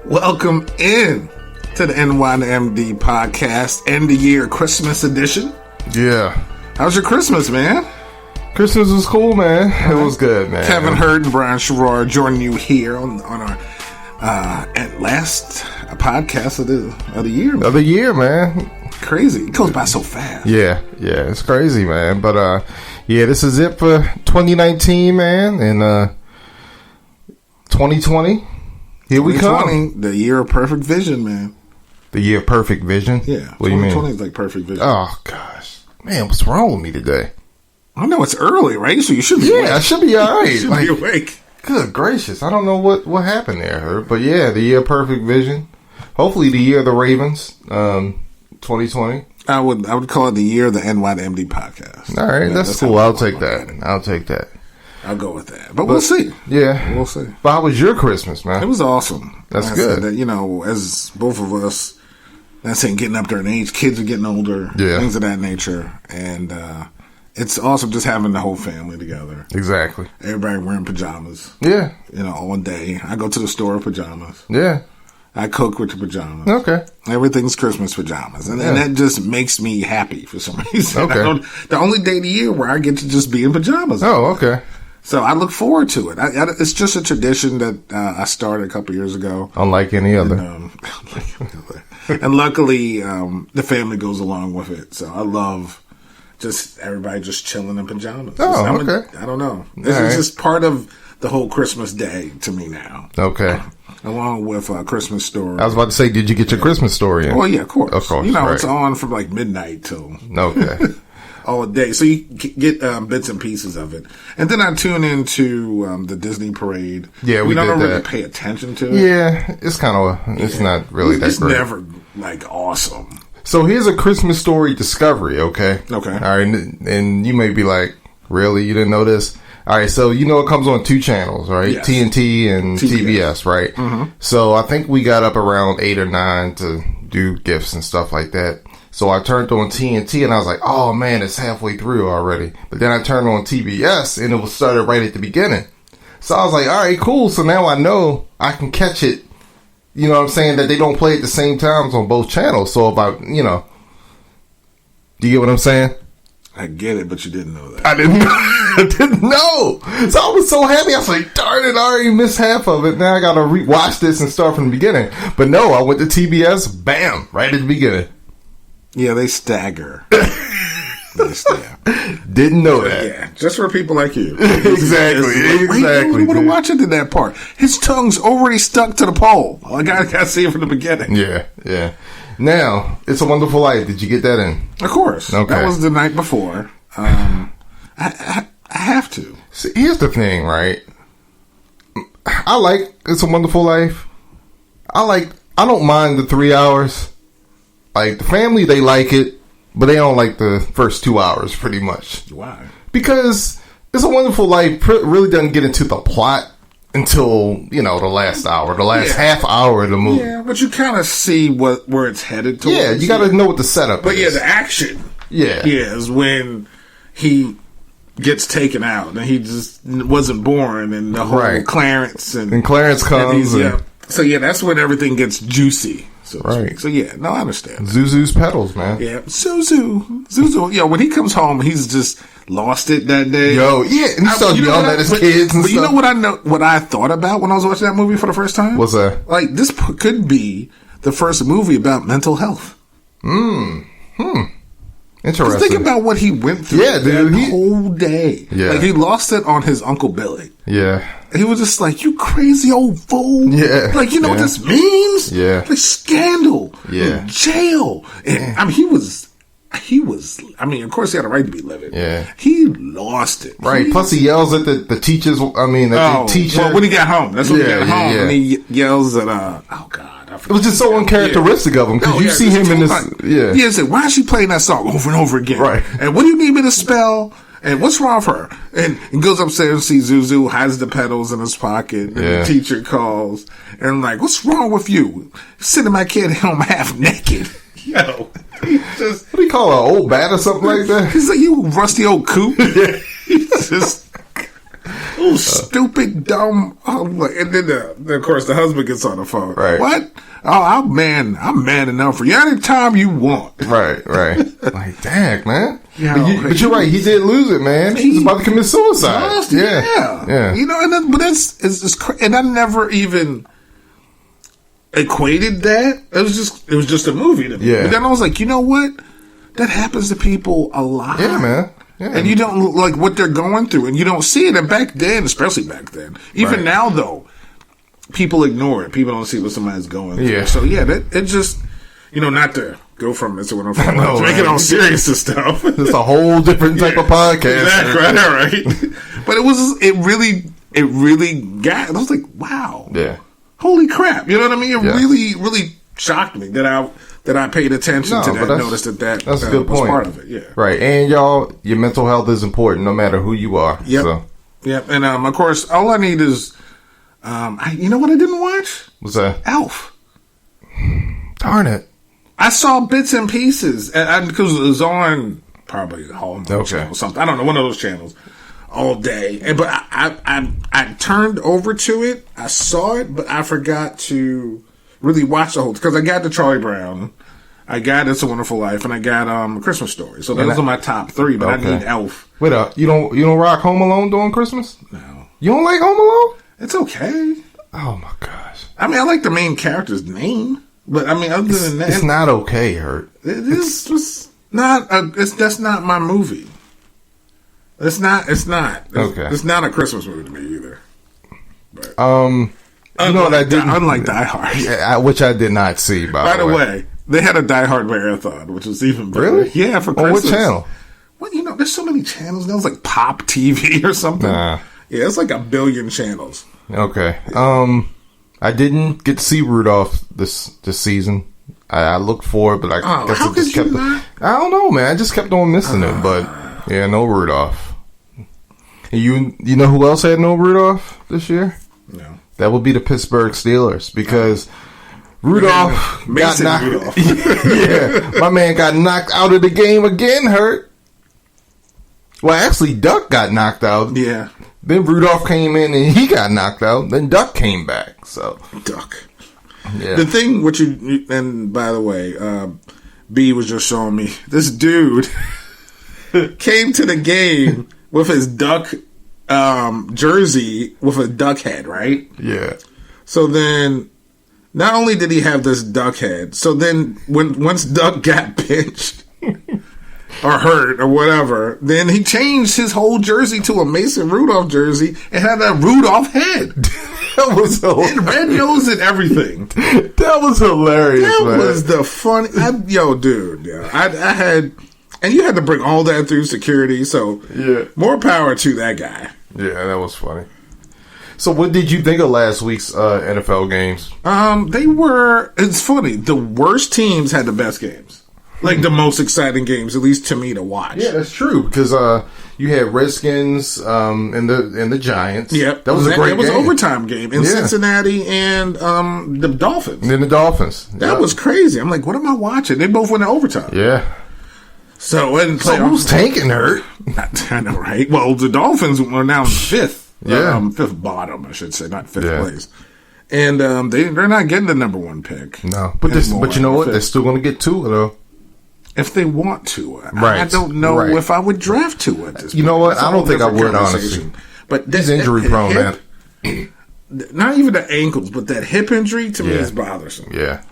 Welcome in to the NYMD podcast, end of year Christmas edition. Yeah. How's your Christmas, man? Christmas was cool, man. It was good, man. Kevin Hurd and Brian Sherrard joining you here on our last podcast of the year. Man. Of the year, man. Crazy. It goes by so fast. Yeah, it's crazy, man. But this is it for 2019, man. And 2020, here we come. The year of perfect vision, man. The year of perfect vision? Yeah. What do you mean? 2020 is like perfect vision. Oh, gosh. Man, what's wrong with me today? I know it's early, right? So you should be awake. I should be all right. You should be awake. Good gracious. I don't know what happened there, Herb. But yeah, the year of perfect vision. Hopefully the year of the Ravens, 2020. I would call it the year of the NYMD podcast. All right, that's cool. I'll take that. I'll go with that. But we'll see. Yeah. We'll see. But how was your Christmas, man? It was awesome. That's good. That, as both of us, that's saying getting up there in age, kids are getting older, things of that nature. And it's awesome just having the whole family together. Exactly. Everybody wearing pajamas. Yeah. All day. I go to the store with pajamas. Yeah. I cook with the pajamas. Okay. Everything's Christmas pajamas. And that just makes me happy for some reason. Okay. The only day of the year where I get to just be in pajamas. Oh, okay. So I look forward to it. It's just a tradition that I started a couple years ago. Unlike any other. And luckily, the family goes along with it. So I love just everybody just chilling in pajamas. Oh, okay. I don't know. This is just part of the whole Christmas day to me now. Okay. Along with Christmas Story. I was about to say, did you get your Christmas story in? Well, yeah, of course. Of course. It's on from like midnight till all day. So you get bits and pieces of it. And then I tune into the Disney parade. Yeah, we don't did really that. pay attention to it. Yeah, it's kind of, it's not really that great. It's never like awesome. So here's a Christmas story discovery, okay? Okay. All right, and you may be like, really? You didn't know this? All right, so it comes on 2 channels, right? Yes. TNT and TBS, right? Mm-hmm. So I think we got up around 8 or 9 to do gifts and stuff like that. So I turned on TNT and I was like, oh man, it's halfway through already. But then I turned on TBS and it was started right at the beginning. So I was like, all right, cool. So now I know I can catch it. You know what I'm saying? That they don't play at the same times on both channels. So if do you get what I'm saying? I get it, but you didn't know that. I didn't know. So I was so happy. I was like, darn it, I already missed half of it. Now I got to watch this and start from the beginning. But no, I went to TBS, bam, right at the beginning. Yeah, they stagger. Didn't know that. Yeah, just for people like you. Exactly. You want to watch it to that part. His tongue's already stuck to the pole. I got to see it from the beginning. Yeah. Now, It's a Wonderful Life. Did you get that in? Of course. Okay. That was the night before. I have to. See, here's the thing, right? I like It's a Wonderful Life. I don't mind the 3 hours. Like, the family, they like it, but they don't like the first 2 hours, pretty much. Why? Because It's a Wonderful Life really doesn't get into the plot until, the last hour, the last half hour of the movie. Yeah, but you kind of see where it's headed towards. Yeah, you got to know what the setup is. But yeah, the action. Yeah, is when he gets taken out and he just wasn't born and the whole Clarence and Clarence comes. So yeah, that's when everything gets juicy. So right. So yeah, no, I understand. Zuzu's pedals, man. Yeah, Zuzu. Yeah, when he comes home, he's just lost it that day. Yo, yeah, and he started yelling at his kids and stuff. You know what I thought about when I was watching that movie for the first time? What's that? Like, this could be the first movie about mental health. Interesting. Think about what he went through that whole day. Yeah. Like, he lost it on his Uncle Billy. Yeah. He was just like, you crazy old fool. Yeah. Like, you know what this means? Yeah. Like, scandal. Yeah. Jail. And, I mean, of course he had a right to be living. Yeah. He lost it. Right. Plus he yells at the teachers. The teacher. Well, when he got home. That's when he got home. And he yells at, oh God. It was just so uncharacteristic of him because you see him in this. Yeah. Said, why is she playing that song over and over again? Right. And what do you need me to spell? And what's wrong with her? And he goes upstairs and sees Zuzu, hides the pedals in his pocket. And the teacher calls. And I'm like, what's wrong with you? Sending my kid home half naked. Yo. What do you call her? Old bat or something like that? He's like, you rusty old coot. Yeah. He's just. Oh, stupid, dumb. And then, of course, the husband gets on the phone. Right. What? Oh, I'm man enough for you anytime you want. Right. Like, dang, man. But you're right. He did lose it, man. He was about to commit suicide. Lost, yeah. You know, but and I never even equated that. It was just a movie to me. Yeah. But then I was like, you know what? That happens to people a lot. Yeah, man. Yeah. And you don't like what they're going through, and you don't see it. And back then, especially back then, even now though, people ignore it. People don't see what somebody's going through. Yeah. So it just, not to go from this to what I'm from, to make it all serious and stuff. It's a whole different type of podcast. Exactly, right. But it really got. I was like, wow. Yeah. Holy crap! You know what I mean? It really shocked me that I paid attention to that. Noticed that that's a good was point. part of it. Yeah. Right. And y'all, your mental health is important no matter who you are. Yep. So. Yep. And of course, all I need is, you know what I didn't watch? What's that? Alf. Darn it. I saw bits and pieces, and because it was on probably Hallmark channel or something. I don't know, one of those channels all day. But I turned over to it. I saw it, but I forgot to really watch the whole, because I got the Charlie Brown, I got It's a Wonderful Life, and I got A Christmas Story. So those are my top three. But I need Elf. Wait up, you don't rock Home Alone during Christmas? No, you don't like Home Alone? It's okay. Oh my gosh! I mean, I like the main character's name, but I mean, other than that, it's not okay. Hurt. It's just not. That's not my movie. It's not. Okay. It's not a Christmas movie to me either. But, you know what I didn't? Unlike Die Hard, which I did not see. By the way, they had a Die Hard marathon, which was even better. Really? Yeah, for Christmas. On what channel? Well, there's so many channels now. It's like Pop TV or something. Nah. Yeah, it's like 1 billion channels. Okay. I didn't get to see Rudolph this season. I looked for it, but I guess how I just kept. I don't know, man. I just kept on missing it. But yeah, no Rudolph. You know who else had no Rudolph this year? No. That would be the Pittsburgh Steelers, because Rudolph got knocked. Rudolph. Yeah, my man got knocked out of the game again. Hurt. Well, actually, Duck got knocked out. Yeah. Then Rudolph came in and he got knocked out. Then Duck came back. So Duck. Yeah. The thing, and by the way, B was just showing me this dude came to the game with his Duck jersey with a duck head, right? Yeah. So then, not only did he have this duck head, so then once Duck got pinched or hurt or whatever, then he changed his whole jersey to a Mason Rudolph jersey and had a Rudolph head. That was hilarious. And red nose and everything. That was hilarious. That was the fun. Dude. Yeah, I had, and you had to bring all that through security. So more power to that guy. Yeah, that was funny. So, what did you think of last week's NFL games? They were. It's funny. The worst teams had the best games. Like the most exciting games, at least to me, to watch. Yeah, that's true, because you had Redskins and the Giants. Yep, that was a great game. It was an overtime game in Cincinnati and the Dolphins. And then the Dolphins. That was crazy. I'm like, what am I watching? They both went to overtime. Yeah. So who's tanking, Hurt? I know, right? Well, the Dolphins were now in fifth. Yeah. Fifth bottom, I should say, not fifth place. And they're not getting the number one pick. No, but you know what? They're still going to get Tua, though. If they want to. Right. I don't know if I would draft Tua at this point. You know what? I don't think I would, honestly. But he's injury prone, man. Not even the ankles, but that hip injury to me is bothersome. Yeah.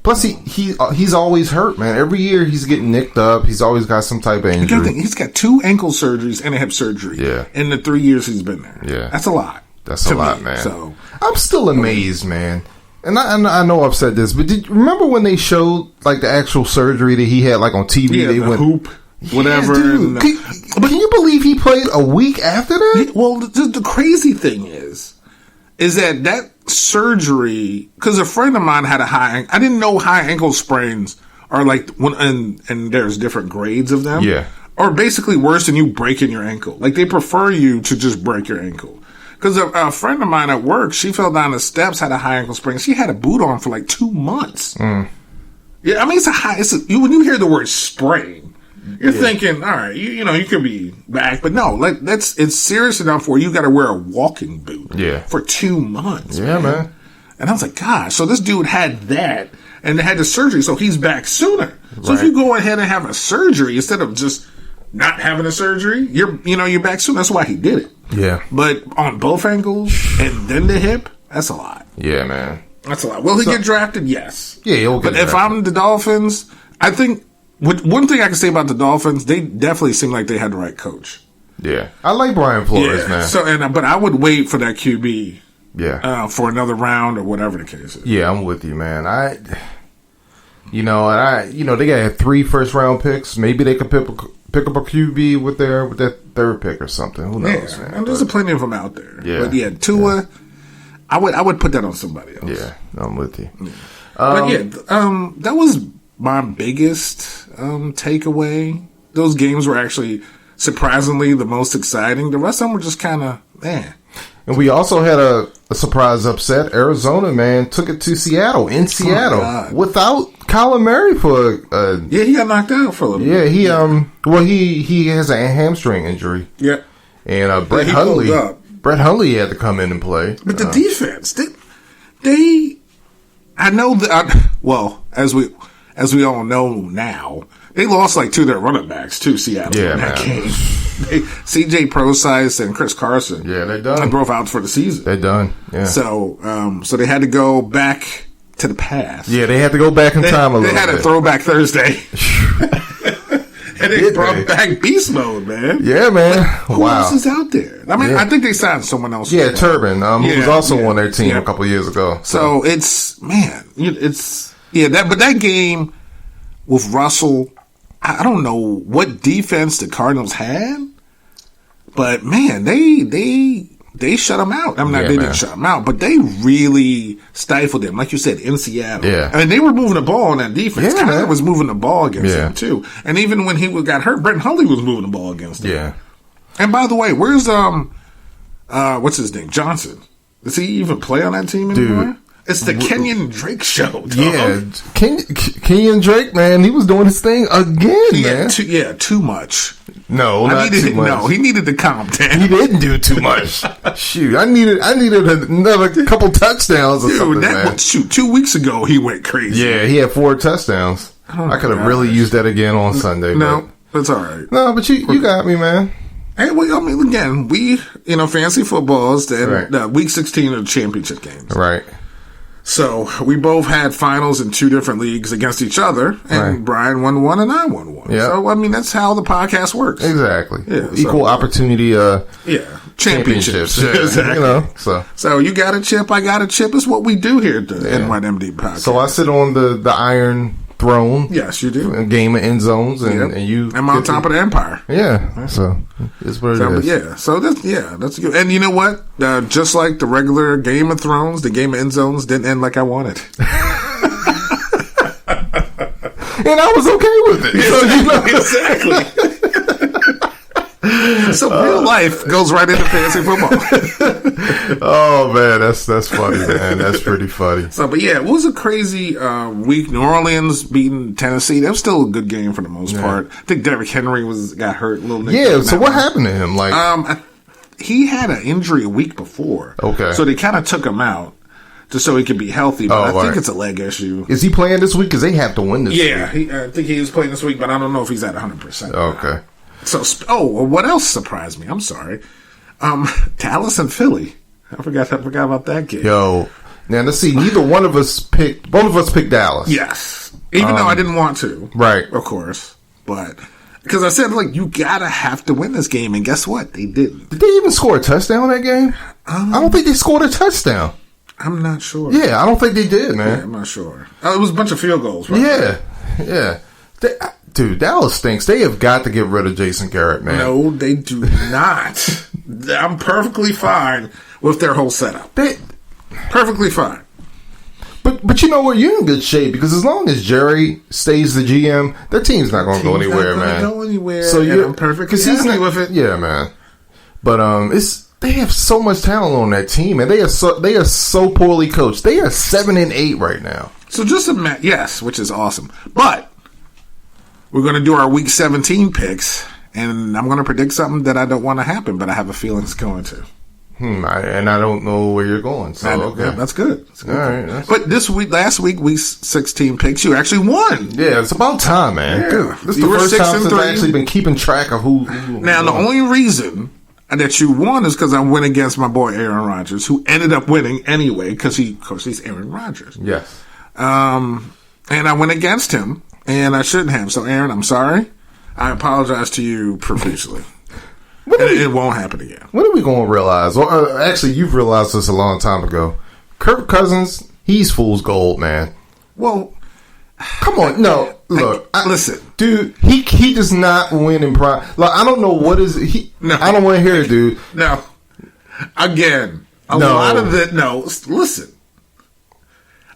Plus, he's always hurt, man. Every year he's getting nicked up. He's always got some type of injury. He's got 2 ankle surgeries and a hip surgery. Yeah. In the 3 years he's been there. Yeah. That's a lot. That's a lot, man. So I'm still amazed, man. And I know I've said this, but did you remember when they showed like the actual surgery that he had, like on TV? Yeah, they went hoop, whatever. Dude, can you believe he played a week after that? Well, the crazy thing is that surgery, because a friend of mine had I didn't know high ankle sprains are like and there's different grades of them. Yeah, or basically worse than you breaking your ankle. Like they prefer you to just break your ankle. Because a friend of mine at work, she fell down the steps, had a high ankle sprain. She had a boot on for like 2 months. Yeah, I mean, when you hear the word sprain, You're thinking, all right, you know, you could be back, but no, it's serious enough where you got to wear a walking boot for 2 months. Yeah, man. And I was like, gosh, so this dude had that and had the surgery, so he's back sooner. So if you go ahead and have a surgery instead of just not having a surgery, you're back soon. That's why he did it. Yeah. But on both ankles and then the hip, that's a lot. Yeah, man. That's a lot. Will he get drafted? Yes. Yeah, he'll get drafted. But if I'm the Dolphins, I think one thing I can say about the Dolphins, they definitely seem like they had the right coach. Yeah. I like Brian Flores, man. So, but I would wait for that QB. Yeah. For another round or whatever the case is. Yeah, I'm with you, man. They got 3 first-round picks. Maybe they could pick up a QB with that third pick or something. Who knows, man? And there's plenty of them out there. Yeah. But Tua, I would put that on somebody else. Yeah, I'm with you. Yeah. That was my biggest takeaway. Those games were actually surprisingly the most exciting. The rest of them were just kind of, man. And we also had a surprise upset. Arizona, man, took it to Seattle, without Kyler Murray for he got knocked out for a little bit. He has a hamstring injury. Yeah. And Brett Hundley had to come in and play. But the defense, I know that as we all know now, they lost like 2 of their running backs to Seattle in that game. C.J. Prosise and Chris Carson. Yeah, they're done. They both out for the season. They're done. Yeah. So they had to go back to the past. Yeah, they had to go back in time a little bit. They had a throwback Thursday. And they brought back beast mode, man. Yeah, man. Who else is out there? I mean, I think they signed someone else. Yeah, Turbin, who was also on their team a couple years ago. So it's, man, but that game with Russell, I don't know what defense the Cardinals had, but man, they shut them out. I mean, they didn't shut them out, but they really stifled them, like you said, in Seattle. Yeah. I mean, they were moving the ball on that defense. Yeah, Kyler was moving the ball against them too, and even when he got hurt, Brett Hundley was moving the ball against them. Yeah. And by the way, where's what's his name, Johnson? Does he even play on that team anymore? Dude. It's the Kenyon Drake show, dog. Yeah, Kenyon Drake, man, he was doing his thing again, man. Too much. No, not too much. No, he needed to calm down. He didn't do too much. Shoot, I needed another couple touchdowns or something, man. 2 weeks ago, he went crazy. Yeah, he had 4 touchdowns. I could have really used that again on Sunday. No, that's all right. No, but you got me, man. Hey, well, I mean, again, fantasy football is week 16 of the championship games. Right. So we both had finals in 2 different leagues against each other, and Brian won 1 and I won 1. Yep. So I mean that's how the podcast works. Exactly. Yeah, equal opportunity. Championships. Exactly. So you got a chip, I got a chip. It's what we do here at the NYMD podcast. So I sit on the Iron Throne. Yes, you do. A game of end zones, and you. I'm on top of the empire. Yeah. So it's what it is. Yeah. So that's good. And you know what? Just like the regular Game of Thrones, the game of end zones didn't end like I wanted. And I was okay with it. So, exactly. So real life goes right into fantasy football. Oh man, that's funny, man. That's pretty funny. So, but it was a crazy week. New Orleans beating Tennessee. That was still a good game for the most part. I think Derrick Henry got hurt a little. Yeah. So what happened to him? Like, he had an injury a week before. Okay. So they kind of took him out just so he could be healthy. But I think it's a leg issue. Is he playing this week? Because they have to win this week. Yeah, I think he is playing this week, but I don't know if he's at 100%. Okay. So, what else surprised me? I'm sorry. Dallas and Philly. I forgot about that game. Now let's see. Both of us picked Dallas. Yes. Even though I didn't want to. Right. Of course. But, because I said, you gotta have to win this game, and guess what? They didn't. Did they even score a touchdown that game? I don't think they scored a touchdown. I'm not sure. Yeah, I don't think they did, man. Yeah, I'm not sure. It was a bunch of field goals, right? Yeah. Dude, Dallas stinks. They have got to get rid of Jason Garrett, man. No, they do not. I'm perfectly fine with their whole setup. Perfectly fine. But you know what? You're in good shape because as long as Jerry stays the GM, their team's not going to go anywhere, man. Not go anywhere. So I'm perfectly happy with it. Yeah, man. But they have so much talent on that team, and they are so poorly coached. They are 7-8 right now. So just yes, which is awesome. But we're going to do our Week 17 picks, and I'm going to predict something that I don't want to happen, but I have a feeling it's going to. And I don't know where you're going. So okay, yeah, that's good. That's good. All right. But last week, Week 16 picks, you actually won. Yeah, it's about time, man. Yeah. This is the first time since I've actually been keeping track of who now, the only reason that you won is because I went against my boy Aaron Rodgers, who ended up winning anyway because he's Aaron Rodgers. Yes. And I went against him, and I shouldn't have. So, Aaron, I'm sorry. I apologize to you profusely. It won't happen again. When are we going to realize? Well, actually, you've realized this a long time ago. Kirk Cousins, he's fool's gold, man. Well, come on. No, look. Listen. Dude, he does not win in prime. Like, I don't know what is he. No. I don't want to hear it, dude. No. Again, lot of it. No, listen.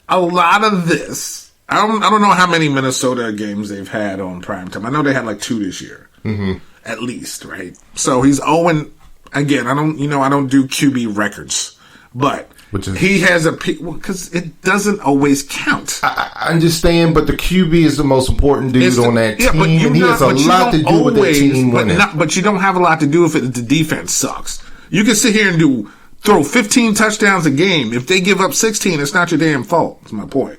A lot of this. I don't know how many Minnesota games they've had on primetime. I know they had like 2 this year. Mm-hmm. At least, right? So he's 0. Again, I don't do QB records, but he has a because it doesn't always count. I understand, but the QB is the most important dude on that team, and he has a lot to do with that team winning. But you don't have a lot to do with it if the defense sucks. You can sit here and throw 15 touchdowns a game. If they give up 16, it's not your damn fault. That's my point.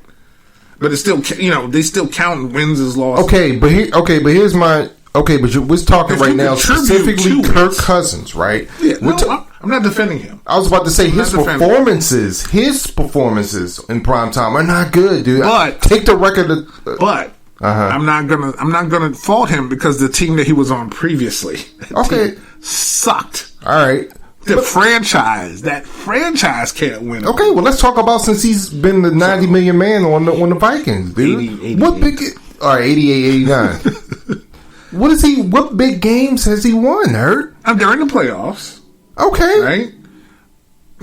But it's still, they still count wins as losses. Okay, but here's my. Okay, but we're talking right now specifically Kirk Cousins, right? Yeah, I'm not defending him. I was about to say his performances in prime time are not good, dude. But take the record. I'm not gonna fault him because the team that he was on previously, sucked. All right, that franchise can't win. Okay, well let's talk about since he's been the 90 million man on the Vikings, dude. 88. What big? All right, 88, 89. What big games has he won, Hurt? During the playoffs. Okay. Right?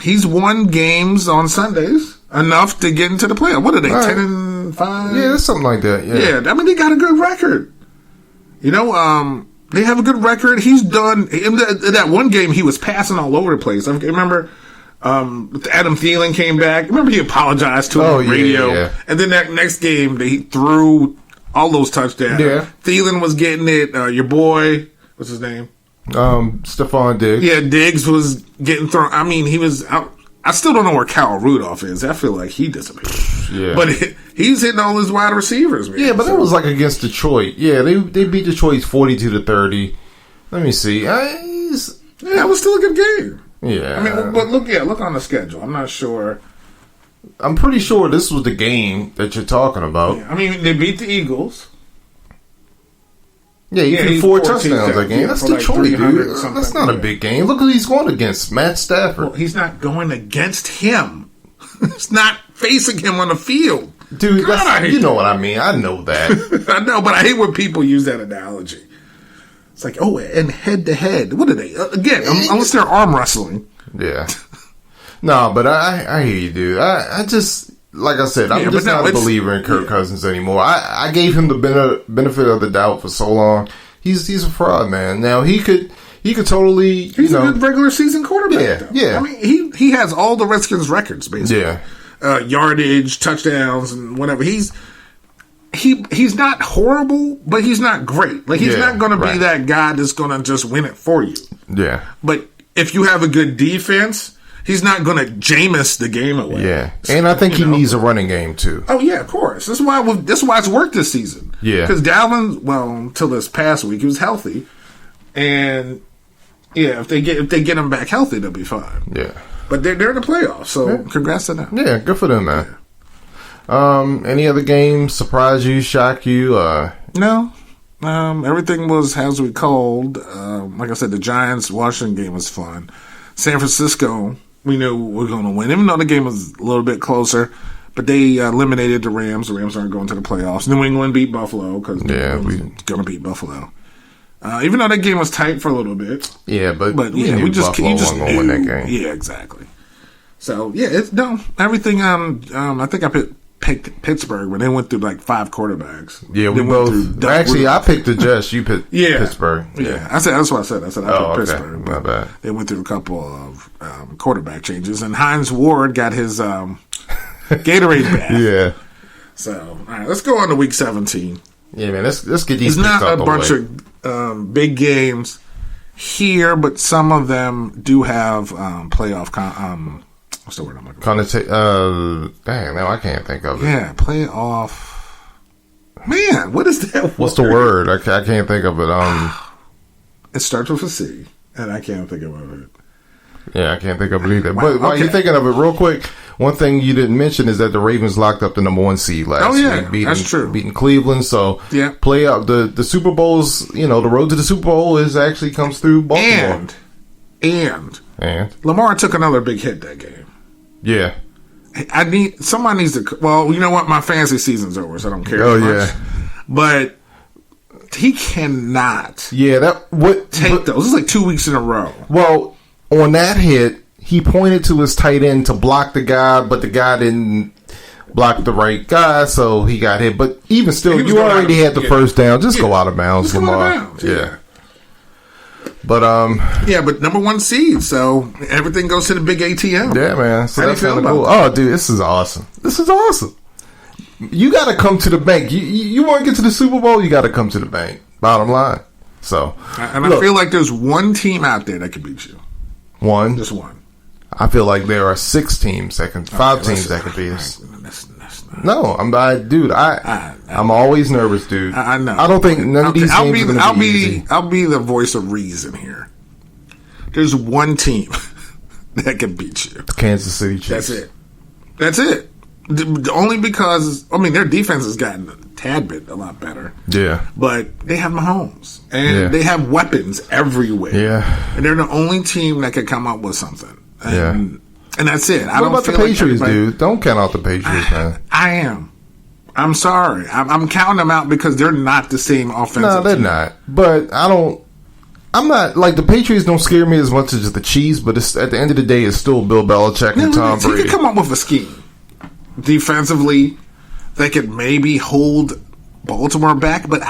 He's won games on Sundays enough to get into the playoffs. What are they, 10-5? Yeah, that's something like that. Yeah, I mean, they got a good record. They have a good record. He's done, in that one game, he was passing all over the place. I remember Adam Thielen came back. Remember he apologized to him on radio? Yeah. And then that next game, he threw all those touchdowns. Yeah. Thielen was getting it. Your boy, what's his name? Stephon Diggs. Yeah, Diggs was getting thrown. I mean, he was out. I still don't know where Kyle Rudolph is. I feel like he disappeared. Yeah. But he's hitting all his wide receivers, man. Yeah, but that was like against Detroit. Yeah, they beat Detroit 42-30. Let me see. It was still a good game. Yeah. I mean, but look on the schedule. I'm not sure. I'm pretty sure this was the game that you're talking about. Yeah, I mean, they beat the Eagles. Yeah, he threw 4 touchdowns that game. That's Detroit, dude. That's not a big game. Look who he's going against, Matt Stafford. Well, he's not going against him. It's not facing him on the field. Dude, you know what I mean. I know that. I know, but I hate when people use that analogy. It's like, and head-to-head. What are they? Again, unless they're arm wrestling. Yeah. No, but I hear you, dude. I just, like I said, I'm just not a believer in Kirk Cousins anymore. I gave him the benefit of the doubt for so long. He's a fraud, man. Now he could totally. He's a good regular season quarterback. Yeah. I mean, he has all the Redskins records basically. Yeah. Yardage, touchdowns, and whatever. He's not horrible, but he's not great. Like he's not going to be that guy that's going to just win it for you. Yeah. But if you have a good defense. He's not going to Jameis the game away. Yeah, and I think he needs a running game too. Oh yeah, of course. That's why it's worked this season. Yeah, because Dalvin, until this past week, he was healthy, and if they get him back healthy, they'll be fine. Yeah, but they're in the playoffs, so congrats to them. Yeah, good for them, man. Yeah. Any other games surprise you, shock you? No. Everything was as we called. Like I said, the Giants-Washington game was fun. San Francisco. We knew we were going to win, even though the game was a little bit closer. But they eliminated the Rams. The Rams aren't going to the playoffs. New England beat Buffalo because we're going to beat Buffalo. Even though that game was tight for a little bit. Yeah, but we just Buffalo wasn't going to win that game. Yeah, exactly. So everything. I think I picked Pittsburgh, but they went through like 5 quarterbacks. Yeah, we both. Actually, I picked the Jets. You picked Pittsburgh. Yeah, that's what I said. I picked Pittsburgh. My bad. They went through a couple of quarterback changes, and Hines Ward got his Gatorade bath. Yeah. So, all right, let's go on to Week 17. Yeah, man. Let's get these. It's not out a the bunch way. of big games here, but some of them do have playoff. What's the word I'm looking for? Dang, now I can't think of it. Yeah, playoff. Man, what is that? What's the word? I can't think of it. It starts with a C, and I can't think of it. Yeah, I can't think of it either. Wow, But while okay. you're thinking of it, real quick, one thing you didn't mention is that the Ravens locked up the number 1 seed last week. That's true. Beating Cleveland, so Yeah. play out the Super Bowls. The road to the Super Bowl actually comes through Baltimore. And And Lamar took another big hit that game. yeah, Somebody needs to. Well, you know what? My fantasy season's over, so I don't care. Oh, as much. yeah. But he cannot take those. This is like 2 weeks in a row. Well, on that hit, he pointed to his tight end to block the guy, but the guy didn't block the right guy, so he got hit. But even still, you already had the first down. Just go out of bounds, Lamar. Yeah. But but number 1 seed, so everything goes to the big ATM. yeah, man. So How do that's you feel kind of about cool. that? Oh, dude, this is awesome. You got to come to the bank. You want to get to the Super Bowl, you got to come to the bank. Bottom line. So, And I feel like there's one team out there that can beat you. one. Just one. I feel like there are 5 teams that can beat us. No, I'm always nervous, dude. I know. I don't think none of these games are going to be easy. I'll be the voice of reason here. There's one team that can beat you. The Kansas City Chiefs. That's it. Only because, their defense has gotten a tad bit a lot better. Yeah. But they have Mahomes. And they have weapons everywhere. Yeah. And they're the only team that can come up with something. And that's it. What about the Patriots, dude? Don't count out the Patriots, man. I am. I'm sorry. I'm counting them out because they're not the same offensive No, they're team. not. But I'm not, like, the Patriots don't scare me as much as the Chiefs, but at the end of the day, it's still Bill Belichick and Tom Brady. He could come up with a scheme. Defensively, they could maybe hold Baltimore back, but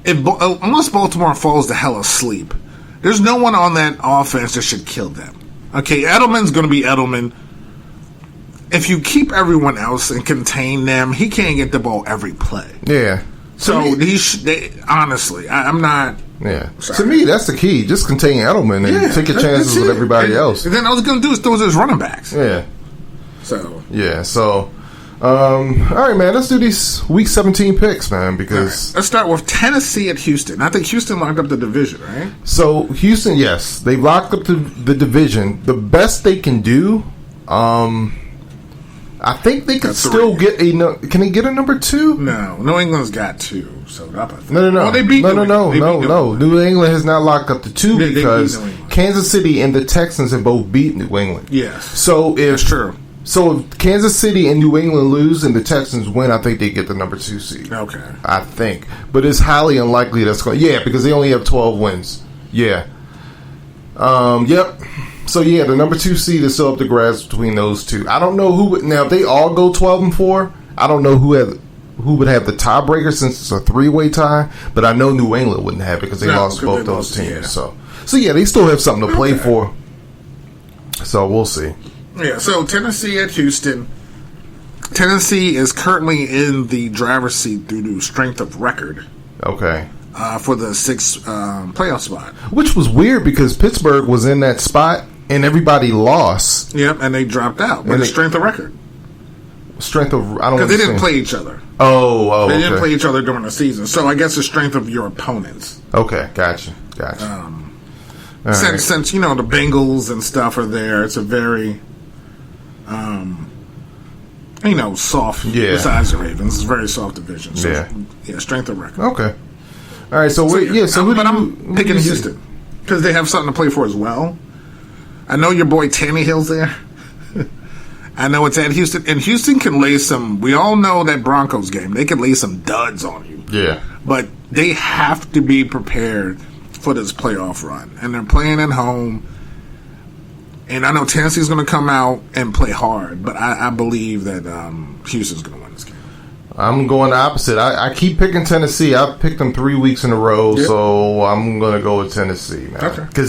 unless Baltimore falls the hell asleep, there's no one on that offense that should kill them. Okay, Edelman's going to be Edelman. If you keep everyone else and contain them, he can't get the ball every play. Yeah. So honestly, I'm not. Yeah. Sorry. To me, that's the key. Just contain Edelman and take your chances with everybody else. And then all he's going to do is throw his running backs. Yeah. So. Yeah. So. All right, man. Let's do these Week 17 picks, man. Because let's start with Tennessee at Houston. I think Houston locked up the division, right? So Houston, yes, they've locked up the division. The best they can do, I think they could still get Can they get a number 2? No, New England's got 2. So No. Well, they beat No. New England has not locked up the 2 because Kansas City and the Texans have both beat New England. Yes. So that's true. So if Kansas City and New England lose and the Texans win, I think they get the number 2 seed. Okay. I think. But it's highly unlikely that's going to... Yeah, because they only have 12 wins. Yeah. Yep. So, yeah, the number 2 seed is still up to grasp between those two. I don't know who would... Now, if they all go 12-4, I don't know who would have the tiebreaker since it's a 3-way tie. But I know New England wouldn't have it because they lost both those teams. Yeah. So, yeah, they still have something to play for. So, we'll see. Yeah, so Tennessee at Houston. Tennessee is currently in the driver's seat due to strength of record. Okay. For the 6th playoff spot. Which was weird because Pittsburgh was in that spot and everybody lost. Yep, and they dropped out. But it's strength of record. Strength of... I don't know. Because they didn't play each other. Oh, They didn't play each other during the season. So I guess the strength of your opponents. Okay, gotcha. Since the Bengals and stuff are there, it's a very... soft. Yeah. Besides the Ravens, it's a very soft division. So, yeah, strength of record. Okay. All right. So I'm picking Houston because they have something to play for as well. I know your boy Tannehill's there. I know it's at Houston, and Houston can lay some. We all know that Broncos game; they can lay some duds on you. Yeah. But they have to be prepared for this playoff run, and they're playing at home. And I know Tennessee's going to come out and play hard, but I believe that Houston's going to win this game. I'm going the opposite. I keep picking Tennessee. I've picked them 3 weeks in a row, so I'm going to go with Tennessee, man. Okay. Because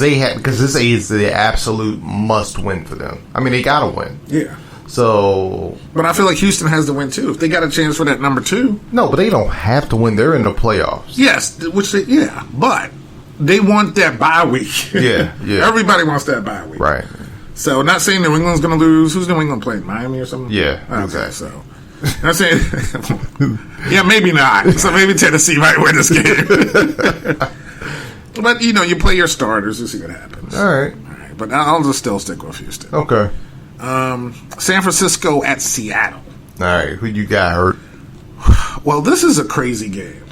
this is the absolute must win for them. I mean, they got to win. Yeah. So, but I feel like Houston has to win too. If they got a chance for that number 2. No, but they don't have to win. They're in the playoffs. Yes, but they want that bye week. Yeah. Everybody wants that bye week. Right. So, not saying New England's going to lose. Who's New England playing? Miami or something? Yeah. Okay, Exactly. so. I'm saying, yeah, maybe not. So maybe Tennessee might win this game. But, you play your starters and see what happens. All right. But I'll just still stick with Houston. Okay. San Francisco at Seattle. All right. Who you got hurt? Well, this is a crazy game.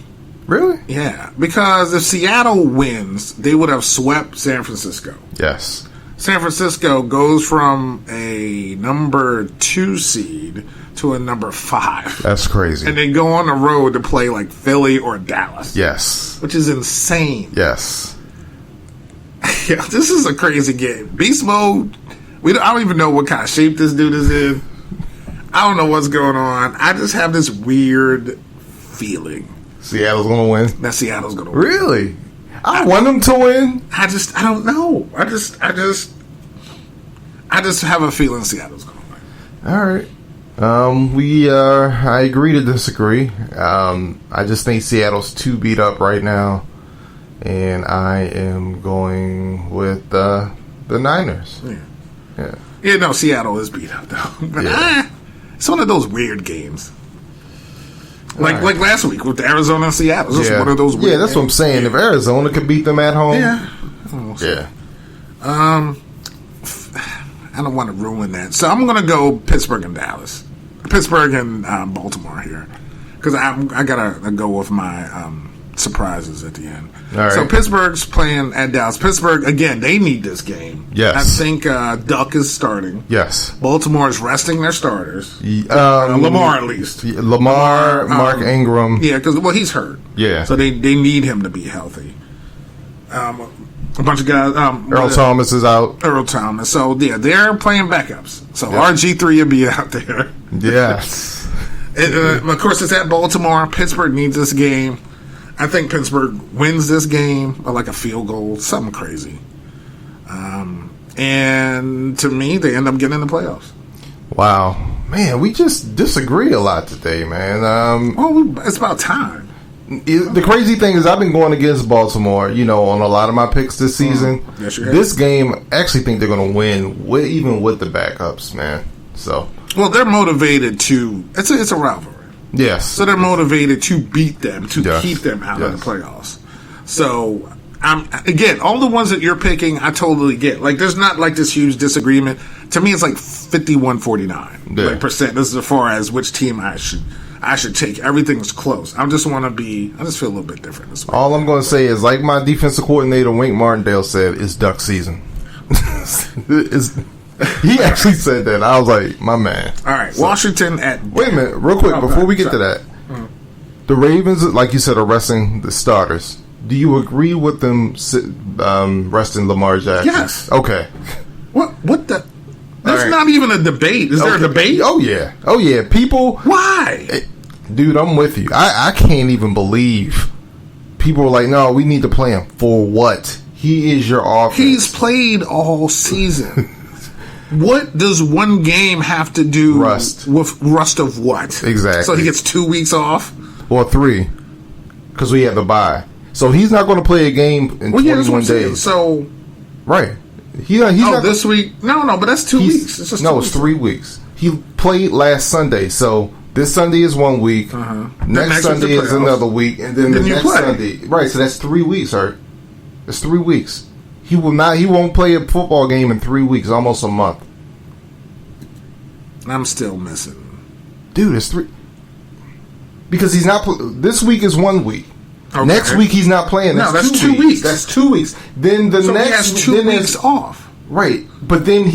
Really? Yeah, because if Seattle wins, they would have swept San Francisco. Yes. San Francisco goes from a number 2 seed to a number 5. That's crazy. And they go on the road to play like Philly or Dallas. Yes. Which is insane. Yes. Yeah, this is a crazy game. Beast mode. I don't even know what kind of shape this dude is in. I don't know what's going on. I just have this weird feeling Seattle's going to win? that Seattle's going to win. Really? I want them to win. I don't know. I just have a feeling Seattle's going to win. All right. I agree to disagree. I just think Seattle's too beat up right now, and I am going with the Niners. Yeah, no, Seattle is beat up though. But it's one of those weird games. Like last week with Arizona and Seattle. It's just one of those weird that's games. what I'm saying. Yeah. If Arizona could beat them at home. Yeah. I don't want to ruin that. So I'm going to go Pittsburgh and Dallas. Pittsburgh and Baltimore here. Because I got to go with my surprises at the end. All right. So Pittsburgh's playing at Dallas. Pittsburgh, again, they need this game. Yes. I think Duck is starting. Yes. Baltimore is resting their starters. Lamar, at least. Lamar, Mark Ingram. Yeah, because, he's hurt. Yeah. So they need him to be healthy. A bunch of guys. Earl Thomas is out. Earl Thomas. So, yeah, they're playing backups. So, RG3 will be out there. Yes. Of course, it's at Baltimore. Pittsburgh needs this game. I think Pittsburgh wins this game by like a field goal, something crazy. And to me, they end up getting in the playoffs. Wow. Man, we just disagree a lot today, man. It's about time. The crazy thing is I've been going against Baltimore, on a lot of my picks this season. Yes, you have. This game, I actually think they're going to win, even with the backups, man. So, well, they're motivated to. It's a rivalry. Yes. So they're motivated to beat them, to keep them out of the playoffs. So, again, all the ones that you're picking, I totally get. Like, there's not like this huge disagreement. To me, it's like 51-49 percent. This is as far as which team I should take. Everything's close. I just feel a little bit different this week. All I'm going to say is, like my defensive coordinator, Wink Martindale, said, it's duck season. He actually said that. I was like, my man. All right, Washington at... Wait a minute, real quick, before we get to that. The Ravens, like you said, are resting the starters. Do you agree with them resting Lamar Jackson? Yes. Okay. What the... There's not even a debate. Is there a debate? Oh, yeah. People... Why? Dude, I'm with you. I can't even believe people are like, no, we need to play him. For what? He is your offense. He's played all season. What does one game have to do with rust of what? Exactly. So he gets 2 weeks off? Or 3. Because we have the bye. So he's not going to play a game in 21 days. So... Right. He's not this week? No, but that's 2 weeks. It's just it's 3 weeks. He played last Sunday, so this Sunday is 1 week. Next Sunday is another week, and then the next Sunday. Right, so that's 3 weeks, Art. That's 3 weeks. He won't play a football game in 3 weeks, almost a month. I'm still missing. Dude, it's 3. Because he's not. This week is 1 week. Okay. Next week he's not playing. That's 2 weeks. That's 2 weeks. Then the next he has 2 weeks off. Right, but then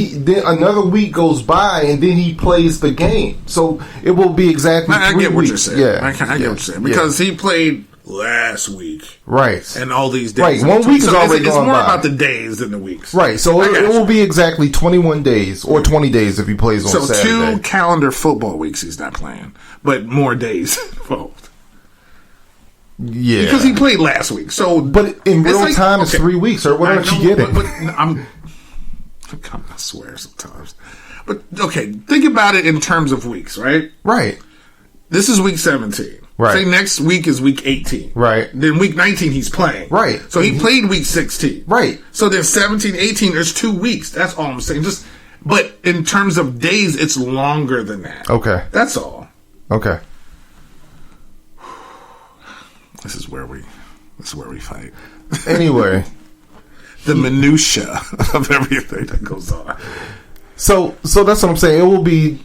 another week goes by and then he plays the game. So it will be exactly 3 weeks. I get what you're saying. Yeah, I get what you're saying because he played last week, right? And all these days, right? 1 week is already gone by. It's more about the days than the weeks, right? So it will be exactly 21 days or 20 days if he plays on Saturday. So 2 calendar football weeks he's not playing, but more days involved. Yeah, because he played last week. So, but in real time, it's 3 weeks. Or what aren't you getting? I swear sometimes. But, okay, think about it in terms of weeks, right? Right. This is week 17. Right. Say next week is week 18. Right. Then week 19 he's playing. Right. So he played week 16. Right. So then 17, 18, there's 2 weeks. That's all I'm saying. But in terms of days, it's longer than that. Okay. That's all. Okay. This is where we fight. Anyway. The minutia of everything that goes on. So that's what I'm saying. It will be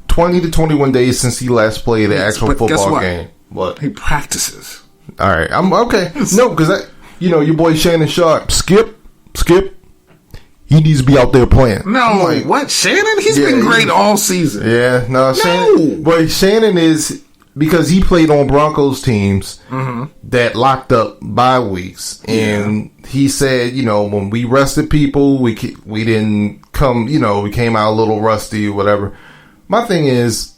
20 to 21 days since he last played an actual football game. What? He practices. All right. I'm okay. No, because your boy Shannon Sharp, Skip. He needs to be out there playing. No, what? Shannon? He's been great all season. Yeah, no, Shannon. But Shannon is, because he played on Broncos teams that locked up bye weeks. And he said, when we rested people, we didn't come, we came out a little rusty or whatever. My thing is,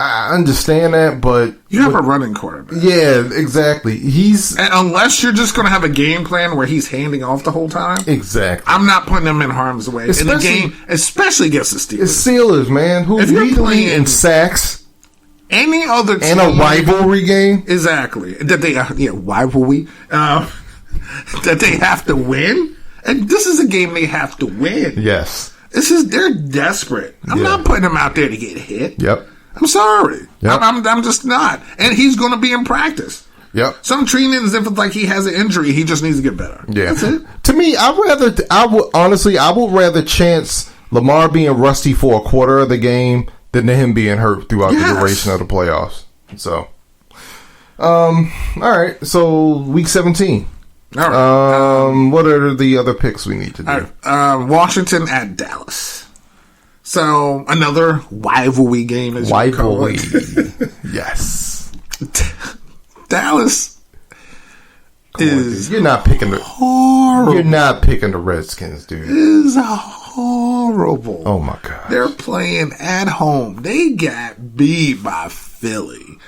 I understand that, but you have a running quarterback. Yeah, exactly. And unless you're just going to have a game plan where he's handing off the whole time. Exactly. I'm not putting him in harm's way in the game, especially against the Steelers. It's Steelers, man, who lead in sacks. Any other team and a rivalry game, exactly that they rivalry that they have to win, and this is a game they have to win. Yes, they're desperate. I'm not putting them out there to get hit. Yep. I'm sorry. Yep. I'm just not. And he's going to be in practice. Yep. So I'm treating it as if it's like he has an injury. He just needs to get better. Yeah. That's it. To me, I would rather chance Lamar being rusty for a quarter of the game than him being hurt throughout the duration of the playoffs. So, all right. So week 17. All right. What are the other picks we need to do? Washington at Dallas. So another rivalry game, as you call it. Yes. Dallas is you're not picking horrible. You're not picking the Redskins, dude. Is horrible. Oh my god. They're playing at home. They got beat by Philly.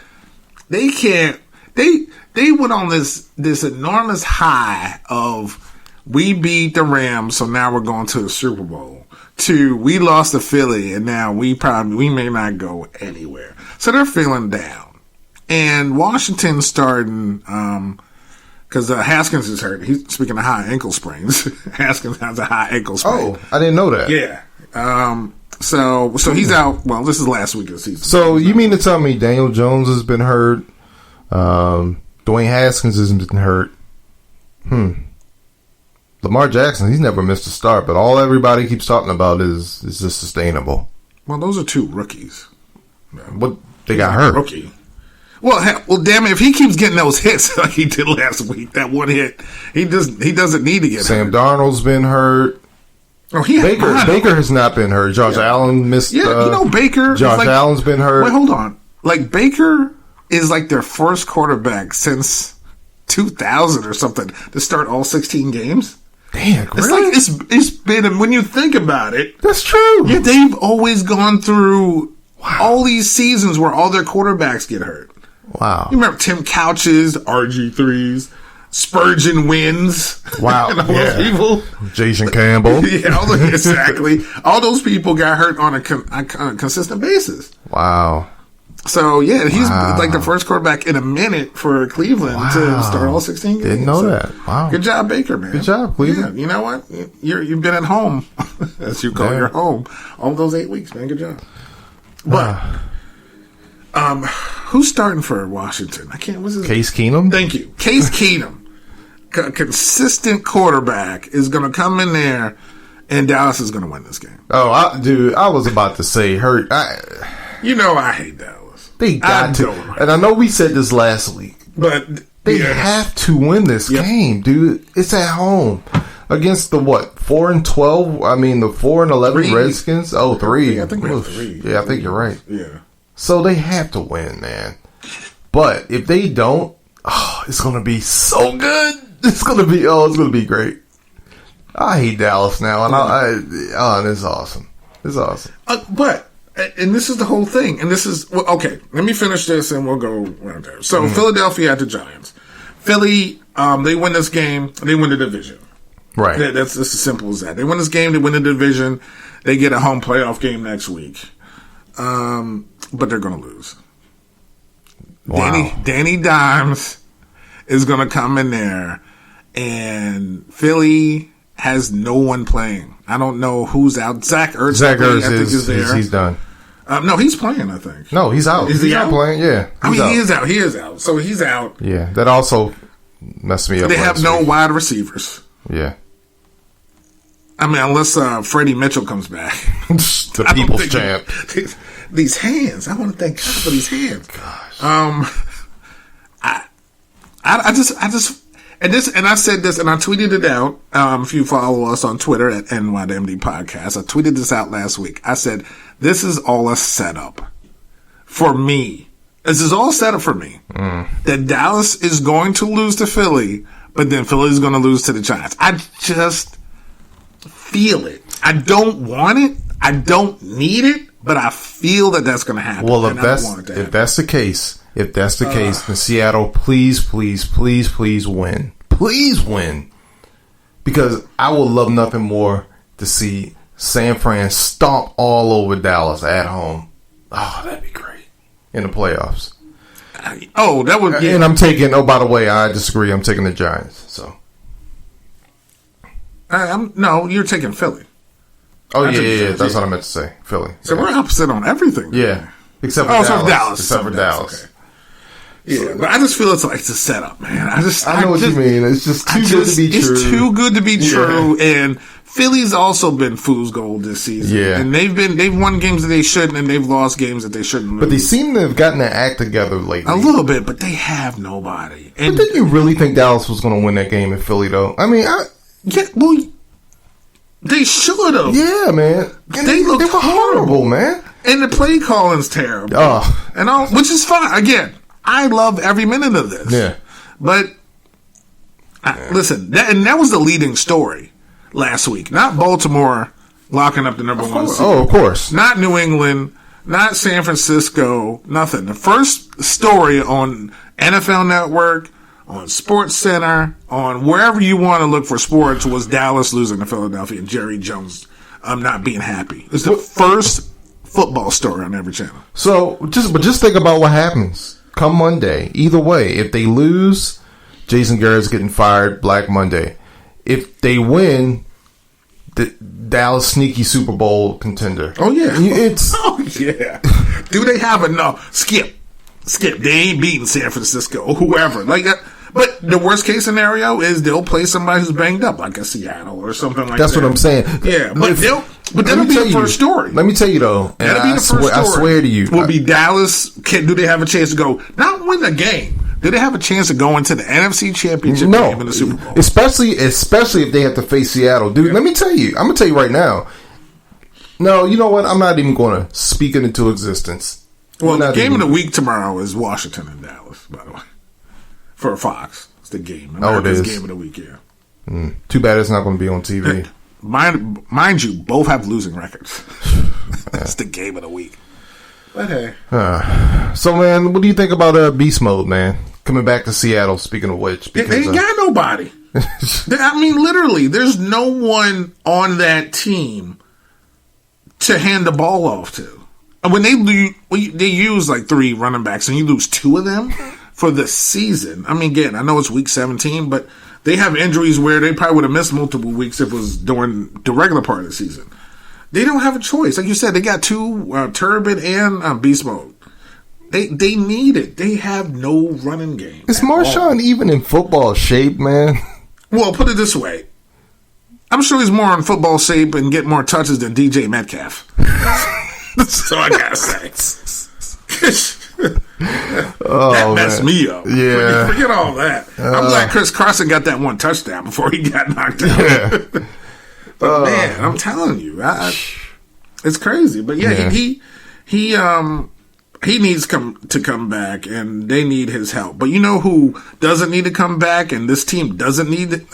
They can't. They went on this enormous high of we beat the Rams, so now we're going to the Super Bowl. To we lost to Philly, and now we may not go anywhere. So they're feeling down. And Washington's starting because Haskins is hurt. He's speaking of high ankle sprains. Haskins has a high ankle sprain. Oh, I didn't know that. Yeah. So he's out. Well, this is last week of the season. So you mean to tell me Daniel Jones has been hurt? Dwayne Haskins has been hurt. Lamar Jackson, he's never missed a start, but all everybody keeps talking about is this sustainable? Well, those are 2 rookies. What they got hurt? Rookie. Well, damn it! If he keeps getting those hits like he did last week, that one hit, he doesn't need to get Sam hurt. Darnold's been hurt. Oh, Baker has not been hurt. Josh Allen missed. Yeah, Baker. Josh Allen's been hurt. Wait, hold on. Like Baker is like their first quarterback since 2000 or something to start all 16 games. Damn, really? It's like it's been, when you think about it, that's true. Yeah, they've always gone through all these seasons where all their quarterbacks get hurt. Wow. You remember Tim Couch's, RG3's, Spurgeon wins. Wow. And all those people. Jason Campbell. Yeah, exactly. All those people got hurt on a consistent basis. Wow. So, yeah, he's like the first quarterback in a minute for Cleveland to start all 16 games. Didn't know that. Wow. Good job, Baker, man. Good job, Cleveland. Yeah, you know what? You've been at home, as you call your home, all those 8 weeks, man. Good job. But, who's starting for Washington? What's his name? Case Keenum? Thank you. Case Keenum. Consistent quarterback is going to come in there, and Dallas is going to win this game. Oh, I was about to say hurt. I hate Dallas. They got to. And I know we said this last week. But they have to win this game, dude. It's at home. Against the 4-12? I mean, the 4-11 Redskins? Oh, 3. I think we have 3. Yeah, I think you're right. Yeah. So they have to win, man. But if they don't, it's going to be so good. It's going to be great. I hate Dallas now, and it's awesome. It's awesome. And this is the whole thing. And this is, okay, let me finish this and we'll go around there. So Philadelphia at the Giants. Philly, they win this game. They win the division. Right. That's as simple as that. They win this game, they win the division, they get a home playoff game next week. But they're going to lose. Wow. Danny Dimes is going to come in there, and Philly has no one playing. I don't know who's out. Zach Ertz, I think, is there. He's done. No, he's playing, I think. No, he's out. Is he out? Playing? Yeah. He is out. He is out. So he's out. Yeah, that also messed me up. They have no wide receivers. Yeah. I mean, unless Freddie Mitchell comes back. The people's champ. These hands. I want to thank God for these hands. Gosh. I just and I said this and I tweeted it out. If you follow us on Twitter at NYMD Podcast, I tweeted this out last week. I said, this is all a setup for me. This is all set up for me. That Dallas is going to lose to Philly, but then Philly is going to lose to the Giants. I just feel it. I don't want it. I don't need it, but I feel that that's going to happen. Well, if that's the case, then Seattle, please win. Please win. Because I would love nothing more to see San Fran stomp all over Dallas at home. Oh, that'd be great. In the playoffs. That would be. And I'm taking, by the way, I disagree. I'm taking the Giants. So. No, you're taking Philly. Oh, yeah. That's what I meant to say. Philly. So we're opposite on everything. Yeah. Except for Dallas. Except for Dallas. Okay. Yeah, but I just feel it's a setup, man. I know what you mean. It's just too good to be true. It's too good to be true, and Philly's also been fool's gold this season. Yeah, and they've won games that they shouldn't, and they've lost games that they shouldn't lose. But they seem to have gotten their act together lately. A little bit, but they have nobody. And did you really think Dallas was going to win that game in Philly, though? I mean, they should have. Yeah, man. They were horrible, man. And the play calling's terrible. Which is fine. Again, I love every minute of this. Yeah. But, listen, that was the leading story last week. Not Baltimore locking up the number one seed. Oh, of course. Not New England. Not San Francisco. Nothing. The first story on NFL Network, on Sports Center, on wherever you want to look for sports was Dallas losing to Philadelphia and Jerry Jones not being happy. It's the first football story on every channel. So, just think about what happens come Monday. Either way, if they lose, Jason Garrett's getting fired Black Monday. If they win, the Dallas sneaky Super Bowl contender. Oh, yeah. Yeah. Do they have enough? Skip. They ain't beating San Francisco or whoever. Like that. But the worst case scenario is they'll play somebody who's banged up, like a Seattle or something like that. That's what I'm saying. Yeah, but that'll be the first story. Let me tell you though. That'll be the first story. I swear to you. Will be Dallas. Do they have a chance to go? Not win the game. Do they have a chance to go into the NFC Championship game in the Super Bowl? Especially if they have to face Seattle. Dude, Let me tell you. I'm going to tell you right now. No, you know what? I'm not even going to speak it into existence. Well, the game of the week tomorrow is Washington and Dallas, by the way. For Fox. It's the game. It is. Game of the week, yeah. Too bad it's not going to be on TV. Mind you, both have losing records. It's the game of the week. But hey. So, man, what do you think about Beast Mode, man? Coming back to Seattle, speaking of which. They ain't got nobody. I mean, literally, there's no one on that team to hand the ball off to. And when they use like 3 running backs and you lose 2 of them for the season. I mean, again, I know it's week 17, but they have injuries where they probably would have missed multiple weeks if it was during the regular part of the season. They don't have a choice. Like you said, they got 2, Turbine and Beast Mode. They need it. They have no running game. Is Marshawn even in football shape, man? Well, put it this way. I'm sure he's more in football shape and get more touches than DJ Metcalf. So I gotta say. That messed me up. Yeah. Forget all that. I'm glad Chris Carson got that 1 touchdown before he got knocked out. Yeah. But man, I'm telling you, it's crazy. But yeah, he needs to come back, and they need his help. But you know who doesn't need to come back, and this team doesn't need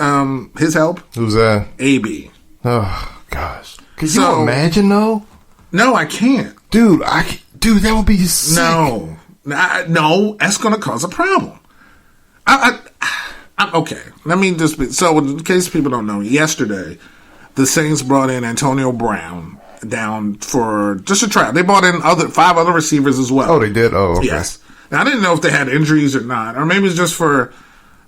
his help? Who's that? AB. Oh gosh, can you imagine though? No, I can't, dude. That would be sick. No, that's going to cause a problem. Okay, let me just so in case people don't know, yesterday the Saints brought in Antonio Brown down for just a tryout. They brought in 5 other receivers as well. Oh, they did? Oh, okay. Yes. Now, I didn't know if they had injuries or not, or maybe it's just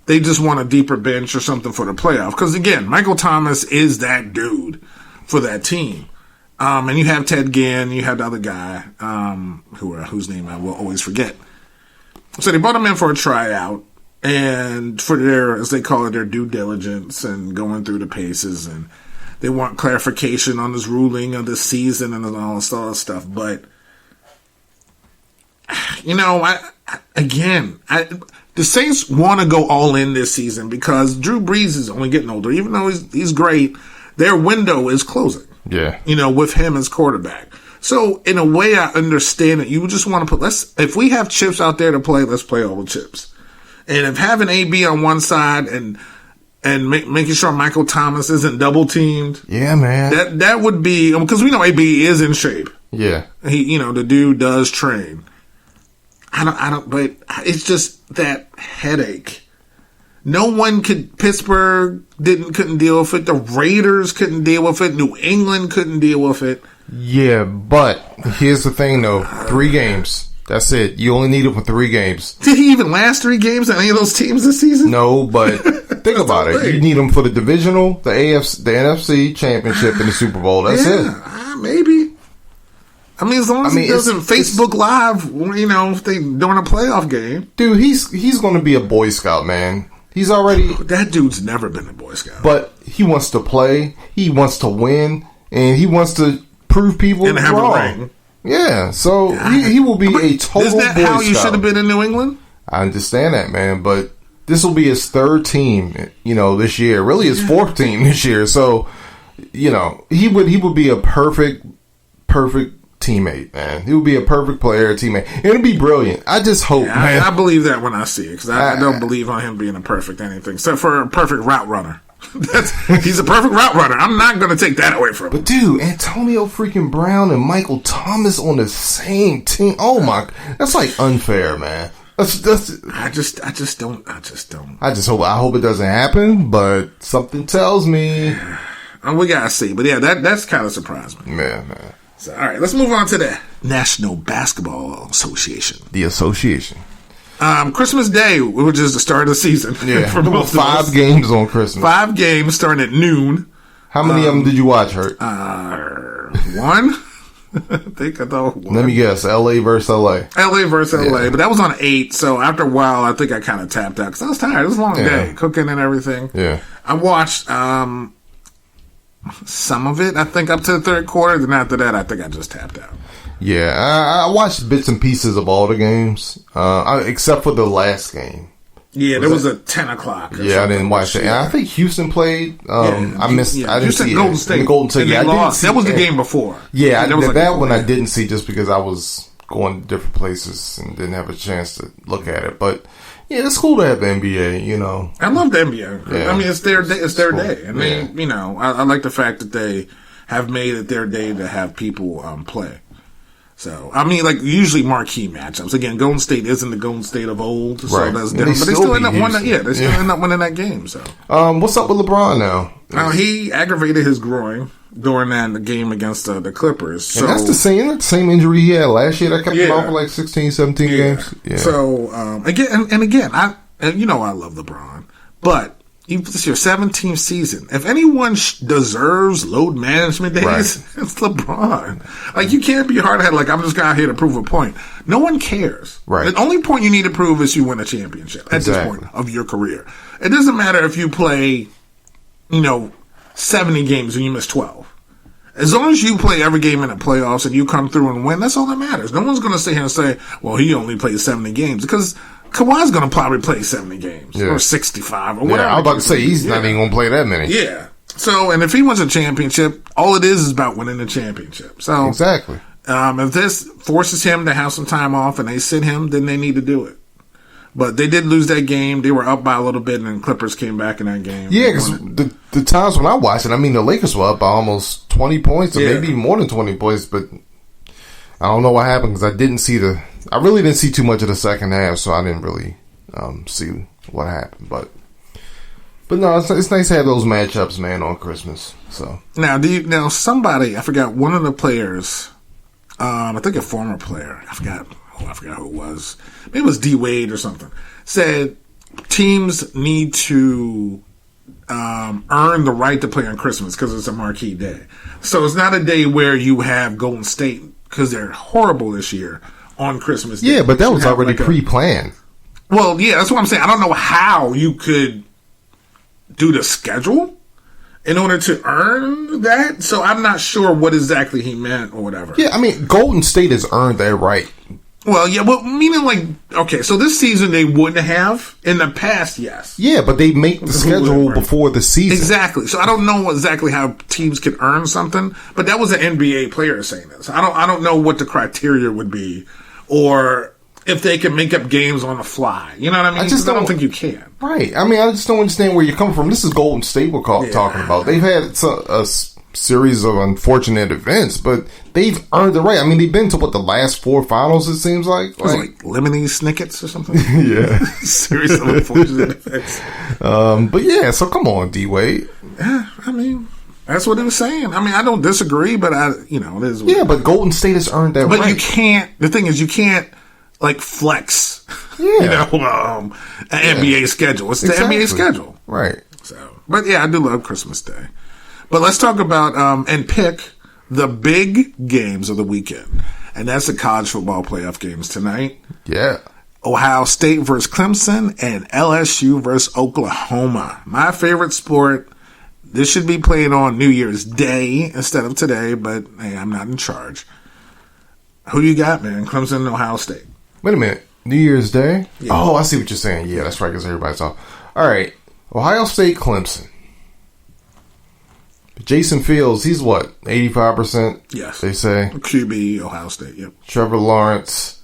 they just want a deeper bench or something for the playoff. Because again, Michael Thomas is that dude for that team. And you have Ted Ginn, you have the other guy, whose name I will always forget. So they brought him in for a tryout, and for their, as they call it, their due diligence and going through the paces, and they want clarification on this ruling of this season and all this other stuff. But, the Saints want to go all in this season because Drew Brees is only getting older. Even though he's great, their window is closing. Yeah. With him as quarterback. So, in a way, I understand it. You just want to if we have chips out there to play, let's play all the chips. And if having AB on one side and making sure Michael Thomas isn't double teamed. Yeah, man. That would be, because we know AB is in shape. Yeah. He, the dude does train. But it's just that headache. No one Pittsburgh couldn't deal with it. The Raiders couldn't deal with it. New England couldn't deal with it. Yeah, but here's the thing though. 3 games. That's it. You only need it for 3 games. Did he even last 3 games on any of those teams this season? No, but think about it. You need them for the divisional, the AFC, the NFC championship, and the Super Bowl. That's it. Maybe. I mean, as long as he doesn't Facebook Live, if they during a playoff game. Dude, he's going to be a Boy Scout, man. He's already... That dude's never been a Boy Scout. But he wants to play, he wants to win, and he wants to prove people and have wrong. A ring. Yeah, so he will be a total Isn't that Boy how Scout. you should have been in New England? I understand that, man, but this will be his 3rd team, this year. Really his 4th team this year. So, he would be a perfect teammate, man. He would be a perfect player, teammate. It'll be brilliant. I just hope, man. I believe that when I see it, because I don't believe on him being a perfect anything, except for a perfect route runner. He's a perfect route runner. I'm not going to take that away from him. But dude, Antonio freaking Brown and Michael Thomas on the same team. Oh my, that's like unfair, man. I just don't. I hope it doesn't happen, but something tells me. We gotta see. But yeah, that's kind of surprised me. Yeah, man. So, all right, let's move on to the National Basketball Association. The association. Christmas Day, which is the start of the season. Yeah, for both 5 games on Christmas. 5 games starting at noon. How many of them did you watch, Hurt? 1. I think I thought 1. Let me guess. LA versus LA. LA versus LA, but that was on 8. So after a while, I think I kind of tapped out because I was tired. It was a long day, cooking and everything. Yeah. I watched some of it, I think, up to the 3rd quarter. Then after that, I think I just tapped out. Yeah, I watched bits and pieces of all the games, except for the last game. Yeah, there was a 10 o'clock. Yeah, I didn't watch it. And I think Houston played. I missed. I didn't Houston, see Golden it. State. Golden State. Yeah, I didn't see that was the it. game before. Yeah, that one I I didn't see just because I was going to different places and didn't have a chance to look at it. But yeah, it's cool to have the NBA. I love the NBA. Yeah. I mean, it's their day. It's their cool. day. I mean, I like the fact that they have made it their day to have people play. So, I mean, like, usually marquee matchups. Again, Golden State isn't the Golden State of old, so right. that's different. But they still end up winning. Yeah, they still end up winning that game. So, what's up with LeBron now? Now he aggravated his groin during the game against the Clippers. So, and that's the same injury he had last year that kept him out for like 16, 17 games. Yeah. So, again, I love LeBron, but this is your 17th season. If anyone deserves load management days, it's LeBron. Like, you can't be hard-headed like, I'm just out here to prove a point. No one cares. Right. The only point you need to prove is you win a championship at this point of your career. It doesn't matter if you play, 70 games and you miss 12. As long as you play every game in the playoffs and you come through and win, that's all that matters. No one's going to sit here and say, well, he only played 70 games. Because Kawhi's going to probably play 70 games or 65 or whatever. I was about to say, he's not even going to play that many. Yeah. So, and if he wins a championship, all it is about winning the championship. So, exactly. If this forces him to have some time off and they sit him, then they need to do it. But they did lose that game. They were up by a little bit, and then Clippers came back in that game. Yeah, because the times when I watched it, I mean, the Lakers were up by almost 20 points, or maybe more than 20 points, but I don't know what happened because I really didn't see too much of the second half, so I didn't really see what happened. But But no, it's nice to have those matchups, man, on Christmas. So now somebody, I forgot, one of the players, I think a former player, I forgot who it was. Maybe it was D Wade or something. Said teams need to earn the right to play on Christmas because it's a marquee day. So it's not a day where you have Golden State, because they're horrible this year, on Christmas Day. Yeah, but that was already pre-planned. Well, yeah, that's what I'm saying. I don't know how you could do the schedule in order to earn that. So I'm not sure what exactly he meant or whatever. Yeah, I mean, Golden State has earned their right. Well, yeah, well, meaning like, okay, so this season they wouldn't have. In the past, yes. Yeah, but they make the schedule before the season. Exactly. So I don't know exactly how teams can earn something, but that was an NBA player saying this. I don't know what the criteria would be, or if they can make up games on the fly. You know what I mean? I don't think you can. Right. I mean, I just don't understand where you're coming from. This is Golden State we're talking about. They've had a series of unfortunate events, but they've earned the right. I mean, they've been to the last 4 finals, it seems like. Was it like Lemony Snickets or something? Yeah. Series of unfortunate events. But yeah, so come on, D-Wade. Yeah, I mean, that's what he was saying. I mean, I don't disagree, but it is. Yeah, but Golden State has earned that right. But you can't, the thing is, you can't, like, flex, an NBA schedule. It's the NBA schedule. Right. So, but yeah, I do love Christmas Day. But let's talk about and pick the big games of the weekend. And that's the college football playoff games tonight. Yeah. Ohio State versus Clemson and LSU versus Oklahoma. My favorite sport. This should be played on New Year's Day instead of today, but hey, I'm not in charge. Who you got, man? Clemson and Ohio State. Wait a minute. New Year's Day? Yeah. Oh, I see what you're saying. Yeah, that's right, because everybody's off. All right. Ohio State, Clemson. Jason Fields, he's what, 85%? Yes. They say. QB, Ohio State, yep. Trevor Lawrence.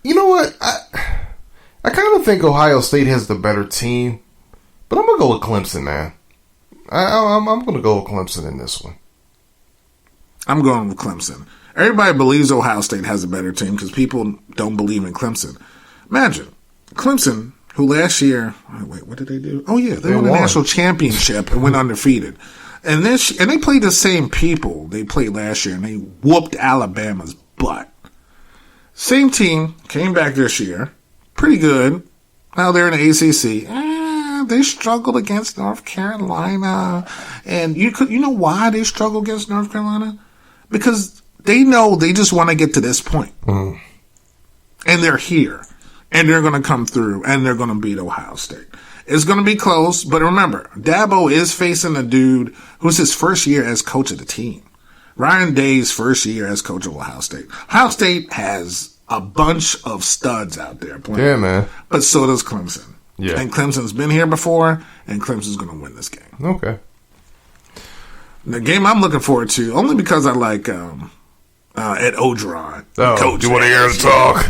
You know what? I kind of think Ohio State has the better team, but I'm going to go with Clemson, man. I'm going to go with Clemson in this one. I'm going with Clemson. Everybody believes Ohio State has a better team because people don't believe in Clemson. Imagine, Clemson, who last year, wait, what did they do? Oh, yeah, they won the national championship and went undefeated. And they played the same people they played last year, and they whooped Alabama's butt. Same team came back this year, pretty good. Now they're in the ACC. They struggled against North Carolina, and you know why they struggled against North Carolina? Because they know they just want to get to this point, and they're here, and they're going to come through, and they're going to beat Ohio State. It's going to be close, but remember, Dabo is facing a dude who's his first year as coach of the team. Ryan Day's first year as coach of Ohio State. Ohio State has a bunch of studs out there playing. Yeah, man. But so does Clemson. Yeah. And Clemson's been here before, and Clemson's going to win this game. Okay. The game I'm looking forward to, only because I like Ed Ogeron. Oh, coach, you want to hear him talk?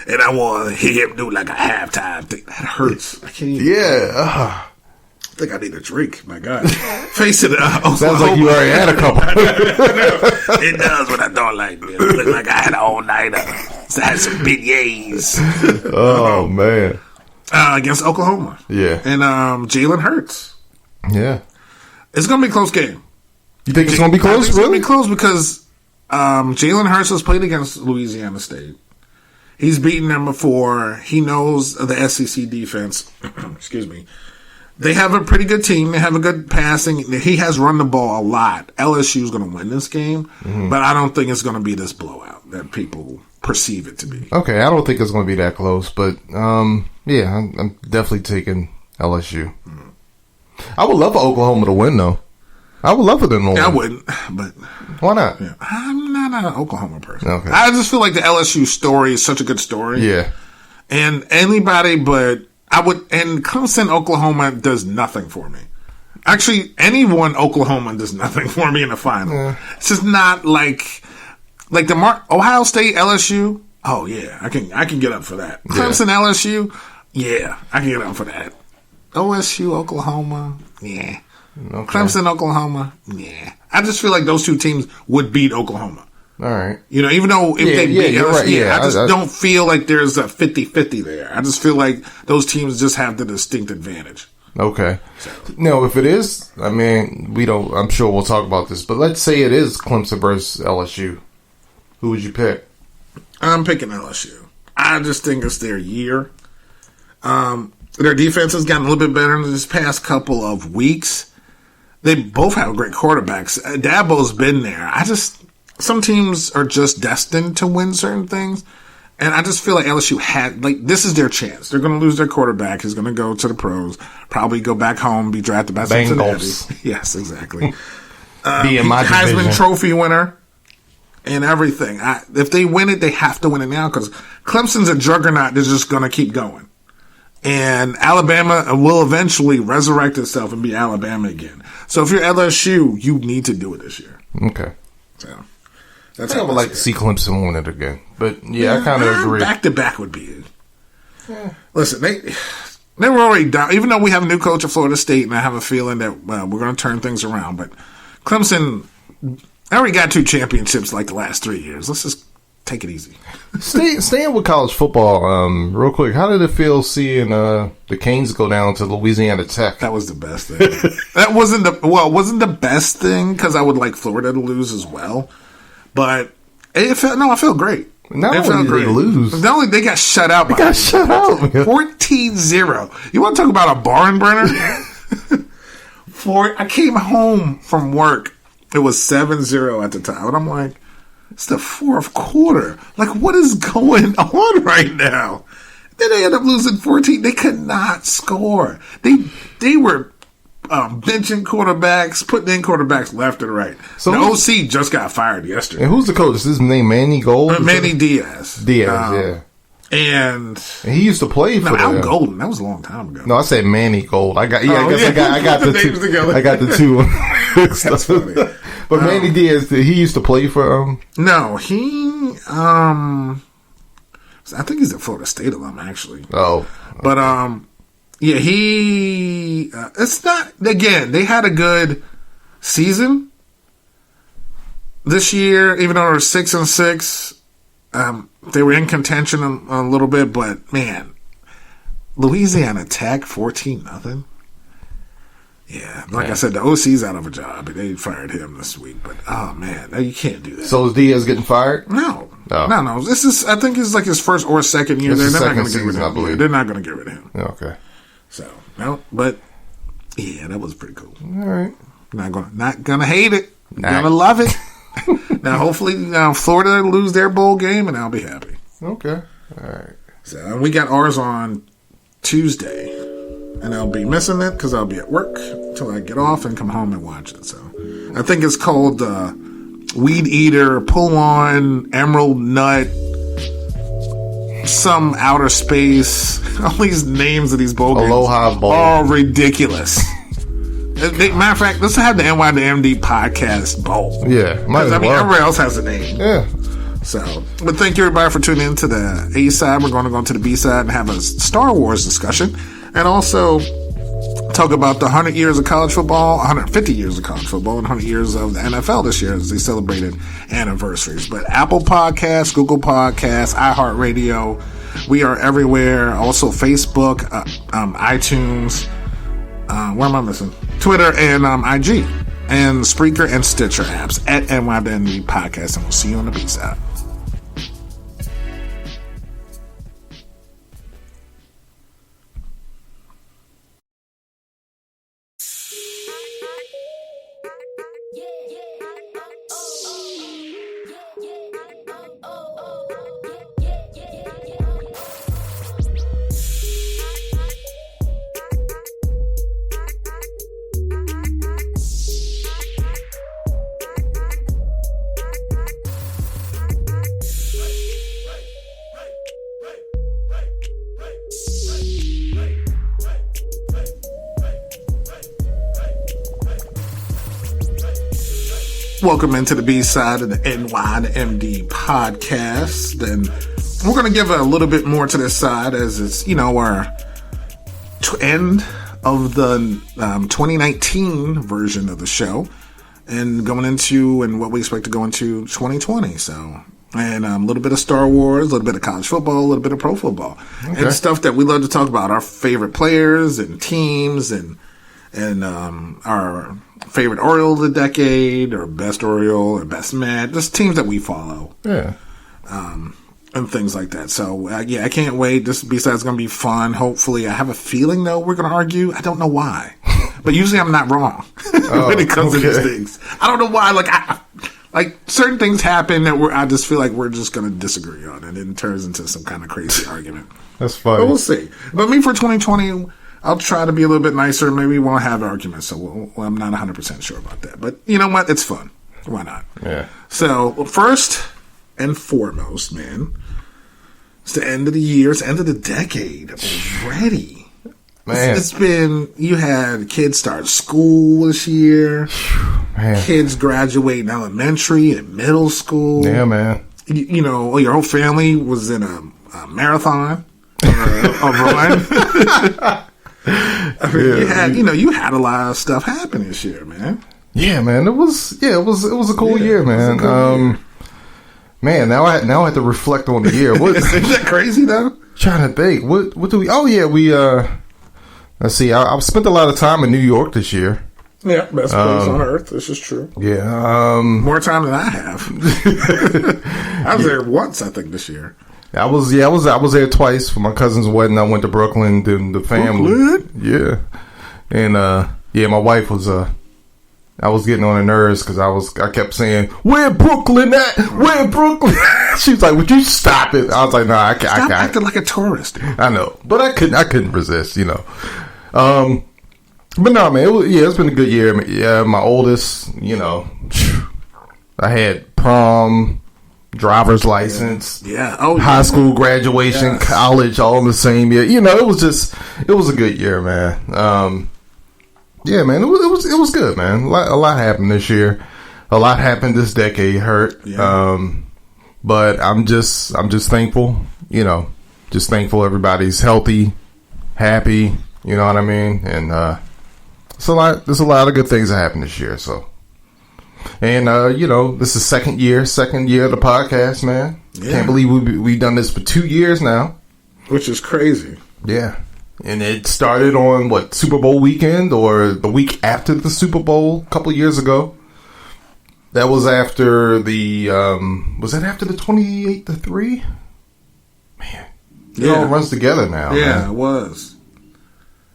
And I want to hear him do like a halftime thing. That hurts. I can't even. Yeah. I think I need a drink. My God. Face it up. Sounds like you already had a couple. It does when I don't like it. It look like I had an all-nighter. So I had some beignets. Oh, man. Against Oklahoma. Yeah. And Jalen Hurts. Yeah. It's going to be a close game. You think it's going to be close? It's going to be close because Jalen Hurts has played against Louisiana State. He's beaten them before. He knows the SEC defense. Excuse me. They have a pretty good team. They have a good passing. He has run the ball a lot. LSU is going to win this game, but I don't think it's going to be this blowout that people perceive it to be. Okay, I don't think it's going to be that close, but yeah, I'm definitely taking LSU. I would love for Oklahoma to win, though. I would love for them to win. I wouldn't, but why not? Yeah, I'm not an Oklahoma person. Okay. I just feel like the LSU story is such a good story. Yeah, and anybody but I would. And Clemson, Oklahoma does nothing for me. Actually, anyone Oklahoma does nothing for me in the final. Yeah. It's just not like the Ohio State, LSU. Oh yeah, I can get up for that. Clemson, LSU. Yeah, I can get up for that. OSU, Oklahoma. Yeah. Okay. Clemson, Oklahoma. Yeah. I just feel like those two teams would beat Oklahoma. All right. You know, even though if they beat LSU, right. Yeah, I just don't feel like there's a 50-50 there. I just feel like those teams just have the distinct advantage. Okay. No, if it is, I mean, I'm sure we'll talk about this, but let's say it is Clemson versus LSU. Who would you pick? I'm picking LSU. I just think it's their year. Their defense has gotten a little bit better in this past couple of weeks. They both have great quarterbacks. Dabo's been there. Some teams are just destined to win certain things. And I just feel like LSU this is their chance. They're going to lose their quarterback. He's going to go to the pros, probably go back home, be drafted by Cincinnati. Yes, exactly. Be in my Heisman division. Trophy winner and everything. If they win it, they have to win it now because Clemson's a juggernaut that's just going to keep going. And Alabama will eventually resurrect itself and be Alabama again. So if you're LSU, you need to do it this year. Okay. So I think I would like to see Clemson win it again. But, I kind of agree. Back-to-back would be it. Yeah. Listen, they were already down. Even though we have a new coach at Florida State, and I have a feeling that we're going to turn things around. But Clemson already got 2 championships like the last 3 years. Let's just take it easy. Staying with college football, real quick, how did it feel seeing the Canes go down to Louisiana Tech? That was the best thing. It wasn't the best thing because I would like Florida to lose as well. But I felt great. Not only did they lose. Not only they got shut out. They got shut out. 14-0. You want to talk about a barn burner? I came home from work. It was 7-0 at the time. And I'm like, it's the fourth quarter. Like, what is going on right now? Then they ended up losing 14. They could not score. They were benching quarterbacks, putting in quarterbacks left and right. So the OC just got fired yesterday. And who's the coach? Is his name Manny Gold? Manny Diaz. Yeah. And he used to play for Al Golden. That was a long time ago. No, I said Manny Gold. I got the two together. I got the two. That's funny. But Manny Diaz, he used to play for No, he I think he's a Florida State alum actually. Oh. But yeah, he it's not again, they had a good season this year, even though they were 6-6. They were in contention a little bit, but man, Louisiana Tech 14-0. Yeah, like I said, the OC's out of a job. They fired him this week, but oh man, you can't do that. So is Diaz getting fired? No. This is, I think, it's like his first or second year. They're not going to get rid of him. They're not going to get rid of him. Okay. So no, but yeah, that was pretty cool. All right. Not gonna hate it. Gonna love it. Now, hopefully, Florida lose their bowl game, and I'll be happy. Okay. All right. So we got ours on Tuesday, and I'll be missing it because I'll be at work until I get off and come home and watch it. So I think it's called Weed Eater, Pull On, Emerald Nut, some outer space. All these names of these bowl games Aloha Bowl are ridiculous. Matter of fact, let's have the NY to MD podcast bowl. Yeah, might as well. Everybody else has a name. Yeah. So, but thank you everybody for tuning in to the A side. We're going to go to the B side and have a Star Wars discussion, and also talk about the 100 years of college football, 150 years of college football, and 100 years of the NFL this year as they celebrated anniversaries. But Apple Podcasts, Google Podcasts, iHeartRadio, we are everywhere. Also Facebook, iTunes. Where am I missing? Twitter and IG, and Spreaker and Stitcher apps at NYBNB Podcast, and we'll see you on the B side. Welcome into the B-side of the NY to MD podcast. And we're going to give a little bit more to this side as it's, our end of the 2019 version of the show and going into and what we expect to go into 2020. So and a little bit of Star Wars, a little bit of college football, a little bit of pro football, and stuff that we love to talk about. Our favorite players and teams, and our favorite Oriole of the decade, or best Oriole, or best Met, just teams that we follow. Yeah. And things like that. So, I can't wait. This B-side's going to be fun. Hopefully, I have a feeling, though, we're going to argue. I don't know why. But usually I'm not wrong when it comes to these things. I don't know why. Like certain things happen that I just feel like we're just going to disagree on, and it turns into some kind of crazy argument. That's funny. But we'll see. But me, for 2020, I'll try to be a little bit nicer. Maybe we won't have arguments, so I'm not 100% sure about that. But you know what? It's fun. Why not? Yeah. So, first and foremost, man, it's the end of the year. It's the end of the decade already. Man. It's been, you had kids start school this year. Man. Kids graduating elementary and middle school. Yeah, man. You know, your whole family was in a marathon or a run. I mean, you had a lot of stuff happen this year, man. Yeah, man. It was a cool year, man. Man, now I have to reflect on the year. What, Isn't that crazy though? Trying to think. What do we? Oh yeah, we. Let's see. I've spent a lot of time in New York this year. Yeah, best place on earth. This is true. Yeah. More time than I have. I was there once, I think, this year. I was there twice for my cousin's wedding. I went to Brooklyn, did the family. Brooklyn? Yeah. And my wife was I was getting on her nerves because I kept saying, "Where Brooklyn at? Where Brooklyn?" She was like, "Would you stop it?" I was like, "No, I can't." Stop acting like a tourist. I know, but I couldn't resist, you know. But no, man, it's been a good year. Yeah, my oldest, you know, I had prom, driver's license, high school graduation, college, all in the same year. You know, it was a good year, man. Yeah, man, it was good, man. A lot happened this year. A lot happened this decade. But I'm just thankful, you know, just thankful everybody's healthy, happy. You know what I mean? And there's a lot of good things that happened this year. So, and you know, this is second year of the podcast, man. Yeah. Can't believe we've done this for 2 years now, which is crazy. Yeah. And it started on Super Bowl weekend or the week after the Super Bowl a couple of years ago. That was after was that after the 28-3? Man, it all runs together now. Yeah, man. It was.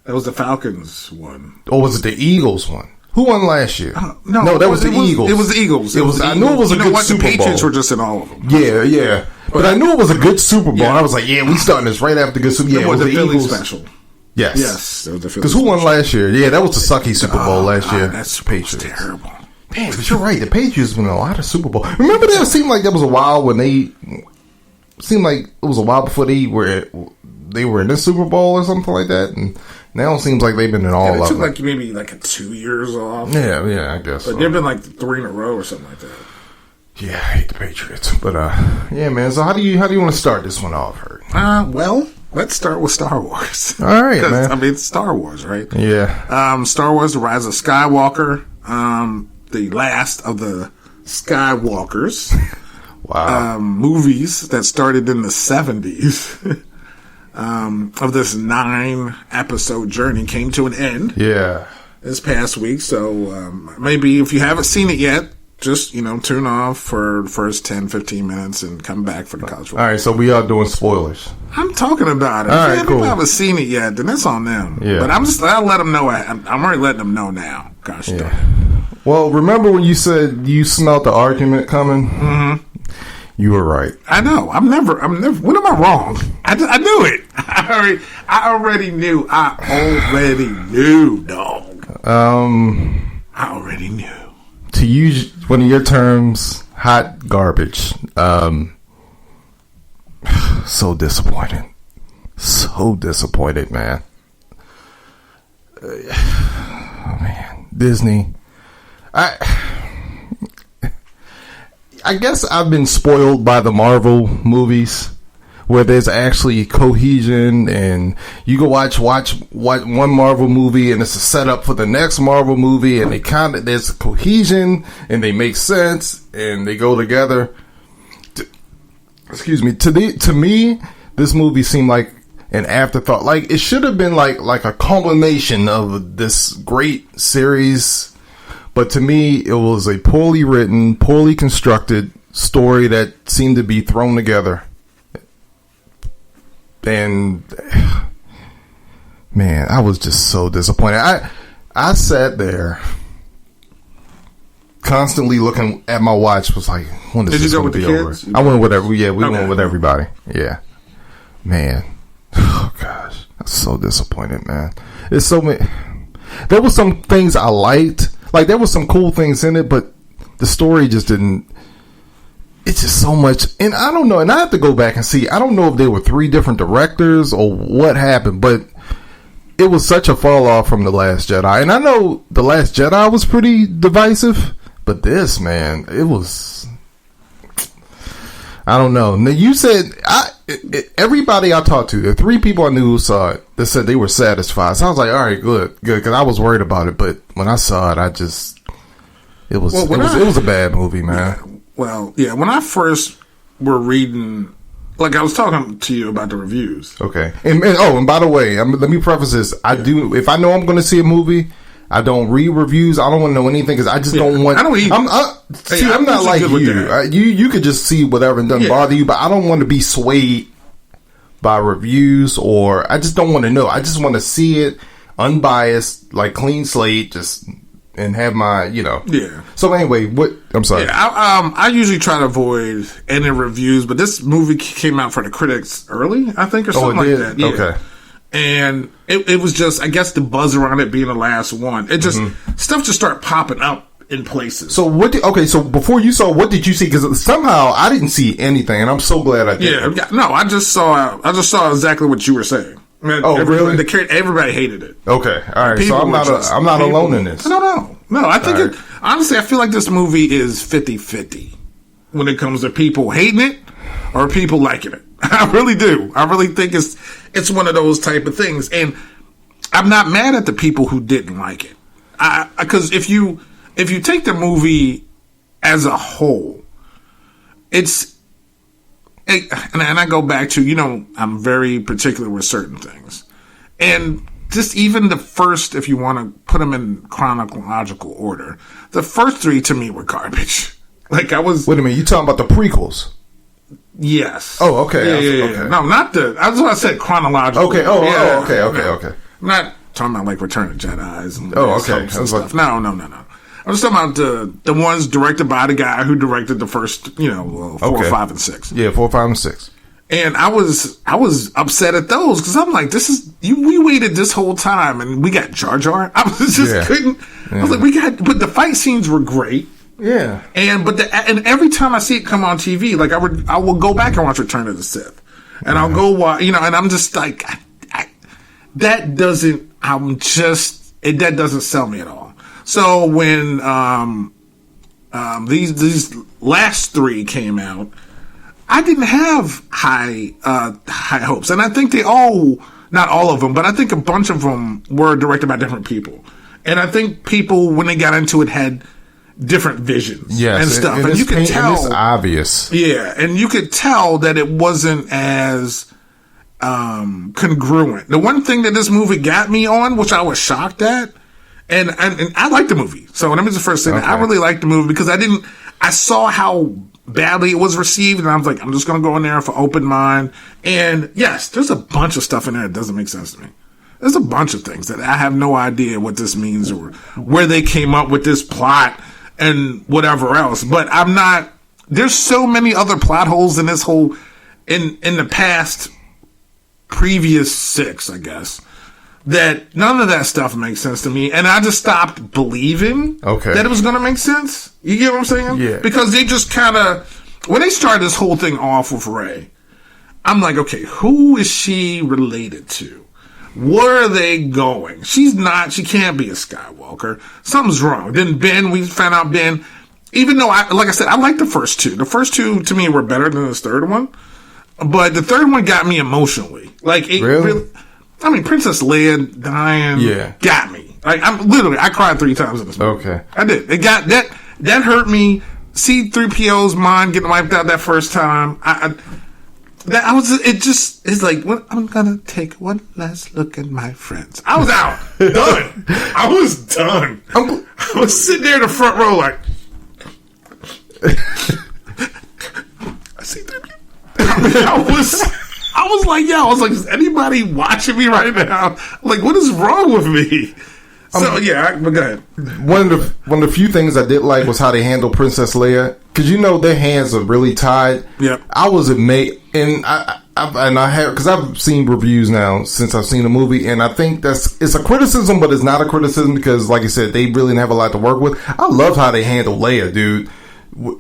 That was the Falcons one. Or was it the Eagles one? Who won last year? No, that was the Eagles. It was the Eagles. I knew it was a good Super Bowl. The Patriots were just in all of them. Yeah. But I knew it was a good Super Bowl. I was like, we starting this right after the good Super Bowl. It was the Philly Eagles special. Yes. It was the Philly because who won last year? Yeah, that was the sucky Super Bowl last year. That's Patriots. Terrible. Man, but you're right. The Patriots won a lot of Super Bowl. Remember that? It seemed like there was a while when before they were in this Super Bowl or something like that, and now it seems like they've been in all of them. It took maybe 2 years off. Yeah, I guess. But they've been 3 in a row or something like that. Yeah, I hate the Patriots, but yeah, man. So how do you want to start this one off, Hurt? Well, let's start with Star Wars. All right, man. I mean, it's Star Wars, right? Yeah. Star Wars: The Rise of Skywalker. The last of the Skywalkers. Wow. Movies that started in the 70s. Of this 9-episode journey came to an end. Yeah. This past week. So maybe if you haven't seen it yet, just, tune off for the first 10, 15 minutes and come back for the college football. All right, so we are doing spoilers. I'm talking about it. All right, cool. If people haven't seen it yet, then that's on them. Yeah. But I'll let them know. I'm already letting them know now. Gosh darn it. Well, remember when you said you smelled the argument coming? Mm-hmm. You were right. I know. I'm never. When am I wrong? I knew it. I already knew. Dog. I already knew. To use one of your terms, hot garbage. So disappointed. So disappointed, man. Oh, man. Disney. I guess I've been spoiled by the Marvel movies where there's actually cohesion and you go watch one Marvel movie and it's a setup for the next Marvel movie and there's cohesion and they make sense and they go together. excuse me, to me, this movie seemed like an afterthought. Like, it should have been like a culmination of this great series. But to me, it was a poorly written, poorly constructed story that seemed to be thrown together. And man, I was just so disappointed. I sat there constantly looking at my watch. Was like, when is this going to be over? I went with we went with everybody. Yeah, man. Oh gosh, I'm so disappointed, man. It's so many. There were some things I liked. Like, there were some cool things in it, but the story just didn't. It's just so much, and I don't know. And I have to go back and see. I don't know if there were 3 different directors or what happened, but it was such a fall off from The Last Jedi. And I know The Last Jedi was pretty divisive, but this, man, it was. I don't know. Now, you said everybody I talked to, the 3 people I knew who saw it, they said they were satisfied. So I was like, all right, good, because I was worried about it. But when I saw it, it was a bad movie, man. Well, yeah, when I first were reading, like, I was talking to you about the reviews. Okay. And by the way, let me preface this. If I know I'm going to see a movie, I don't read reviews. I don't want to know anything because I just don't want. I don't either. I'm not like you. You could just see whatever and doesn't bother you, but I don't want to be swayed by reviews, or I just don't want to know. I just want to see it unbiased, like clean slate, and have my, Yeah. So anyway, I'm sorry. Yeah, I usually try to avoid any reviews, but this movie came out for the critics early, I think, or something like that. Yeah. Okay. And it was just, I guess, the buzz around it being the last one. It just, stuff just started popping up in places. So so before you saw, what did you see? Because somehow I didn't see anything, and I'm so glad I did. Yeah, no, I just saw exactly what you were saying. Really? Everybody hated it. Okay, all right. So I'm not alone in this. No. I think honestly, I feel like this movie is 50-50 when it comes to people hating it or people liking it. I really do. I really think it's one of those type of things, and I'm not mad at the people who didn't like it. Because if you take the movie as a whole, and I go back to, I'm very particular with certain things, and just even the first, if you want to put them in chronological order, the first 3 to me were garbage. Like, I was. Wait a minute, you talking about the prequels? Yes. Oh, okay. Yeah. Okay. No, not that's what I said, chronological. Okay. Okay. I'm not talking about like Return of the Jedi's and okay. Stuff. No. I'm just talking about the ones directed by the guy who directed the first, 4, 5, and 6. Yeah, 4, 5, and 6. And I was upset at those because I'm like, we waited this whole time and we got Jar Jar. I was just couldn't. Yeah. I was like, but the fight scenes were great. Yeah. And every time I see it come on TV, like I will go back and watch Return of the Sith, and I'll go watch, and I'm just like, that doesn't sell me at all. So when these last 3 came out, I didn't have high hopes, and I think not all of them, but I think a bunch of them were directed by different people, and I think people, when they got into it, had different visions and stuff, and you could tell it's obvious. Yeah, and you could tell that it wasn't as congruent. The one thing that this movie got me on, which I was shocked at, and I liked the movie. So let me just first say that I really liked the movie because I saw how badly it was received, and I was like, I'm just going to go in there for open mind. And yes, there's a bunch of stuff in there that doesn't make sense to me. There's a bunch of things that I have no idea what this means or where they came up with this plot and whatever else. But there's so many other plot holes in this whole, in the past previous 6, I guess, that none of that stuff makes sense to me. And I just stopped believing that it was going to make sense. You get what I'm saying? Yeah. Because they just kind of, when they started this whole thing off with Rey, I'm like, okay, who is she related to? Where are they going? She can't be a Skywalker. Something's wrong. Then Ben, we found out Ben, even though like I said, I like the first 2. The first 2 to me were better than this third one. But the third one got me emotionally. Like, it really, I mean, Princess Leia dying got me. Like, I cried 3 times in this movie. Okay. I did. It got, that hurt me. C-3PO's mind getting wiped out that first time. It's like, what, I'm gonna take one last look at my friends. I was out. Done. I was done. I was sitting there in the front row like, I see them. I was like, is anybody watching me right now? Like, what is wrong with me? So but go ahead. One of the few things I did like was how they handled Princess Leia, because their hands are really tied. Yep. I was amazed, and I have, because I've seen reviews now since I've seen the movie, and I think it's a criticism, but it's not a criticism because, like I said, they really didn't have a lot to work with. I love how they handled Leia, dude.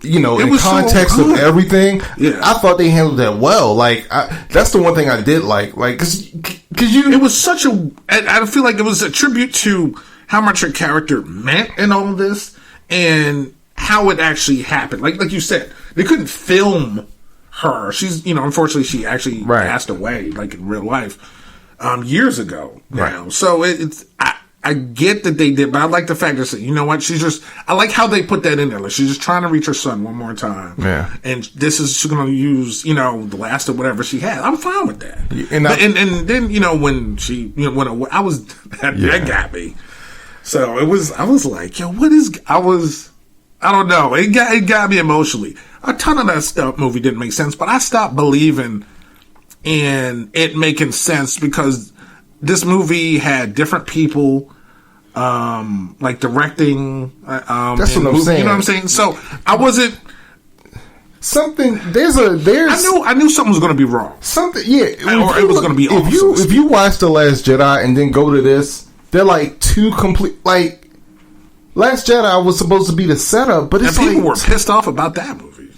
In context of everything, I thought they handled that well. Like, that's the one thing I did like, because it was such a. I feel like it was a tribute to how much her character meant in all of this and how it actually happened. Like you said, they couldn't film her. She's, unfortunately, she actually passed away, like in real life, years ago now. Right. So I get that they did, but I like the fact that, you know what, I like how they put that in there. Like, she's just trying to reach her son one more time. Yeah. And she's going to use, the last of whatever she had. I'm fine with that. And then, when she, went away, that got me. So I was like, yo, I don't know. It got me emotionally. A ton of that stuff movie didn't make sense, but I stopped believing in it making sense because this movie had different people, like directing. That's what I'm saying. You know what I'm saying? So I wasn't. There's. I knew something was going to be wrong. Something, yeah. Or it was going to be off. If you watch The Last Jedi and then go to this, they're like two complete. Like, Last Jedi was supposed to be the setup, but it's people were pissed off about that movie.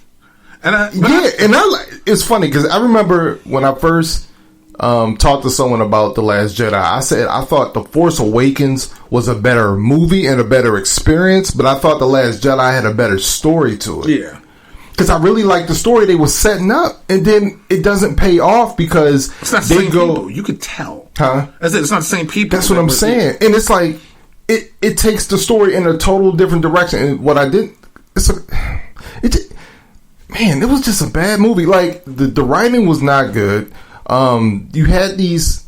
It's funny because I remember when I first talked to someone about The Last Jedi, I said I thought The Force Awakens was a better movie and a better experience, but I thought The Last Jedi had a better story to it. Yeah. Because I really liked the story they were setting up, and then it doesn't pay off because it's not the same people. You could tell. Huh? It's not the same people. That's what I'm saying. And it's like it takes the story in a total different direction. And what I did, it was just a bad movie. Like, the writing was not good. You had these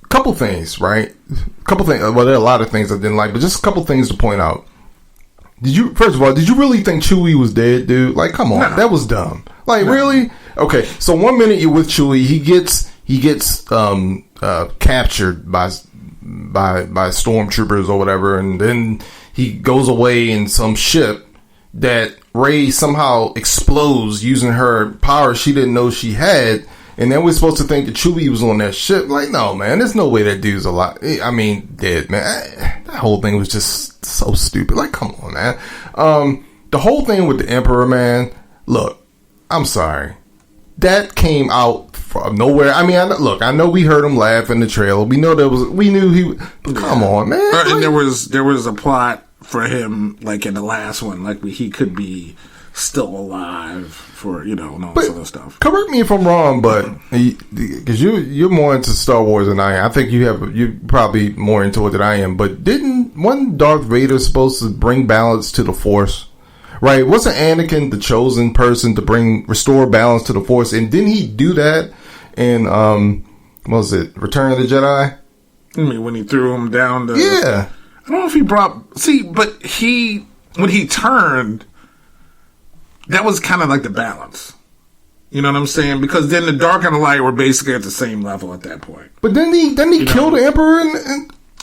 couple things, right? Couple things. Well, there are a lot of things I didn't like, but just a couple things to point out. First of all, did you really think Chewie was dead, dude? Like, come on, that was dumb. Like, really? Okay, so 1 minute you're with Chewie, he gets captured by stormtroopers or whatever, and then he goes away in some ship that Rey somehow explodes using her power she didn't know she had. And then we're supposed to think that Chewie was on that ship. Like, no, man, there's no way that dude's alive. I mean, dead, man. That whole thing was just so stupid. Like, come on, man. The whole thing with the Emperor, man, look, I'm sorry. That came out from nowhere. I mean, I know we heard him laugh in the trailer. We knew he, but come on, man. And there was a plot for him, like in the last one, like he could be still alive for, and all this other stuff. Correct me if I'm wrong, but because you're more into Star Wars than I am. I think you're probably more into it than I am. But wasn't Darth Vader supposed to bring balance to the Force? Right? Wasn't Anakin the chosen person to restore balance to the Force? And didn't he do that in what was it, Return of the Jedi? I mean, when he threw him down the I don't know if he but when he turned, that was kind of like the balance. You know what I'm saying? Because then the dark and the light were basically at the same level at that point. But then he kill the Emperor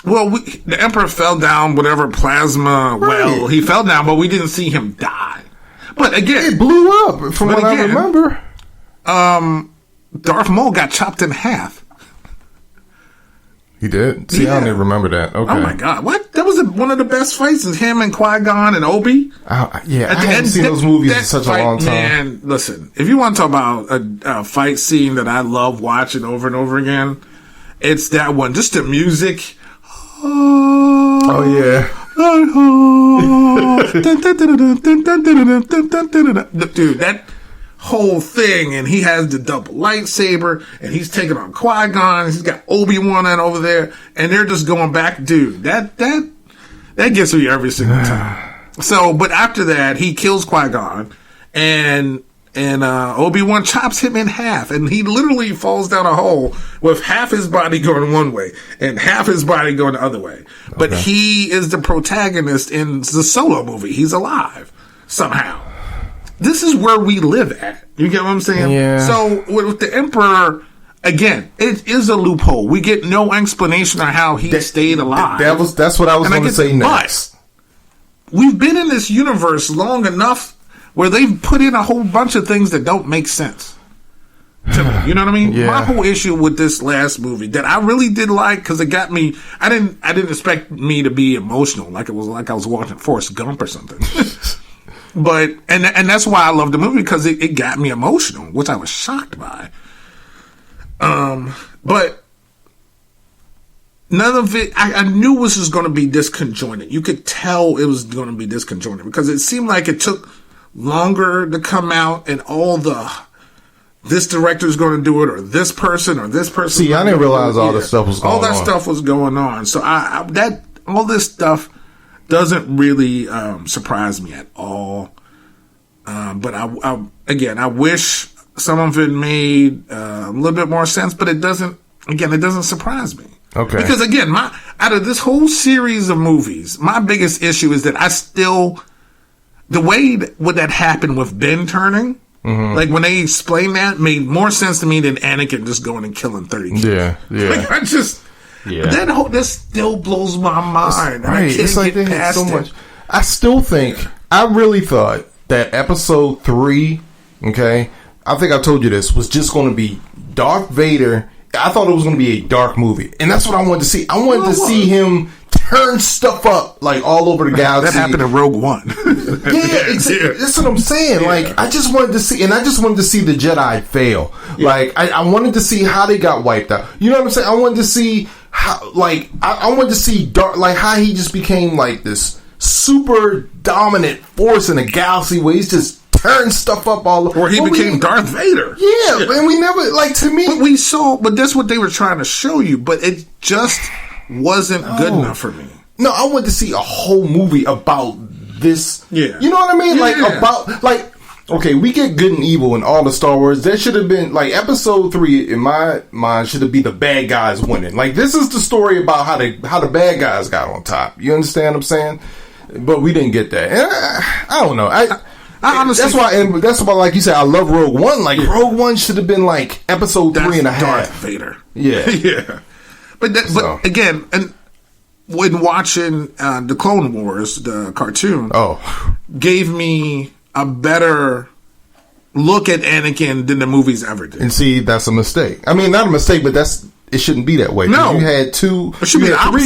well, the Emperor fell down, whatever plasma well, he fell down, but we didn't see him die. But again, it blew up from what I remember. Darth Maul got chopped in half. He did? See, I don't even remember that. Okay. Oh my God. What? That was one of the best fights. Is him and Qui-Gon and Obi. I haven't seen those movies in such a long time. Man, listen, if you want to talk about a fight scene that I love watching over and over again, it's that one. Just the music. Oh yeah. Dude, that whole thing, and he has the double lightsaber, and he's taking on Qui-Gon, he's got Obi-Wan over there, and they're just going back. Dude, that gets me every single time. So, but after that, he kills Qui-Gon, and And Obi-Wan chops him in half, and he literally falls down a hole with half his body going one way and half his body going the other way. But he is the protagonist in the Solo movie. He's alive somehow. This is where we live at. You get what I'm saying? Yeah. So with the Emperor, again, it is a loophole. We get no explanation on how he stayed alive. That's what I was going to say next. But we've been in this universe long enough where they've put in a whole bunch of things that don't make sense to me. You know what I mean? Yeah. My whole issue with this last movie that I really did like, because it got me. I didn't expect me to be emotional like it was like I was watching Forrest Gump or something. But and that's why I love the movie, because it got me emotional, which I was shocked by. But none of it, I knew this was going to be disconjointed. You could tell it was going to be disconjointed because it seemed like it took longer to come out, and all this director's going to do it, or this person, or this person. See, I didn't realize all this stuff was going on. All that stuff was going on. So all this stuff doesn't really surprise me at all. But I wish some of it made a little bit more sense, but it doesn't. Again, it doesn't surprise me. Okay. Because again, out of this whole series of movies, my biggest issue is that the way that happened with Ben turning, like when they explained that, made more sense to me than Anakin just going and killing 30 kids. Yeah. Like, that still blows my mind. Right. It's like they had so much. I really thought that episode 3, okay, I think I told you this, was just going to be Darth Vader. I thought it was going to be a dark movie, and that's what I wanted to see. I wanted to see him turn stuff up like all over the galaxy. That happened in Rogue One. Exactly. That's what I'm saying. Like, I just wanted to see the Jedi fail. Yeah. Like, I wanted to see how they got wiped out. You know what I'm saying? I wanted to see how, like, I wanted to see dark, like how he just became like this super dominant force in the galaxy where he's just turn stuff up all over. Or he became Darth Vader. Yeah, and we never, like, to me. But that's what they were trying to show you, but it just wasn't good enough for me. No, I wanted to see a whole movie about this. Yeah. You know what I mean? Yeah. Okay, we get good and evil in all the Star Wars. There should have been, like, episode 3, in my mind, should have been the bad guys winning. Like, this is the story about how the bad guys got on top. You understand what I'm saying? But we didn't get that. And I don't know. I honestly, that's why, like you said, I love Rogue One. Like, Rogue One should have been like episode 3 and a half. Darth Vader. Yeah, yeah. But again, and when watching the Clone Wars, the cartoon, gave me a better look at Anakin than the movies ever did. And see, that's a mistake. I mean, not a mistake, but it shouldn't be that way. No, you had 3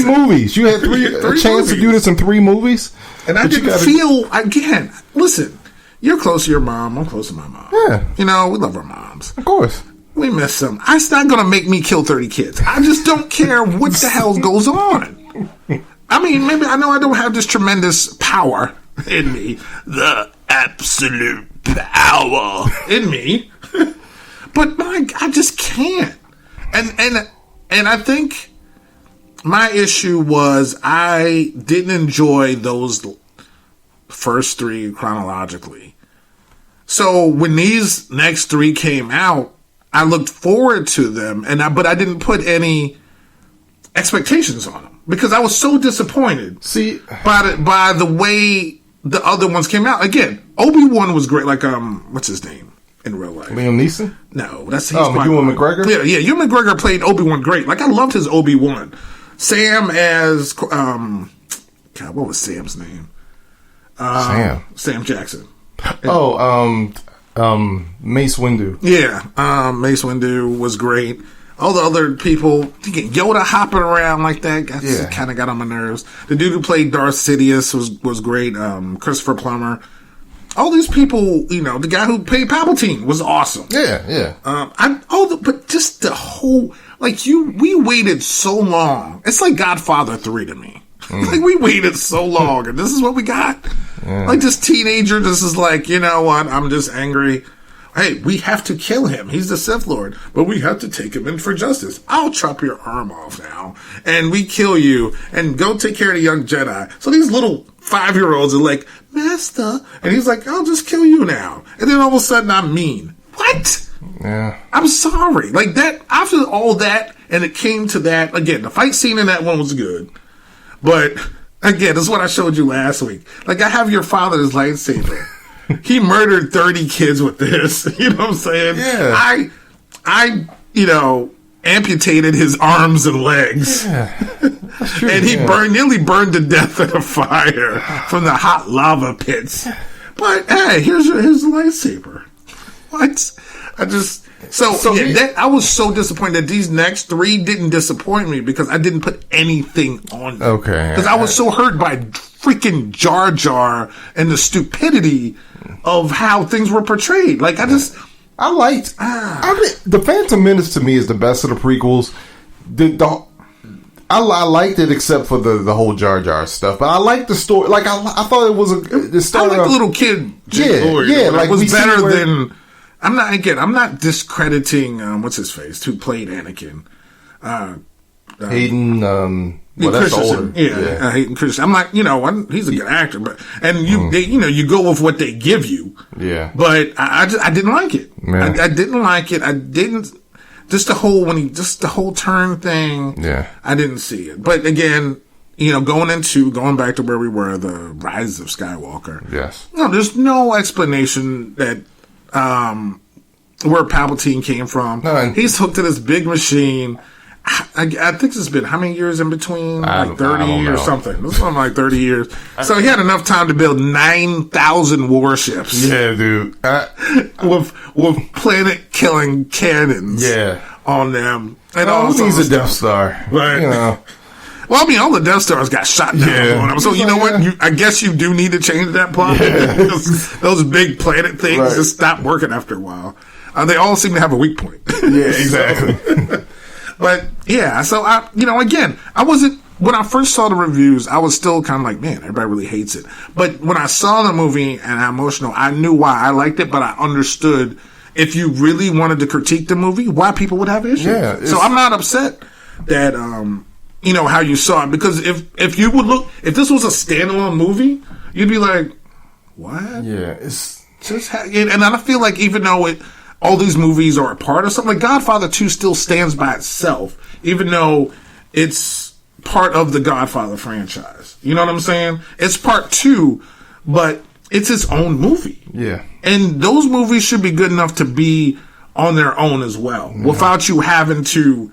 movies. You had a chance to do this in 3 movies, and I didn't feel. Again, listen. You're close to your mom. I'm close to my mom. Yeah. You know, we love our moms. Of course. We miss them. It's not going to make me kill 30 kids. I just don't care what the hell goes on. I mean, maybe I know I don't have this tremendous power in me. The absolute power in me. But I just can't. And I think my issue was I didn't enjoy those first 3 chronologically. So when these next 3 came out, I looked forward to them, but I didn't put any expectations on them because I was so disappointed. See, by the way the other ones came out. Again, Obi-Wan was great. Like what's his name in real life? Liam Neeson? No, he's Ewan McGregor. Yeah, Ewan McGregor played Obi-Wan great. Like I loved his Obi-Wan. Sam as God, what was Sam's name? Sam Jackson. Mace Windu. Yeah, Mace Windu was great. All the other people, Yoda hopping around like that, kind of got on my nerves. The dude who played Darth Sidious was great. Christopher Plummer. All these people, the guy who played Palpatine was awesome. Yeah. But just the whole, we waited so long. It's like Godfather 3 to me. Like, we waited so long, and this is what we got? Yeah. Like, this teenager, this is like, you know what, I'm just angry. Hey, we have to kill him. He's the Sith Lord, but we have to take him in for justice. I'll chop your arm off now, and we kill you, and go take care of the young Jedi. So these little 5-year-olds are like, Master. And he's like, I'll just kill you now. And then all of a sudden I'm mean. What? Yeah. I'm sorry. Like that, after all that, and it came to that, again, the fight scene in that one was good. But, again, this is what I showed you last week. Like, I have your father's lightsaber. He murdered 30 kids with this. You know what I'm saying? Yeah. I amputated his arms and legs. Yeah. That's true. And he nearly burned to death in a fire from the hot lava pits. But, hey, here's the lightsaber. What? I was so disappointed that these next 3 didn't disappoint me because I didn't put anything on them. Okay. Because I was so hurt by freaking Jar Jar and the stupidity of how things were portrayed. Like, I liked... The Phantom Menace to me is the best of the prequels. I liked it except for the whole Jar Jar stuff. But I liked the story. Like, I thought it was the story. I like the little kid. Like, it was better than... I'm not discrediting what's his face who played Anakin. Hayden. That's older. Yeah. Hayden Christensen. I'm like, he's a good actor, but you go with what they give you. Yeah. But I didn't like it. Yeah. I didn't like it. I didn't. Just the whole turn thing. Yeah. I didn't see it. But again, going back to where we were, the Rise of Skywalker. Yes. No, there's no explanation that. Where Palpatine came from. No, he's hooked to this big machine. I think it's been how many years in between? Like 30 or something. This is something like 30 years. So he had enough time to build 9,000 warships. Yeah, dude. With planet-killing cannons on them. And who needs a Death Star? Right. Well, I mean, all the Death Stars got shot down on them. So, you know what? I guess you do need to change that plot. Yeah. Because those big planet things just stop working after a while. They all seem to have a weak point. Yeah, exactly. But, yeah. So, again, when I first saw the reviews, I was still kind of like, man, everybody really hates it. But when I saw the movie and I'm emotional, I knew why I liked it, but I understood if you really wanted to critique the movie, why people would have issues. Yeah, so I'm not upset that... how you saw it, because if you would look, if this was a standalone movie, you'd be like, what? Yeah, it's just, and I feel like even though all these movies are a part of something, like Godfather 2 still stands by itself, even though it's part of the Godfather franchise. You know what I'm saying? It's part 2, but it's its own movie. Yeah. And those movies should be good enough to be on their own as well, without you having to,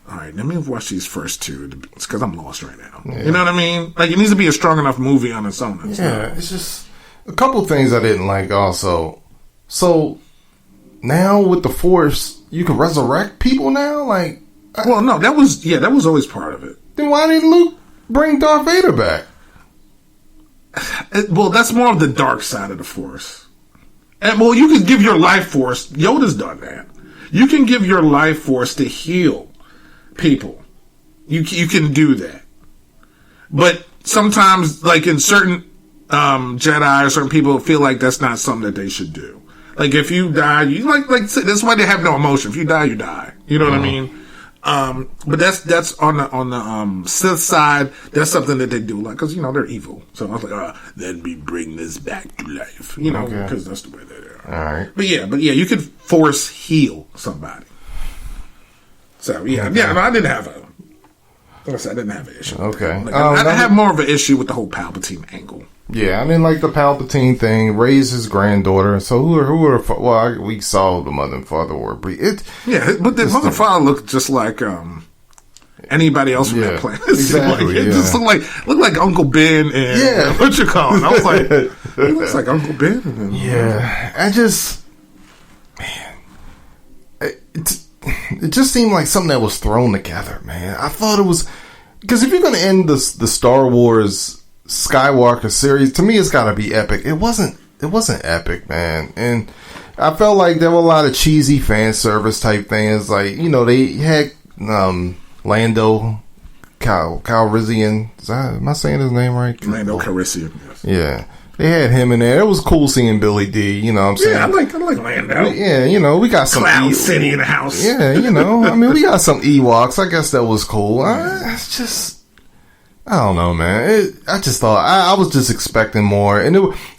all right, let me watch these first 2 because I'm lost right now. Yeah. You know what I mean? Like, it needs to be a strong enough movie on its own. It's just a couple things I didn't like also. So, now with the Force, you can resurrect people now? Like, well, no, that was always part of it. Then why didn't Luke bring Darth Vader back? Well, that's more of the dark side of the Force. And, well, you can give your life force. Yoda's done that. You can give your life force to heal people. You can do that. But sometimes, like in certain Jedi or certain people feel like that's not something that they should do. Like if you die, you like that's why they have no emotion. If you die, you die. You know what I mean? But that's on the Sith side. That's something that they do, like, because they're evil. So I was like, then we bring this back to life. Because that's the way they are. All right. But yeah, you could force heal somebody. So yeah, no, I didn't have an issue. Okay. Like, I have more of an issue with the whole Palpatine angle. Yeah, I didn't like the Palpatine thing. Raised his granddaughter. So we saw the mother and father were but the mother and father looked just like anybody else from that planet. Exactly. It just looked like Uncle Ben and what you call it. I was like, he looks like Uncle Ben. It just seemed like something that was thrown together, man. I thought it was, because if you're going to end the Star Wars Skywalker series, to me it's got to be epic. It wasn't epic, man. And I felt like there were a lot of cheesy fan service type things. Like, they had Lando Calrissian. Am I saying his name right? Lando Calrissian, yes. Yeah. They had him in there. It was cool seeing Billy D. You know what I'm saying? Yeah, I like Lando. Yeah, we got some Cloud City in the house. Yeah, I mean, we got some Ewoks. I guess that was cool. It's just, I don't know, man. I just thought I was just expecting more,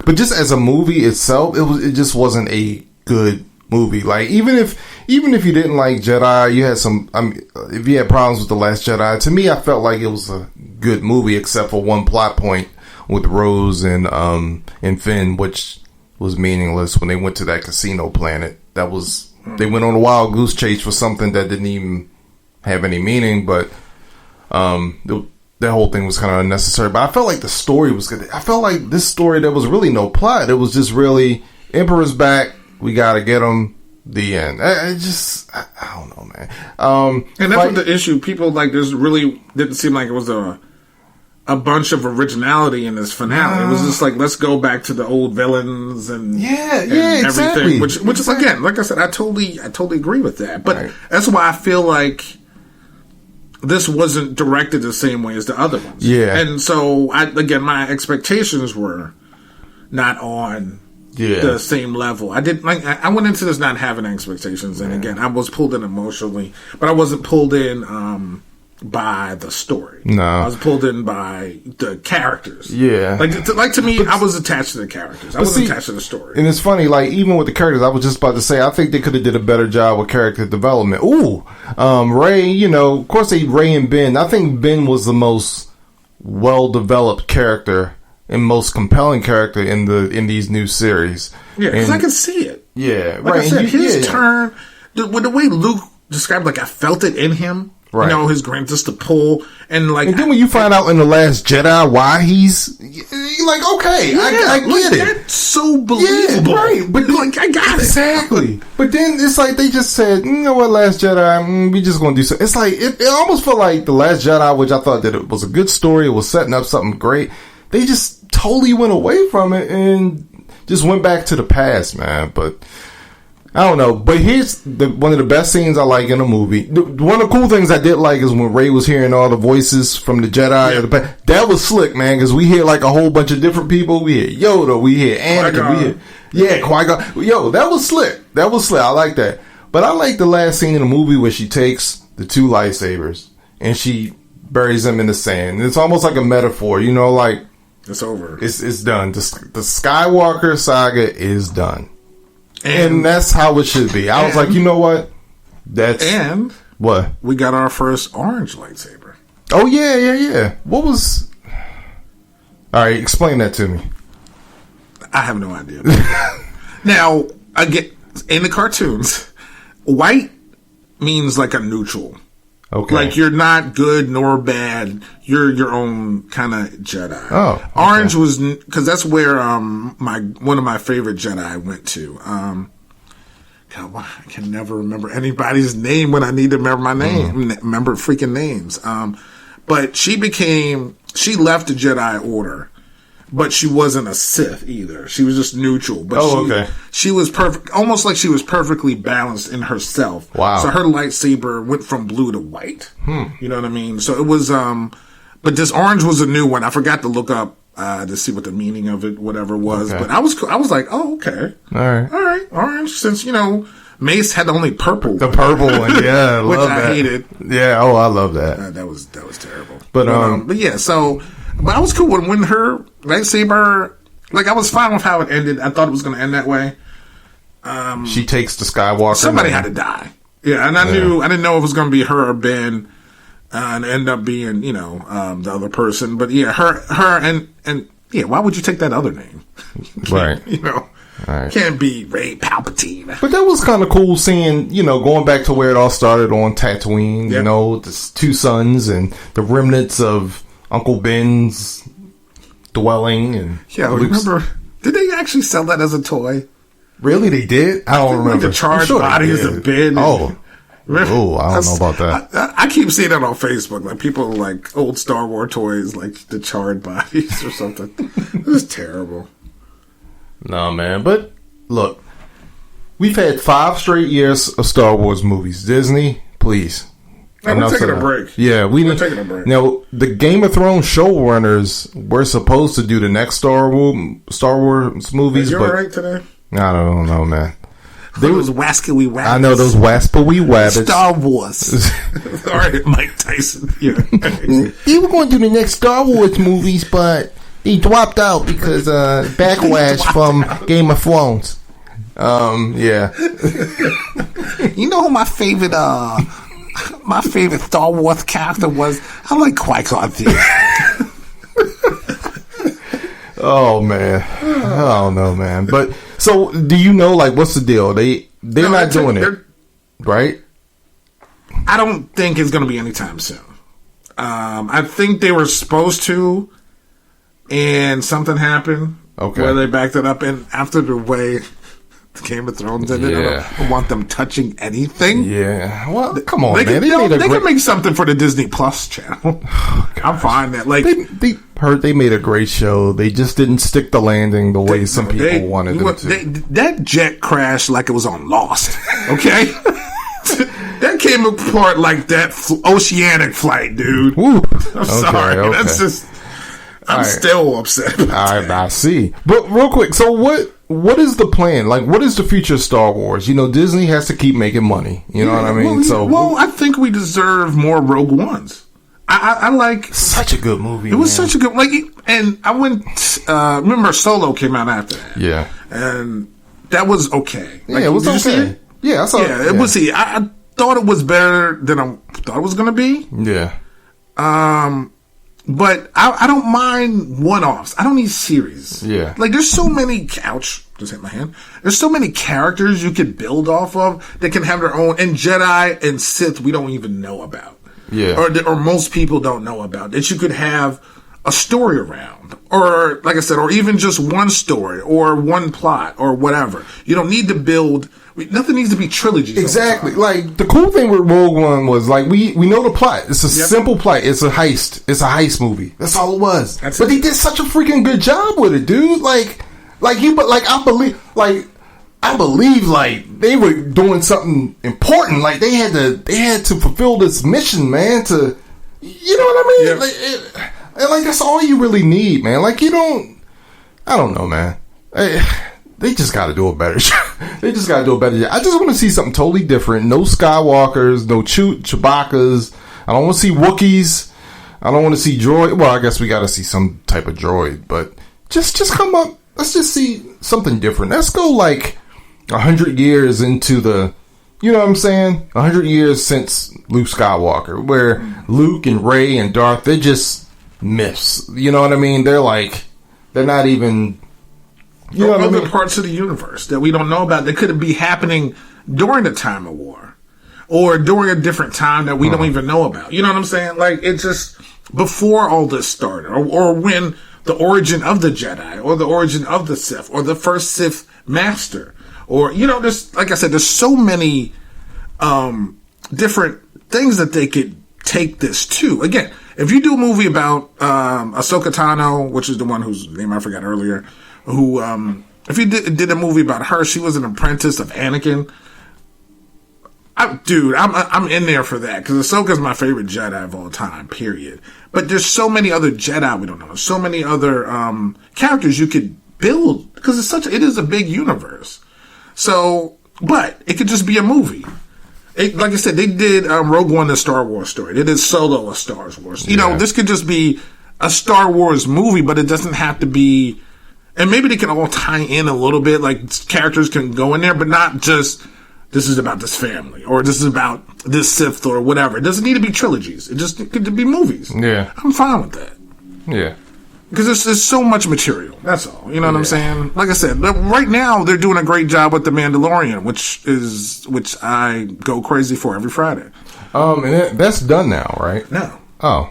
but just as a movie itself, it just wasn't a good movie. Like even if you didn't like Jedi, you had some. I mean, if you had problems with The Last Jedi, to me, I felt like it was a good movie, except for one plot point with Rose and Finn, which was meaningless when they went to that casino planet. They went on a wild goose chase for something that didn't even have any meaning, but that whole thing was kind of unnecessary. But I felt like the story was good. I felt like this story, there was really no plot. It was just really, Emperor's back, we gotta get him, the end. I don't know, man. And that's what the issue. People like this really didn't seem like it was a bunch of originality in this finale. It was just like, let's go back to the old villains and everything. Exactly. Which is, again, like I said, I totally agree with that. But that's why I feel like this wasn't directed the same way as the other ones. Yeah. And so, my expectations were not on the same level. I went into this not having expectations. And again, I was pulled in emotionally, but I wasn't pulled in by the story. No. I was pulled in by the characters. Yeah. Like to me, I was attached to the characters. I wasn't attached to the story. And it's funny, like, even with the characters, I was just about to say, I think they could have did a better job with character development. Rey, of course Rey and Ben. I think Ben was the most well-developed character and most compelling character in these new series. Yeah, because I can see it. Yeah, like I said, his turn, the way Luke described, like, I felt it in him. Right. His grand just to pull and then when you find out in The Last Jedi why you're like, okay, I get it. That's so believable. Yeah, right. But I got exactly. But then it's like they just said, you know what, Last Jedi, we just gonna do something. It's like it almost felt like The Last Jedi, which I thought that it was a good story, it was setting up something great. They just totally went away from it and just went back to the past, man. But I don't know, but here's one of the best scenes I like in a movie. One of the cool things I did like is when Rey was hearing all the voices from the Jedi. Yeah. That was slick, man, because we hear like a whole bunch of different people. We hear Yoda, we hear Anakin, Qui-Gon. Yo, that was slick. I like that. But I like the last scene in the movie where she takes the two lightsabers and she buries them in the sand. It's almost like a metaphor, like it's over. It's done. The Skywalker saga is done. And that's how it should be. I was like, you know what? What? We got our first orange lightsaber. Oh, yeah. What was... All right, explain that to me. I have no idea. Now, again, in the cartoons, white means like a neutral. Okay. Like you're not good nor bad. You're your own kind of Jedi. Oh. Okay. Orange was because that's where one of my favorite Jedi went to. God, I can never remember anybody's name when I need to remember my name. Remember freaking names. But she left the Jedi Order. But she wasn't a Sith either. She was just neutral. But she was perfect, almost like she was perfectly balanced in herself. Wow. So her lightsaber went from blue to white. You know what I mean? So it was, but this orange was a new one. I forgot to look up to see what the meaning of it, whatever was. Okay. But I was like, oh, okay. All right. Orange, since, Mace had the only purple. The purple one, yeah. Which I hated. Yeah, I love that. That was terrible. But yeah, so... But I was cool when her lightsaber, I was fine with how it ended. I thought it was going to end that way. She takes the Skywalker. Somebody had to die. Yeah, and I didn't know if it was going to be her or Ben, and end up being, the other person. But yeah, her and yeah, why would you take that other name? Right. Right. Can't be Rey Palpatine. But that was kind of cool seeing, going back to where it all started on Tatooine, the two sons and the remnants of Uncle Ben's dwelling. And remember, did they actually sell that as a toy? Really, they did? I don't remember. The charred bodies of Ben. I don't know about that. I keep seeing it on Facebook. Like people like old Star Wars toys, like the charred bodies or something. It was terrible. No, man. But look, we've had 5 straight years of Star Wars movies. Disney, please. We're taking a break. Yeah, we're taking a break. Now, the Game of Thrones showrunners were supposed to do the next Star Wars movies. Are you all right today? I don't know, man. Those wascally wabbits. I know those wascally wabbits. Star Wars. All right, Mike Tyson. Yeah. They were going to do the next Star Wars movies, but they dropped out because backlash from Game of Thrones. Yeah. You know who my favorite Star Wars character was? I like Qui-Gon Jinn. Oh man, I don't know, man. But so, do you know, like, what's the deal? They're not doing it, right? I don't think it's going to be anytime soon. I think they were supposed to, and something happened. Okay, where they backed it up, and after the way Game of Thrones did it, I don't want them touching anything. Yeah, well, come on, they man. They can make something for the Disney Plus channel. Oh, I'm fine that they heard they made a great show. They just didn't stick the landing the way some people wanted them to. That jet crashed like it was on Lost. Okay. That came apart like that oceanic flight, dude. Woo. I'm sorry. Okay. That's just. I'm still upset. All right, I see. But real quick, so what is the plan? Like, what is the future of Star Wars? You know, Disney has to keep making money. You know what I mean? Well, I think we deserve more Rogue Ones. I like such a good movie. It was such a good and I went. Remember, Solo came out after that. Yeah, and that was okay. Like, yeah, it was okay. Yeah, I saw it. Yeah, it was. I thought it was better than I thought it was going to be. Yeah. But I don't mind one-offs. I don't need series. Yeah. Like, there's so many... Ouch. Just hit my hand. There's so many characters you could build off of that can have their own... And Jedi and Sith we don't even know about. Yeah. Or most people don't know about. That you could have a story around. Or, like I said, or even just one story. Or one plot. Or whatever. You don't need to build... Nothing needs to be trilogies. Exactly. Like, the cool thing with Rogue One was, like, we know the plot. It's a simple plot. It's a heist. It's a heist movie. That's all it was. But they did such a freaking good job with it, dude. I believe, like, they were doing something important. Like, they had to fulfill this mission, man, to, you know what I mean? Yep. Like, that's all you really need, man. Like, I don't know, man. They just got to do a better job. They just got to do a better job. I just want to see something totally different. No Skywalkers, no Chewbacca's. I don't want to see Wookiees. I don't want to see droid. Well, I guess we got to see some type of droid. But just come up. Let's just see something different. Let's go like 100 years into the... You know what I'm saying? 100 years since Luke Skywalker. Where Luke and Rey and Darth, they're just myths. You know what I mean? They're not even... You know other parts of the universe that we don't know about that could be happening during the time of war or during a different time that we don't even know about. You know what I'm saying? Like, it's just before all this started or when the origin of the Jedi or the origin of the Sith or the first Sith master or, you know, there's, like I said, there's so many different things that they could take this to. Again, if you do a movie about Ahsoka Tano, which is the one whose name I forgot earlier, who, if you did a movie about her, she was an apprentice of Anakin. I'm in there for that because Ahsoka's my favorite Jedi of all time, period. But there's so many other Jedi we don't know. So many other characters you could build because it is a big universe. So, but it could just be a movie. Like I said, they did Rogue One, a Star Wars story. They did Solo, a Star Wars. You know, this could just be a Star Wars movie, but it doesn't have to be. And maybe they can all tie in a little bit, like characters can go in there, but not just this is about this family or this is about this Sith or whatever. It doesn't need to be trilogies. It could be movies. Yeah, I'm fine with that. Yeah, because there's so much material. That's all. You know what I'm saying? Like I said, right now they're doing a great job with The Mandalorian, which I go crazy for every Friday. And that's done now, right? No. Oh.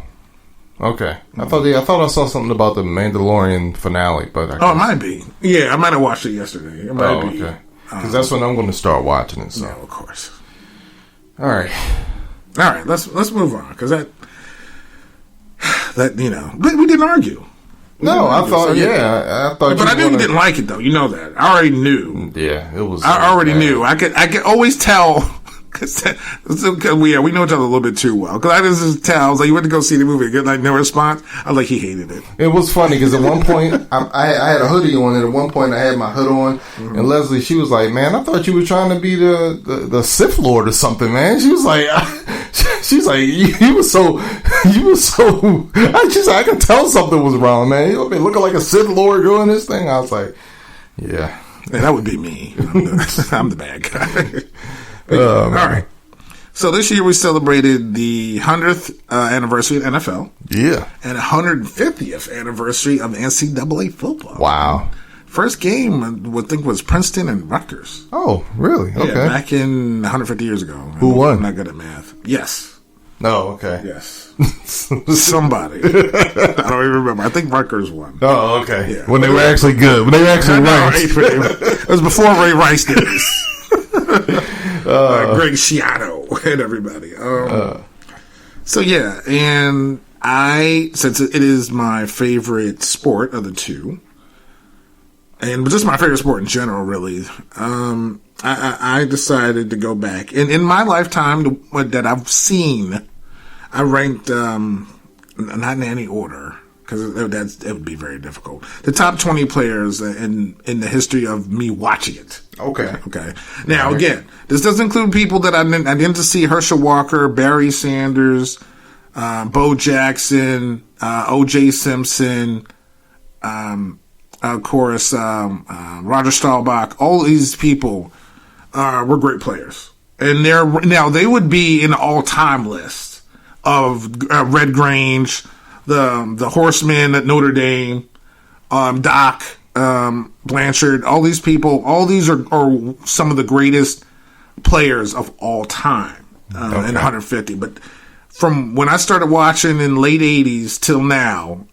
Okay, I thought I saw something about the Mandalorian finale, but it might be. Yeah, I might have watched it yesterday. It might be. Okay, because that's when I'm going to start watching it. So, no, of course. All right. Let's move on because that you know, but we didn't argue. I thought. But I knew you didn't like it though. You know that. I already knew. Yeah, it was. I already knew. I could always tell. we know each other a little bit too well. Because I just tell, I was like, you went to go see the movie, good night, no response. I was like, he hated it. It was funny because at one point, I had a hoodie on, and at one point I had my hood on, and Leslie, she was like, man, I thought you were trying to be the Sith Lord or something, man. She was like, she's like, you were so, she's like, I could tell something was wrong, man. You been looking like a Sith Lord doing this thing. I was like, yeah. That would be me. I'm the bad guy. All right. So this year we celebrated the 100th anniversary of NFL. Yeah. And 150th anniversary of NCAA football. Wow. First game, I would think, was Princeton and Rutgers. Oh, really? Okay. Yeah, back in 150 years ago. Who won? I'm not good at math. Yes. Oh, okay. Yes. Somebody. I don't even remember. I think Rutgers won. Oh, okay. Yeah. When they were actually good. When they were actually ranked. It was before Ray Rice days. Greg Schiano and everybody. So, yeah. And since it is my favorite sport of the two, and just my favorite sport in general, really, I decided to go back. And in my lifetime that I've seen, I ranked, not in any order, because it would be very difficult, the top 20 players in the history of me watching it. Okay. Now, again, this does include people that I didn't see: Herschel Walker, Barry Sanders, Bo Jackson, O.J. Simpson, of course, Roger Staubach. All these people were great players, and they would be in the all-time list of Red Grange, the Horsemen at Notre Dame, Doc, Blanchard. All these people, all these are some of the greatest players of all time in 150. But from when I started watching in late 80s till now,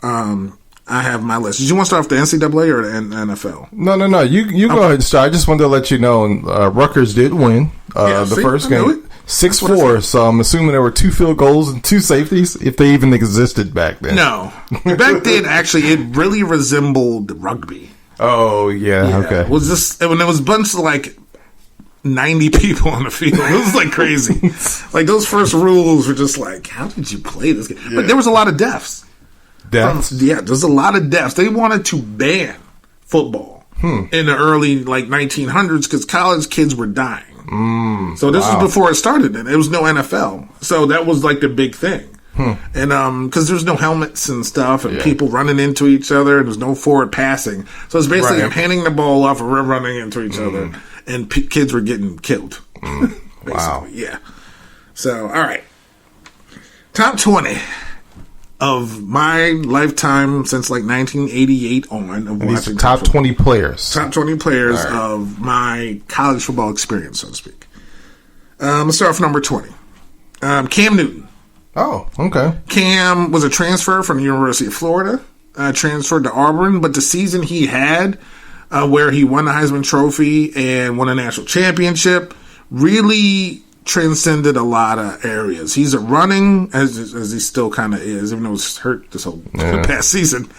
I have my list. Did you want to start off the NCAA or the NFL? No. You go ahead and start. I just wanted to let you know, Rutgers did win the first game. 6-4, so I'm assuming there were 2 field goals and 2 safeties, if they even existed back then. No. Back then, actually, it really resembled rugby. Oh, yeah. Okay. It was just, when there was a bunch of, like, 90 people on the field. It was, like, crazy. Like, those first rules were just like, how did you play this game? Yeah. But there was a lot of deaths. There's a lot of deaths. They wanted to ban football in the early, like, 1900s because college kids were dying. So this was before it started, and it was no NFL. So that was like the big thing. And because there's no helmets and stuff, and people running into each other, and there's no forward passing. So it's basically handing the ball off, and we're running into each other, and kids were getting killed. Wow. Yeah. So, all right. Top 20 of my lifetime since like 1988 on of watching top 20 players. Top 20 players of my college football experience, so to speak. Let's start with number 20. Cam Newton. Oh, okay. Cam was a transfer from the University of Florida, transferred to Auburn, but the season he had where he won the Heisman Trophy and won a national championship really transcended a lot of areas. He's a running, as he still kind of is, even though he's hurt this whole past season,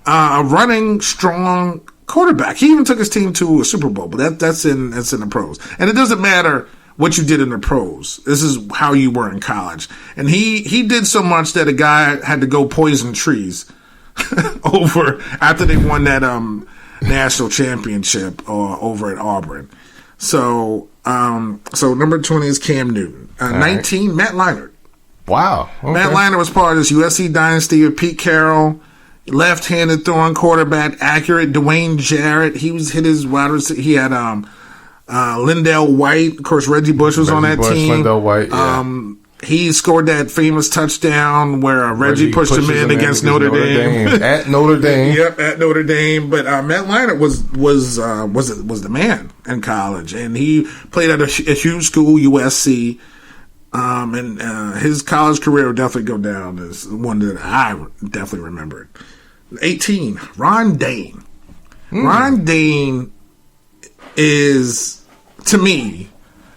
a running, strong quarterback. He even took his team to a Super Bowl, but that's in the pros. And it doesn't matter what you did in the pros. This is how you were in college. And he did so much that a guy had to go poison trees over after they won that national championship over at Auburn. So number 20 is Cam Newton. 19, Matt Leinart. Wow. Okay. Matt Leinart was part of this USC dynasty with Pete Carroll, left-handed throwing quarterback, accurate. Dwayne Jarrett, he hit his wide receiver. He had Lindell White. Of course, Reggie Bush was on that team. Lindell White, yeah. He scored that famous touchdown where Reggie pushed him in against Notre Dame. At Notre Dame. Yep, at Notre Dame. But Matt Leinart was the man in college, and he played at a huge school, USC. And his college career will definitely go down as one that I definitely remembered. 18, Ron Dane. Ron Dane is, to me,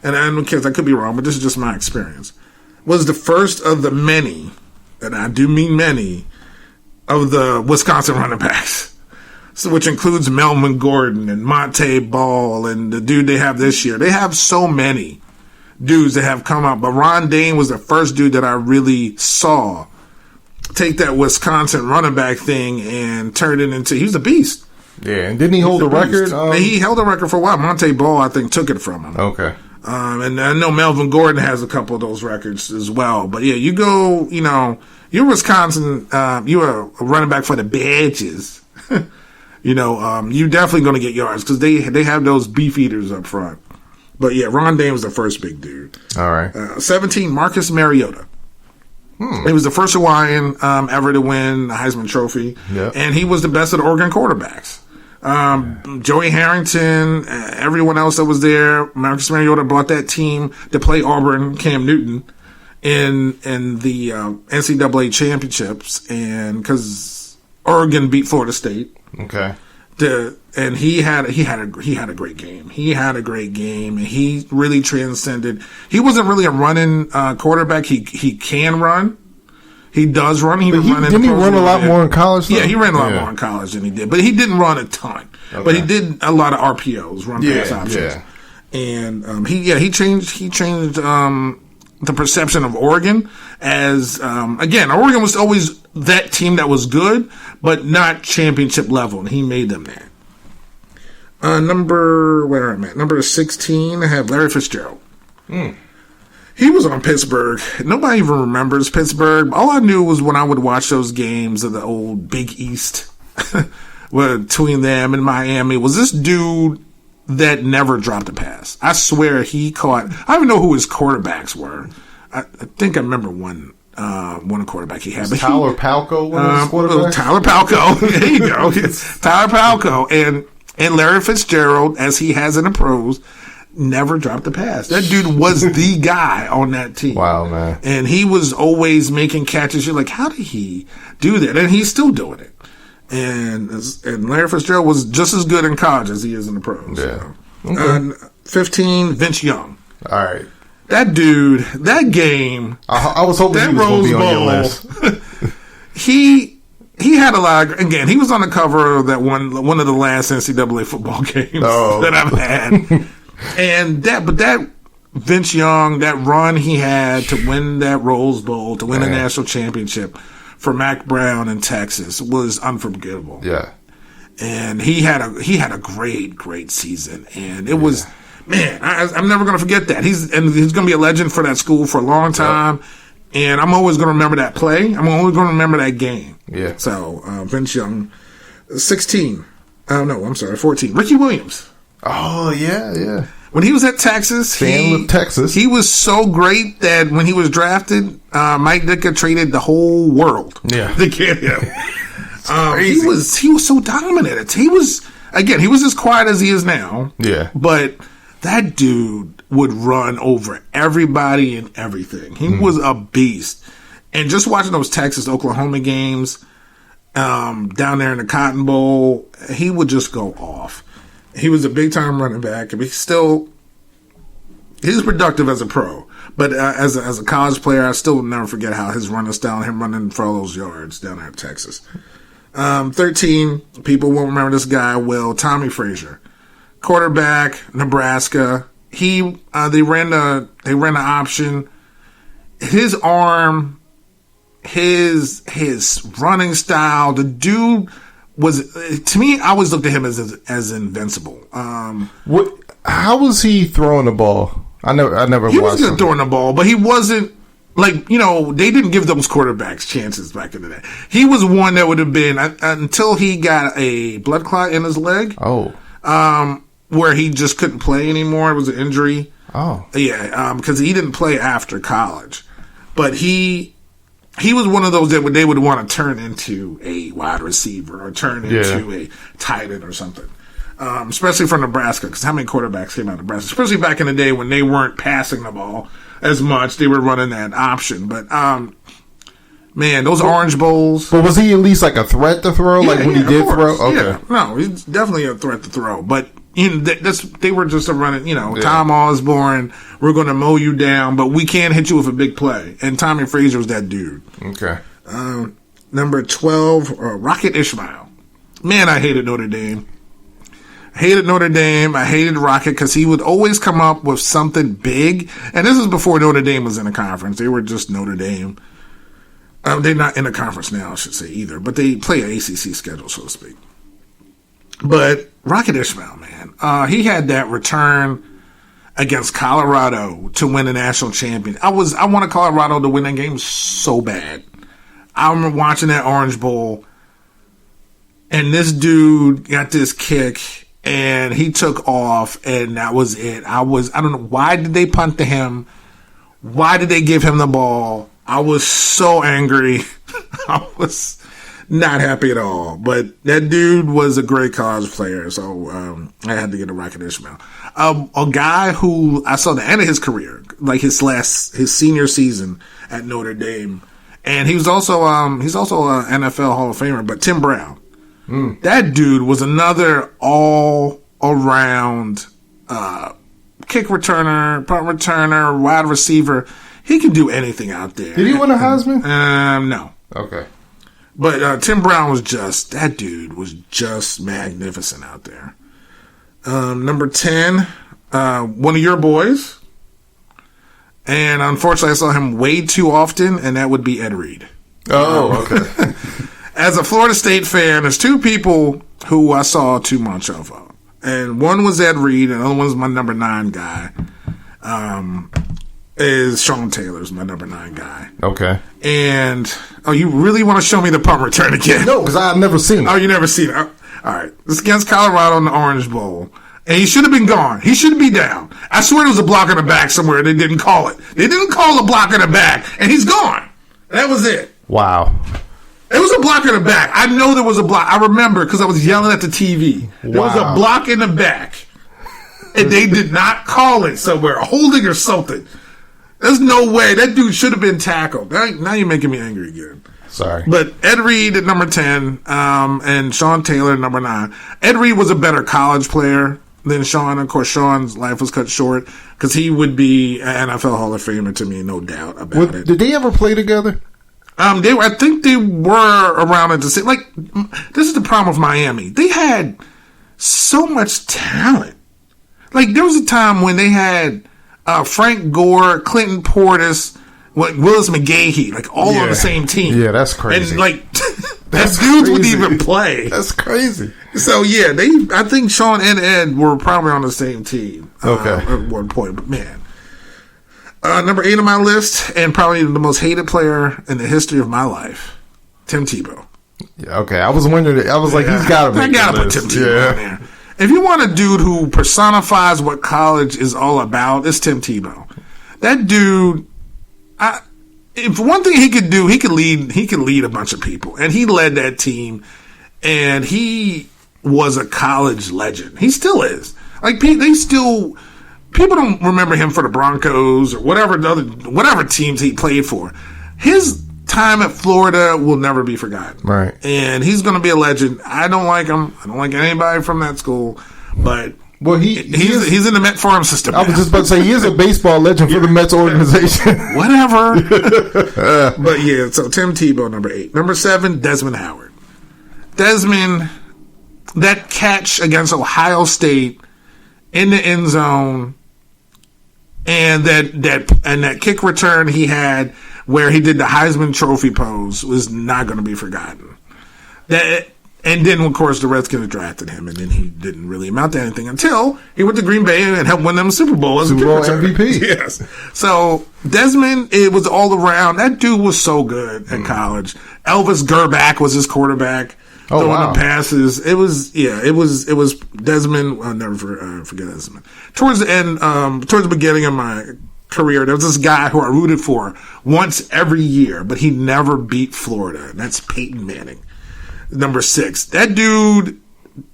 and I could be wrong, but this is just my experience, was the first of the many, and I do mean many, of the Wisconsin running backs. So, which includes Melvin Gordon and Monte Ball and the dude they have this year. They have so many dudes that have come out. But Ron Dane was the first dude that I really saw take that Wisconsin running back thing and turn it into, he was a beast. Yeah, and didn't he hold the record? He held the record for a while. Monte Ball, I think, took it from him. Okay. And I know Melvin Gordon has a couple of those records as well. But yeah, you go, you're Wisconsin, you're a running back for the Badgers. You definitely going to get yards because they have those beef eaters up front. But yeah, Ron Dane was the first big dude. All right. 17, Marcus Mariota. He was the first Hawaiian ever to win the Heisman Trophy. Yep. And he was the best of the Oregon quarterbacks. Joey Harrington, everyone else that was there. Marcus Mariota brought that team to play Auburn, Cam Newton, in the NCAA championships, and because Oregon beat Florida State. Okay. And he had a great game. He had a great game, and he really transcended. He wasn't really a running quarterback. He can run. He does run. Didn't he run a lot more in college? Yeah, he ran a lot more in college than he did, but he didn't run a ton. Okay. But he did a lot of RPOs, run pass options. Yeah. And he changed the perception of Oregon as again, Oregon was always that team that was good, but not championship level, and he made them that. Number 16, I have Larry Fitzgerald. He was on Pittsburgh. Nobody even remembers Pittsburgh. All I knew was when I would watch those games of the old Big East between them and Miami was this dude that never dropped a pass. I swear he caught. I don't even know who his quarterbacks were. I think I remember one quarterback he had. Tyler Palco one of his quarterbacks? Tyler Palco. There you go. Tyler Palco. And Larry Fitzgerald, as he has in the pros, never dropped a pass. That dude was the guy on that team. Wow, man. And he was always making catches. You're like, how did he do that? And he's still doing it. And Larry Fitzgerald was just as good in college as he is in the pros. Yeah. So. Okay. 15, Vince Young. All right. That dude, that game. I was hoping he was going to be on your list. He had a lot. Again, he was on the cover of that one of the last NCAA football games that I've had. And that Vince Young, that run he had to win that Rose Bowl, to win a national championship for Mac Brown in Texas was unforgettable. Yeah. And he had a great season. And it was, man, I'm never going to forget that. He's going to be a legend for that school for a long time. Yep. And I'm always going to remember that play. I'm always going to remember that game. Yeah. So, Vince Young, 16. 14. Ricky Williams. Oh, yeah. When he was at Texas, he was so great that when he was drafted, Mike Ditka traded the whole world to get him. He was so dominant. He was as quiet as he is now. Yeah. But that dude would run over everybody and everything. He was a beast. And just watching those Texas-Oklahoma games down there in the Cotton Bowl, he would just go off. He was a big-time running back. I mean, he's productive as a pro. But as a college player, I still will never forget how his running style, him running for all those yards down there in Texas. 13, people won't remember this guy well, Tommy Frazier. Quarterback, Nebraska. They ran the option. His arm, his running style, the dude was, to me, I always looked at him as invincible. How was he throwing the ball? I never he watched was good throwing the ball, but he wasn't like, they didn't give those quarterbacks chances back in the day. He was one that would have been until he got a blood clot in his leg. Where he just couldn't play anymore. It was an injury. Because he didn't play after college, but he was one of those that they would want to turn into a wide receiver or turn into a tight end or something. Especially for Nebraska, because how many quarterbacks came out of Nebraska? Especially back in the day when they weren't passing the ball as much, they were running that option. But man, those Orange Bowls. But was he at least like a threat to throw? When he did throw? Okay. Yeah, no, he's definitely a threat to throw. But they were just a running. Tom Osborne, we're going to mow you down, but we can't hit you with a big play. And Tommy Frazier was that dude. Okay. Number 12, Rocket Ismail. Man, I hated Notre Dame. I hated Notre Dame. I hated Rocket because he would always come up with something big. And this is before Notre Dame was in a conference. They were just Notre Dame. They're not in a conference now, I should say, either. But they play an ACC schedule, so to speak. But Rocket Ismail, man, he had that return against Colorado to win the national champion. I wanted Colorado to win that game so bad. I remember watching that Orange Bowl, and this dude got this kick, and he took off, and that was it. I don't know, why did they punt to him? Why did they give him the ball? I was so angry. I was not happy at all. But that dude was a great college player, so I had to get a Rocket Ismail. A guy who I saw the end of his career, like his senior season at Notre Dame, and he was also an NFL Hall of Famer. But Tim Brown, that dude was another all around kick returner, punt returner, wide receiver. He can do anything out there. Did he win a Heisman? No. Okay. But Tim Brown was that dude was just magnificent out there. Number 10, one of your boys. And unfortunately, I saw him way too often, and that would be Ed Reed. Oh, okay. As a Florida State fan, there's two people who I saw too much of. And one was Ed Reed, and the other one was my number 9 guy. Is Sean Taylor's my number 9 guy. Okay. And, you really want to show me the punt return again? No, because I've never seen it. Oh, you never seen it? All right. This is against Colorado in the Orange Bowl. And he should have been gone. He should be down. I swear there was a block in the back somewhere. They didn't call it. They didn't call the block in the back. And he's gone. That was it. Wow. There was a block in the back. I know there was a block. I remember because I was yelling at the TV. There was a block in the back. And they did not call it somewhere. A holding or something. There's no way. That dude should have been tackled. Now you're making me angry again. Sorry. But Ed Reed at number 10 and Sean Taylor at number 9. Ed Reed was a better college player than Sean. Of course, Sean's life was cut short because he would be an NFL Hall of Famer to me, no doubt about it. Did they ever play together? I think they were around at the same. Like, this is the problem with Miami. They had so much talent. Like, there was a time when they had Frank Gore, Clinton Portis, Willis McGahee, like all on the same team. Yeah, that's crazy. And like, that dudes wouldn't even play. That's crazy. So yeah, I think Sean and Ed were probably on the same team. At one point, but man. Number 8 on my list, and probably the most hated player in the history of my life, Tim Tebow. Yeah, okay. I was wondering. I was like, he's got to be. I got to put Tim Tebow in there. If you want a dude who personifies what college is all about, it's Tim Tebow. That dude, if one thing he could do, he could lead a bunch of people, and he led that team, and he was a college legend. He still is. Like people don't remember him for the Broncos or whatever teams he played for. His time at Florida will never be forgotten. Right. And he's going to be a legend. I don't like him. I don't like anybody from that school, but he's in the Met farm system. I was just about to say he is a baseball legend for the Mets organization. Whatever. But yeah, so Tim Tebow, number 8. Number 7, Desmond Howard. Desmond, that catch against Ohio State in the end zone, and that kick return he had where he did the Heisman Trophy pose was not going to be forgotten. And then, of course, the Redskins drafted him, and then he didn't really amount to anything until he went to Green Bay and helped win them a Super Bowl as a MVP. Yes. So Desmond, it was all around. That dude was so good in college. Elvis Gerback was his quarterback. Throwing the passes. It was Desmond. I'll never forget Desmond. Towards the end, towards the beginning of my career, there was this guy who I rooted for once every year, but he never beat Florida. And that's Peyton Manning, number 6. That dude,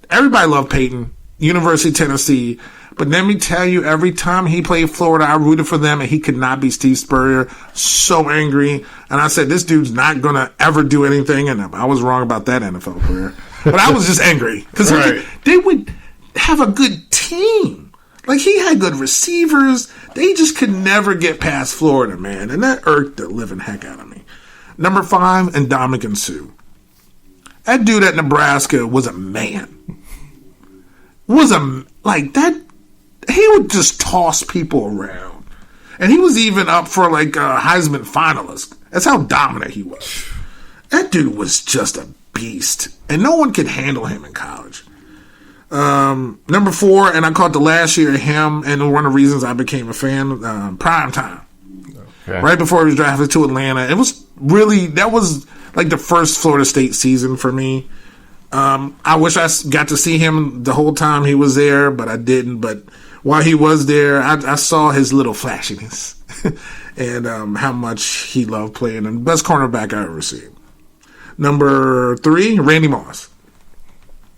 everybody loved Peyton, University of Tennessee. But let me tell you, every time he played Florida, I rooted for them, and he could not be Steve Spurrier. So angry. And I said, this dude's not going to ever do anything. And I was wrong about that NFL career. But I was just angry. Because they would have a good team. Like, he had good receivers. They just could never get past Florida, man. And that irked the living heck out of me. Number 5, Ndamukong Suh. That dude at Nebraska was a man. was like that. He would just toss people around. And he was even up for like a Heisman finalist. That's how dominant he was. That dude was just a beast. And no one could handle him in college. Number 4, and I caught the last year of him, and one of the reasons I became a fan, Prime Time. Okay. Right before he was drafted to Atlanta. That was like the first Florida State season for me. I wish I got to see him the whole time he was there, but I didn't. But while he was there, I saw his little flashiness and how much he loved playing. And best cornerback I ever seen. Number 3, Randy Moss.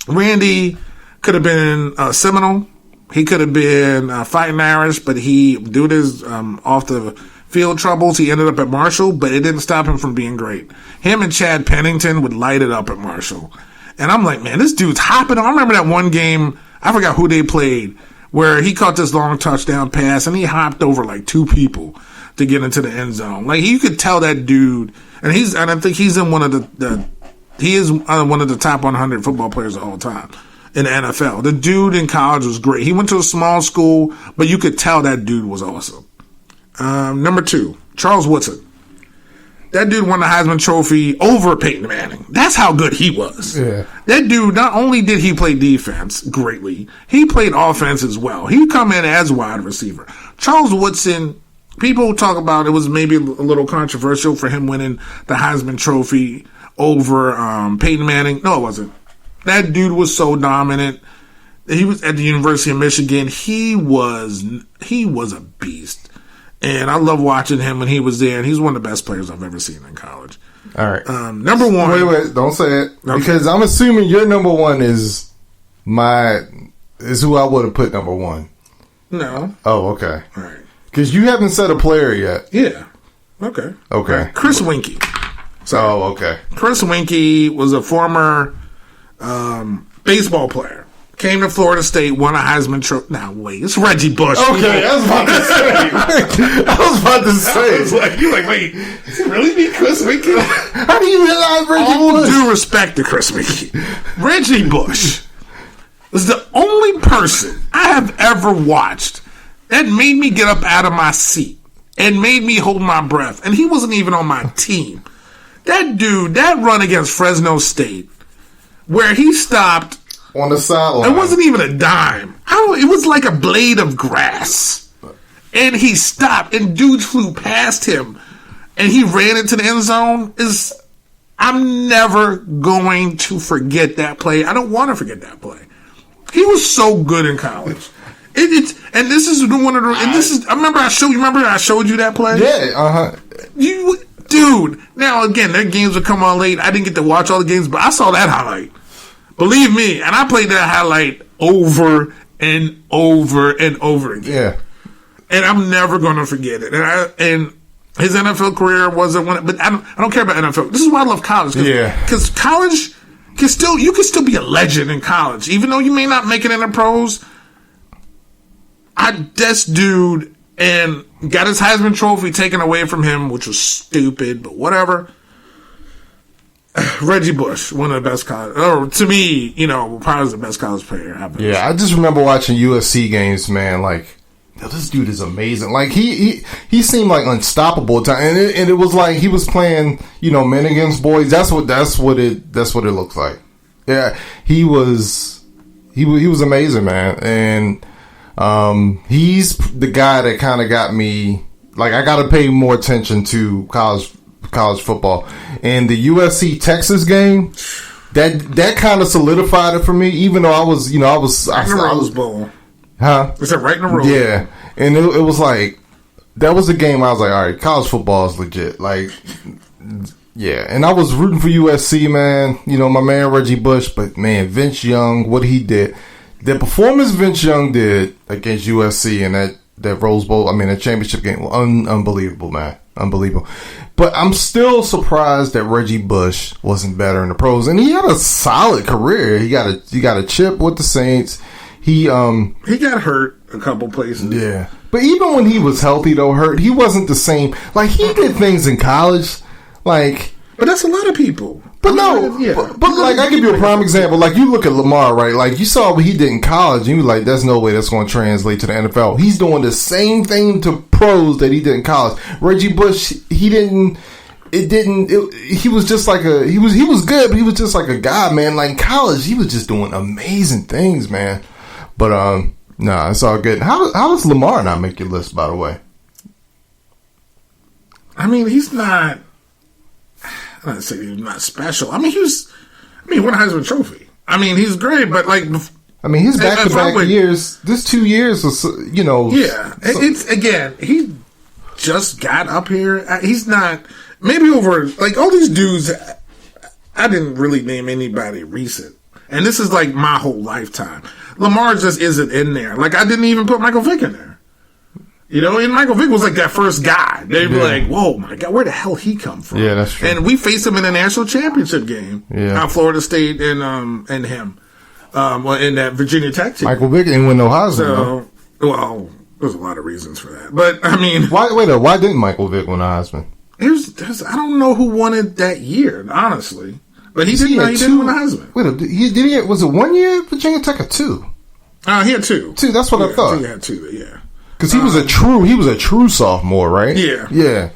Randy could have been Seminole. He could have been Fighting Irish, but due to his off the field troubles, he ended up at Marshall, but it didn't stop him from being great. Him and Chad Pennington would light it up at Marshall. And I'm like, man, this dude's hopping. I remember that one game, I forgot who they played, where he caught this long touchdown pass, and he hopped over like 2 people to get into the end zone. Like, you could tell that dude, and I think he's in one of he is one of the top 100 football players of all time in the NFL. The dude in college was great. He went to a small school, but you could tell that dude was awesome. Number 2, Charles Woodson. That dude won the Heisman Trophy over Peyton Manning. That's how good he was. Yeah. That dude, not only did he play defense greatly, he played offense as well. He come in as wide receiver. Charles Woodson, people talk about it was maybe a little controversial for him winning the Heisman Trophy over Peyton Manning. No, it wasn't. That dude was so dominant. He was at the University of Michigan. He was a beast. And I love watching him when he was there. And he's one of the best players I've ever seen in college. All right. Number 1. Wait. Don't say it. Okay. Because I'm assuming your number 1 is who I would have put number 1. No. Oh, okay. All right. Because you haven't said a player yet. Yeah. Okay. Okay. Chris Winkie. Oh, okay. Chris Winkie was a former baseball player. Came to Florida State, won a Heisman Trophy. Now, wait, it's Reggie Bush. Okay, I was about to say. You're like, wait, does it really be Chris Winkie? How do you realize Reggie Bush? All due respect to Chris Winkie. Reggie Bush was the only person I have ever watched that made me get up out of my seat and made me hold my breath. And he wasn't even on my team. That dude, that run against Fresno State, where he stopped on the sideline. It wasn't even a dime. It was like a blade of grass. And he stopped, and dudes flew past him, and he ran into the end zone. I'm never going to forget that play. I don't want to forget that play. He was so good in college. And this is one of the. And this is. I remember I showed you that play. Yeah. Dude. Now again, their games would come on late. I didn't get to watch all the games, but I saw that highlight. Believe me, and I played that highlight over and over and over again. Yeah. And I'm never going to forget it. And his NFL career wasn't one, but I don't care about NFL. This is why I love college. Because college you can still be a legend in college, even though you may not make it in the pros. This dude and got his Heisman Trophy taken away from him, which was stupid, but whatever. Reggie Bush, one of the best college, or to me, probably the best college player I've ever seen. I just remember watching USC games, man. Like, this dude is amazing. Like, he seemed like unstoppable at times, and it was like he was playing, men against boys. That's what it looks like. Yeah, he was amazing, man, and he's the guy that kind of got me. Like, I got to pay more attention to college football, and the USC Texas game that kind of solidified it for me. Even though I was right in the Rose Bowl, huh? Is that right in the Rose? Yeah, and it was like that was a game I was like, all right, college football is legit. Like, yeah, and I was rooting for USC, man. My man Reggie Bush, but man, Vince Young, what he did, the performance Vince Young did against USC in that Rose Bowl, that championship game, unbelievable, man. Unbelievable. But I'm still surprised that Reggie Bush wasn't better in the pros. And he had a solid career. He got a chip with the Saints. He got hurt a couple places. Yeah. But even when he was healthy, though, hurt, he wasn't the same. Like, he did things in college. Like, but that's a lot of people. But but like I give you a prime example. Like you look at Lamar, right? Like you saw what he did in college, and you were like, "There's no way that's going to translate to the NFL." He's doing the same thing to pros that he did in college. Reggie Bush, he didn't. He was just like he was good, but he was just like a guy, man. Like in college, he was just doing amazing things, man. But nah, it's all good. How does Lamar not make your list? By the way, I mean, he's not. I'm not saying he's not special. I mean, he won a Heisman Trophy. I mean, he's great, but like, I mean, his back-to-back years. This 2 years was, yeah. It's again, he just got up here. He's not maybe over like all these dudes. I didn't really name anybody recent, and this is like my whole lifetime. Lamar just isn't in there. Like I didn't even put Michael Vick in there. And Michael Vick was like that first guy. They'd be like, whoa, my God, where the hell he come from? Yeah, that's true. And we faced him in a national championship game. Yeah. Florida State and him. In that Virginia Tech team. Michael Vick didn't win no Heisman. So, well, there's a lot of reasons for that. But, I mean. Why didn't Michael Vick win a Heisman? I don't know who won it that year, honestly. But he didn't win a Heisman. Was it 1 year Virginia Tech or 2? He had 2. 2, that's what I thought. He had 2, yeah. Because he was a true sophomore, right? Yeah. Yeah.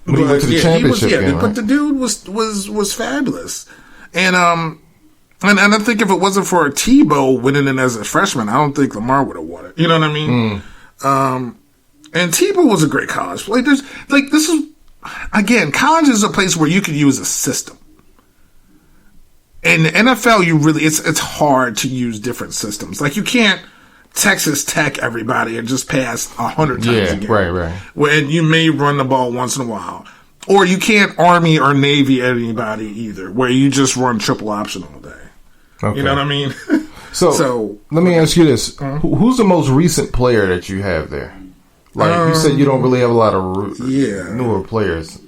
When he went to the championship game, but the dude was fabulous. And I think if it wasn't for Tebow winning it as a freshman, I don't think Lamar would have won it. You know what I mean? And Tebow was a great college player. This is, again, college is a place where you can use a system. In the NFL, it's hard to use different systems. Like, you can't Texas Tech everybody and just pass 100 times a game. Right. When you may run the ball once in a while. Or you can't Army or Navy anybody either, where you just run triple option all day. Okay. You know what I mean? So let me ask you this. Who's the most recent player that you have there? Like you said, you don't really have a lot of newer players.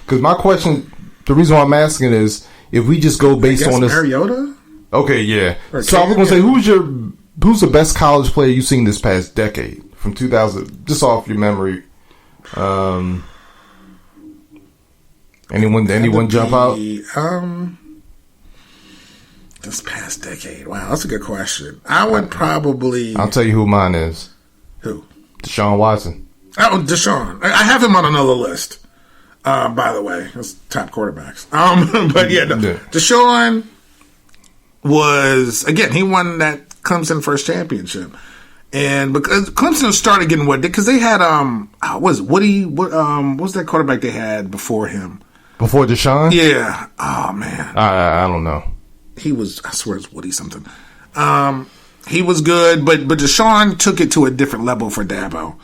Because my question, the reason why I'm asking is, if we just go based on this. Mariota? Okay, yeah. So I was going to say, who's the best college player you've seen this past decade from 2000? Just off your memory. Anyone jump out? This past decade. Wow, that's a good question. I would probably. I'll tell you who mine is. Who? Deshaun Watson. Oh, Deshaun. I have him on another list. By the way, that's top quarterbacks. But yeah, Deshaun was, again, he won that Clemson first championship. And because Clemson started getting because they had what was that quarterback they had before him? Before Deshaun? Yeah. Oh man. I don't know. He was, I swear it's Woody something. He was good, but Deshaun took it to a different level for Dabo.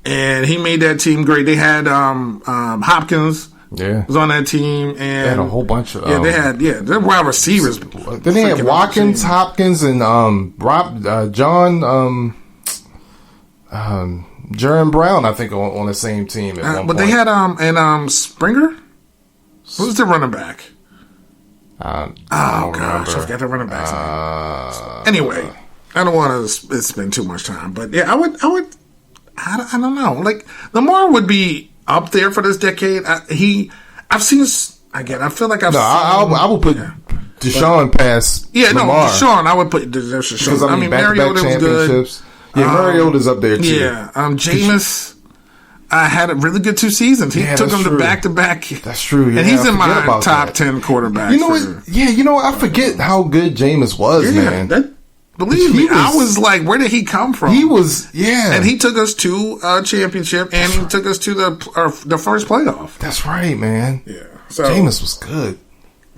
And he made that team great. They had Hopkins was on that team, and they had a whole bunch of their wide receivers. Then they had Watkins, Hopkins, and Jerron Brown, I think, on the same team at one point. But they had Springer. Who's the running back? I forgot the running back's name. Anyway, I don't want to spend too much time, but yeah, I would. I don't know. Like, Lamar would be up there for this decade. I've seen again. I feel like I will put Deshaun past. Lamar. Deshaun. I would put Deshaun. Because I mean Mariota was good. Yeah, Mariota's up there too. Yeah, Jameis. Had a really good 2 seasons. He took him to back-to-back. That's true. Yeah, and he's in my top 10 quarterbacks. You know what? Yeah, I forget how good Jameis was, man. Believe me, I was like, where did he come from? He was, and he took us to a championship, and he took us to the first playoff. That's right, man. Yeah, so Jameis was good.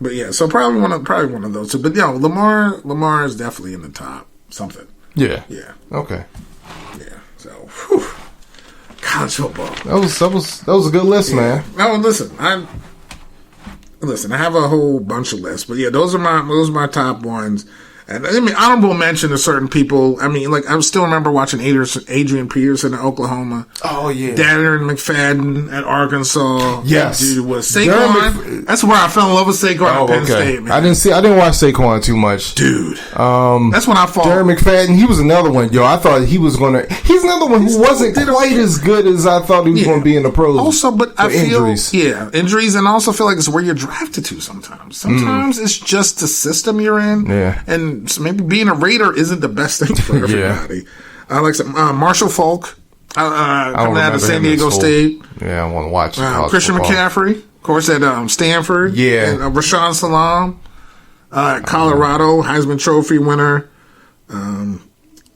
But yeah, so probably one of those two. But Lamar is definitely in the top something. Yeah. Okay. Yeah. So, whew. College football. That was a good list, man. No, listen, I have a whole bunch of lists, but yeah, those are my top ones. And I mean, honorable mention to certain people. I mean, like, I still remember watching Adrian Peterson at Oklahoma. Oh, yeah. Darren McFadden at Arkansas. Yes. Dude was Saquon. That's where I fell in love with Saquon at Penn State, man. I didn't watch Saquon too much. Dude. That's when I fall. Darren McFadden, he was another one. Yo, I thought he was going to... He's another one who wasn't quite as good as I thought he was going to be in the pros. Also, but I feel... Injuries. Yeah, injuries, and I also feel like it's where you're drafted to sometimes. Sometimes it's just the system you're in. Yeah. And so maybe being a Raider isn't the best thing for everybody. I like some Marshall Falk coming out of San Diego State. Yeah, I want to watch Christian football. McCaffrey, of course, at Stanford. Yeah. And Rashawn Salam at Colorado, Heisman Trophy winner.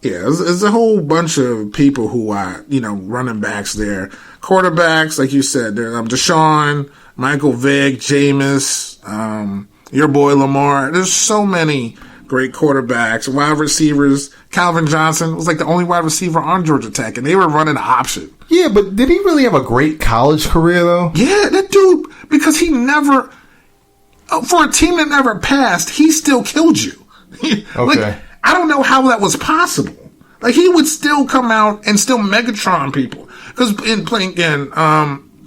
There's a whole bunch of people who are, running backs there. Quarterbacks, like you said, there Deshaun, Michael Vick, Jameis, your boy Lamar. There's so many great quarterbacks, wide receivers. Calvin Johnson was like the only wide receiver on Georgia Tech, and they were running the option. Yeah, but did he really have a great college career, though? Yeah, that dude, because he never, for a team that never passed, he still killed you. Okay. Like, I don't know how that was possible. Like, he would still come out and still Megatron people. Because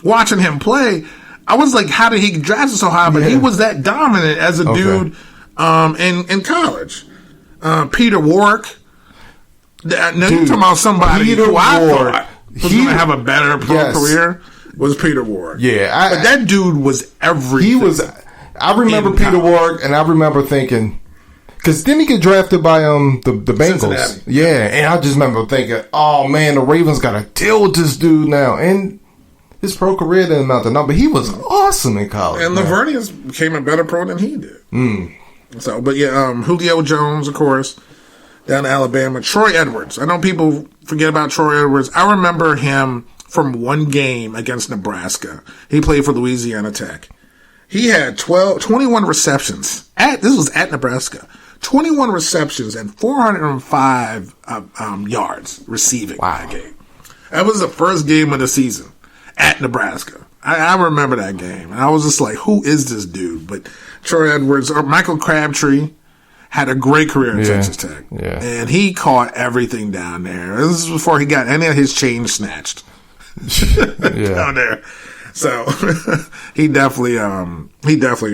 watching him play, I was like, how did he get drafted so high? But he was that dominant as a dude in college. Peter Warrick. Now you're talking about somebody who I thought was going to have a better pro career. Was Peter Warrick. Yeah. But that dude was everything. He was. I remember Peter Warrick, and I remember thinking, because didn't he get drafted by the Bengals? Cincinnati. Yeah, and I just remember thinking, oh man, the Ravens got to deal with this dude now. And his pro career didn't amount to nothing, but he was awesome in college. And Lavernius became a better pro than he did. So, but yeah, Julio Jones, of course, down to Alabama. Troy Edwards. I know people forget about Troy Edwards. I remember him from one game against Nebraska. He played for Louisiana Tech. He had 21 receptions. This was at Nebraska. 21 receptions and 405 yards receiving that game. That was the first game of the season at Nebraska. I remember that game. And I was just like, who is this dude? But Troy Edwards or Michael Crabtree had a great career in Texas Tech. Yeah. And he caught everything down there. This is before he got any of his chains snatched down there. So he definitely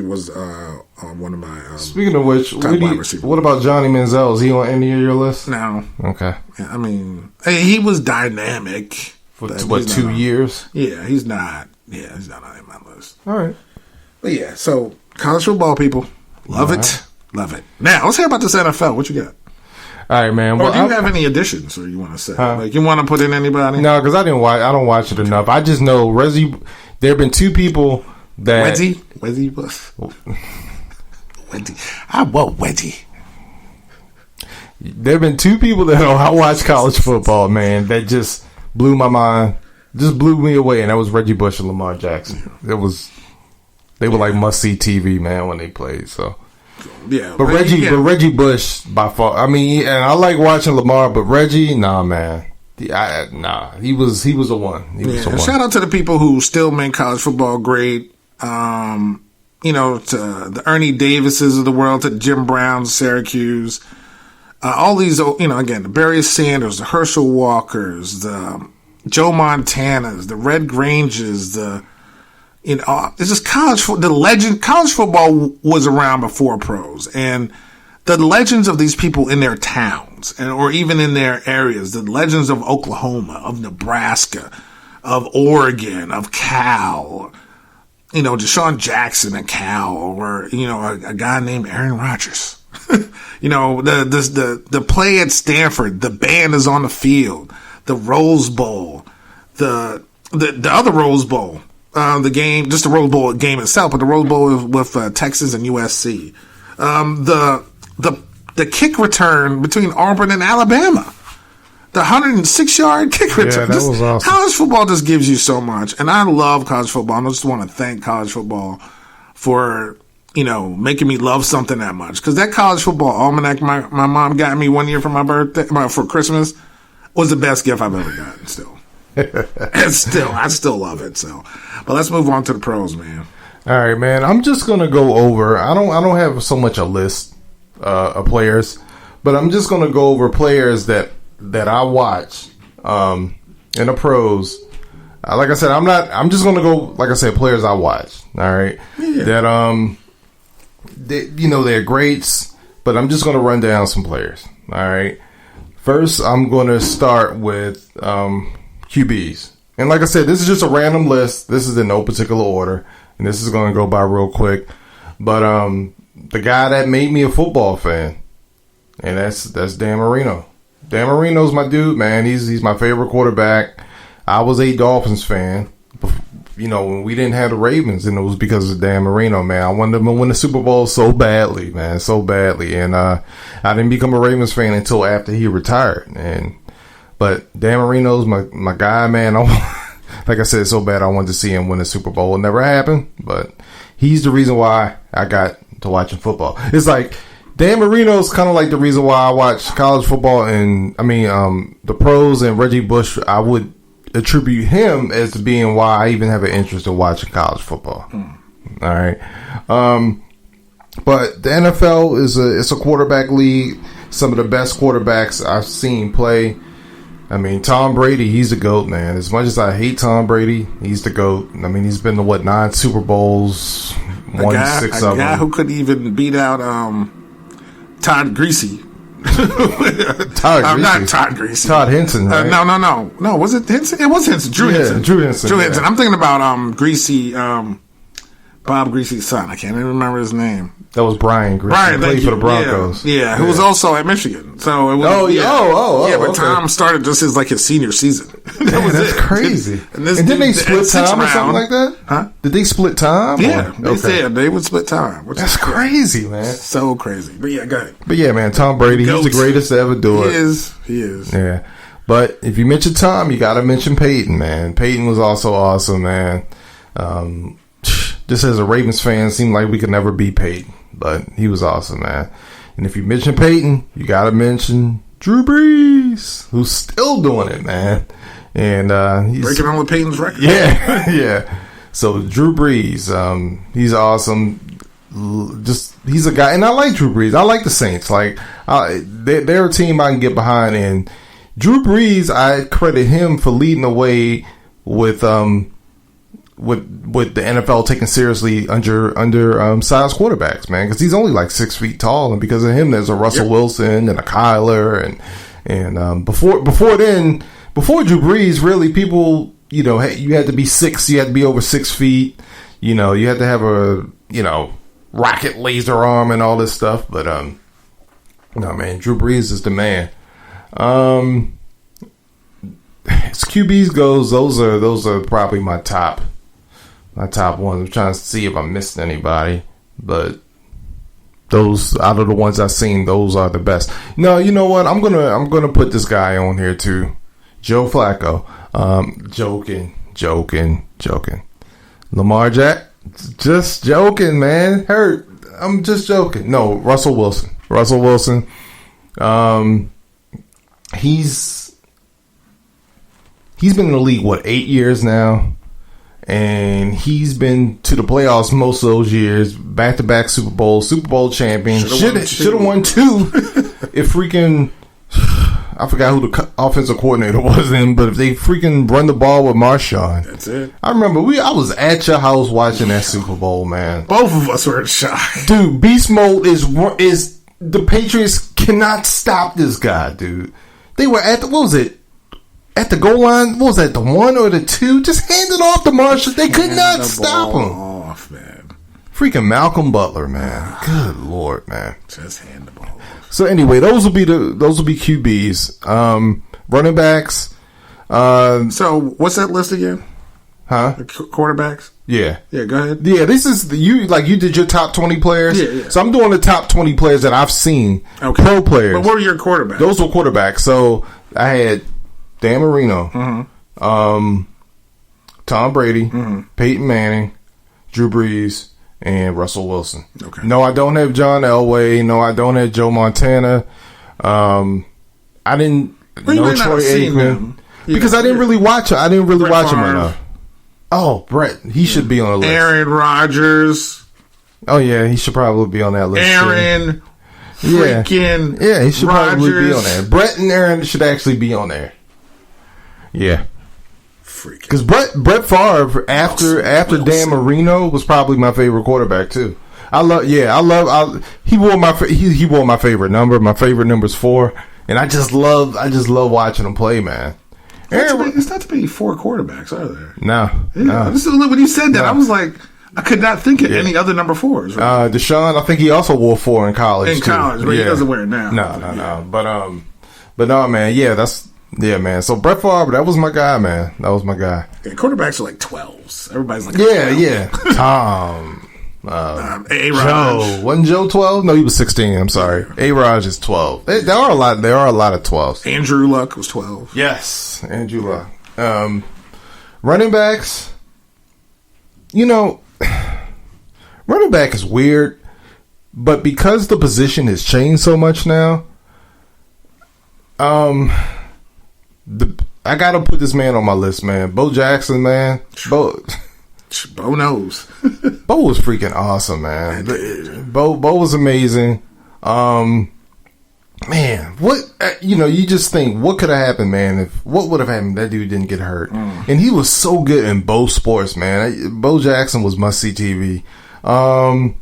was one of my speaking of which, what about Johnny Manziel? Is he on any of your lists? No. Okay. Yeah, I mean, he was dynamic. For 2 years? Yeah, he's not. Yeah, he's not on my list. All right. But yeah, so college football people, love it. Now let's hear about this NFL. What you got? All right, man. Or do you have any additions, or you want to say? Like, you want to put in anybody? No, because I don't watch it enough. I just know there have been two people that Wedgie was. I want Wedgie. There have been two people that I watch college football, man, that just blew my mind, just blew me away, and that was Reggie Bush and Lamar Jackson. They were like must see TV, man, when they played. So yeah, but Reggie Bush by far. I mean, and I like watching Lamar, but Reggie, nah, man. He was a one. He was a one. Shout out to the people who still make college football great. To the Ernie Davises of the world, to Jim Brown's Syracuse, all these, again, the Barry Sanders, the Herschel Walkers, the Joe Montanas, the Red Granges, it's just the legend. College football was around before pros, and the legends of these people in their towns or even in their areas, the legends of Oklahoma, of Nebraska, of Oregon, of Cal, Deshaun Jackson at Cal, or, a guy named Aaron Rodgers. The play at Stanford, the band is on the field, the Rose Bowl, the other Rose Bowl, the game, just the Rose Bowl game itself, but the Rose Bowl with Texas and USC, the kick return between Auburn and Alabama, the 106-yard kick return. Yeah, that was awesome. College football just gives you so much, and I love college football. I just want to thank college football for making me love something that much. Because that college football almanac my mom got me one year for my birthday, for Christmas, was the best gift I've ever gotten. Still, I still love it. So, but let's move on to the pros, man. All right, man. I'm just gonna go over. I don't have so much a list of players, but I'm just going to go over players that I watch in the pros. Like I said, I'm just going to go, like I said, players I watch. All right. Yeah. That, they're greats, but I'm just going to run down some players. All right. First, I'm going to start with QBs. And like I said, this is just a random list. This is in no particular order. And this is going to go by real quick. But the guy that made me a football fan, and that's Dan Marino. Dan Marino's my dude, man. He's my favorite quarterback. I was a Dolphins fan, when we didn't have the Ravens, and it was because of Dan Marino, man. I wanted them to win the Super Bowl so badly, man, so badly. And I didn't become a Ravens fan until after he retired. But Dan Marino's my guy, man. Like I said, so bad I wanted to see him win the Super Bowl. It never happened, but he's the reason why I got to watching football. It's like Dan Marino's kind of like the reason why I watch college football, and the pros, and Reggie Bush. I would attribute him as being why I even have an interest in watching college football. All right. But the NFL it's a quarterback league. Some of the best quarterbacks I've seen play. Tom Brady, he's the GOAT, man. As much as I hate Tom Brady, he's the GOAT. He's been to 9 Super Bowls, won 6 of them. A guy who couldn't even beat out Todd Greasy. Not Todd Greasy. Todd Henson, right? No. Was it Henson? It was Henson. Drew Henson. Drew Henson. I'm thinking about Greasy, Bob Greasy's son. I can't even remember his name. That was Brian Greasy. Brian, played for the Broncos. Yeah, who was also at Michigan. So it was, but Tom started just as his senior season. That's crazy. And didn't they split time or something like that? Huh? Did they split time? Yeah, they said they would split time. That's crazy, man. So crazy. But yeah, go ahead. But yeah, man, Tom Brady, he's the greatest to ever do it. He is. Yeah. But if you mention Tom, you got to mention Peyton, man. Peyton was also awesome, man. Just as a Ravens fan, it seemed like we could never beat Peyton, but he was awesome, man. And if you mention Peyton, you got to mention Drew Brees, who's still doing it, man. And he's breaking on with Peyton's record. Yeah, yeah. So Drew Brees, he's awesome. He's a guy, and I like Drew Brees. I like the Saints. They're a team I can get behind. And Drew Brees, I credit him for leading the way with the NFL taking seriously under sized quarterbacks, man, because he's only 6 feet tall, and because of him, there's a Russell Wilson and a Kyler, and before Drew Brees, really, people, you had to be 6, you had to be over 6 feet, you had to have a rocket laser arm and all this stuff, but no, man, Drew Brees is the man. As QBs goes, those are probably my top ones. I'm trying to see if I'm missing anybody, but those out of the ones I've seen, those are the best. No, you know what? I'm gonna put this guy on here too, Joe Flacco. Joking. Lamar Jack, just joking, man. I'm just joking. No, Russell Wilson. He's been in the league 8 years now. And he's been to the playoffs most of those years, back-to-back Super Bowl champion. Should have won 2 if freaking, I forgot who the offensive coordinator was then, but if they freaking run the ball with Marshawn. That's it. I remember I was at your house watching that Super Bowl, man. Both of us were in shock. Dude, beast mode is the Patriots cannot stop this guy, dude. They were at at the goal line, what was that, the 1 or the 2? Just hand it off to Marshall. They could not stop him. Off, man. Freaking Malcolm Butler, man. Good Lord, man. Just hand the ball off. So anyway, those will be QBs. Running backs. So what's that list again? Huh? The quarterbacks? Yeah. Yeah, go ahead. Yeah, this is you did your top 20 players. Yeah. So I'm doing the top 20 players that I've seen. Okay. Pro players. But what were your quarterbacks? Those were quarterbacks. So I had Dan Marino, Tom Brady, Peyton Manning, Drew Brees, and Russell Wilson. Okay. No, I don't have John Elway. No, I don't have Joe Montana. I didn't know Troy Aikman because I didn't really watch it. I didn't really watch him enough. Oh, Brett, he should be on the list. Aaron Rodgers. Oh yeah, he should probably be on that list. Aaron. freaking he should Rodgers. probably be on there. Brett and Aaron should actually be on there. Yeah. Because Brett Favre after Dan Marino was probably my favorite quarterback too. He wore my favorite number. My favorite number is 4, and I just love watching him play, man. It's not too many 4 quarterbacks, are there? No. When you said that, I was like, I could not think of any other number 4s. Right? Deshaun, I think he also wore 4 in college. But he doesn't wear it now. No. But no, man. Yeah, man. So Brett Favre, that was my guy, man. That was my guy. Yeah, quarterbacks are like 12s. Everybody's like, yeah. Tom. A-Raj. Joe. Wasn't Joe 12? No, he was 16. I'm sorry. A-Raj is 12. There are a lot of 12s. Andrew Luck was 12. Yes, Andrew Luck. Running backs, running back is weird, but because the position has changed so much now, I gotta put this man on my list, man. Bo Jackson, man. Bo knows. Bo was freaking awesome, man. Bo was amazing. Man, what you just think what could have happened, man? What would have happened if that dude didn't get hurt? And he was so good in both sports, man. Bo Jackson was must see TV. I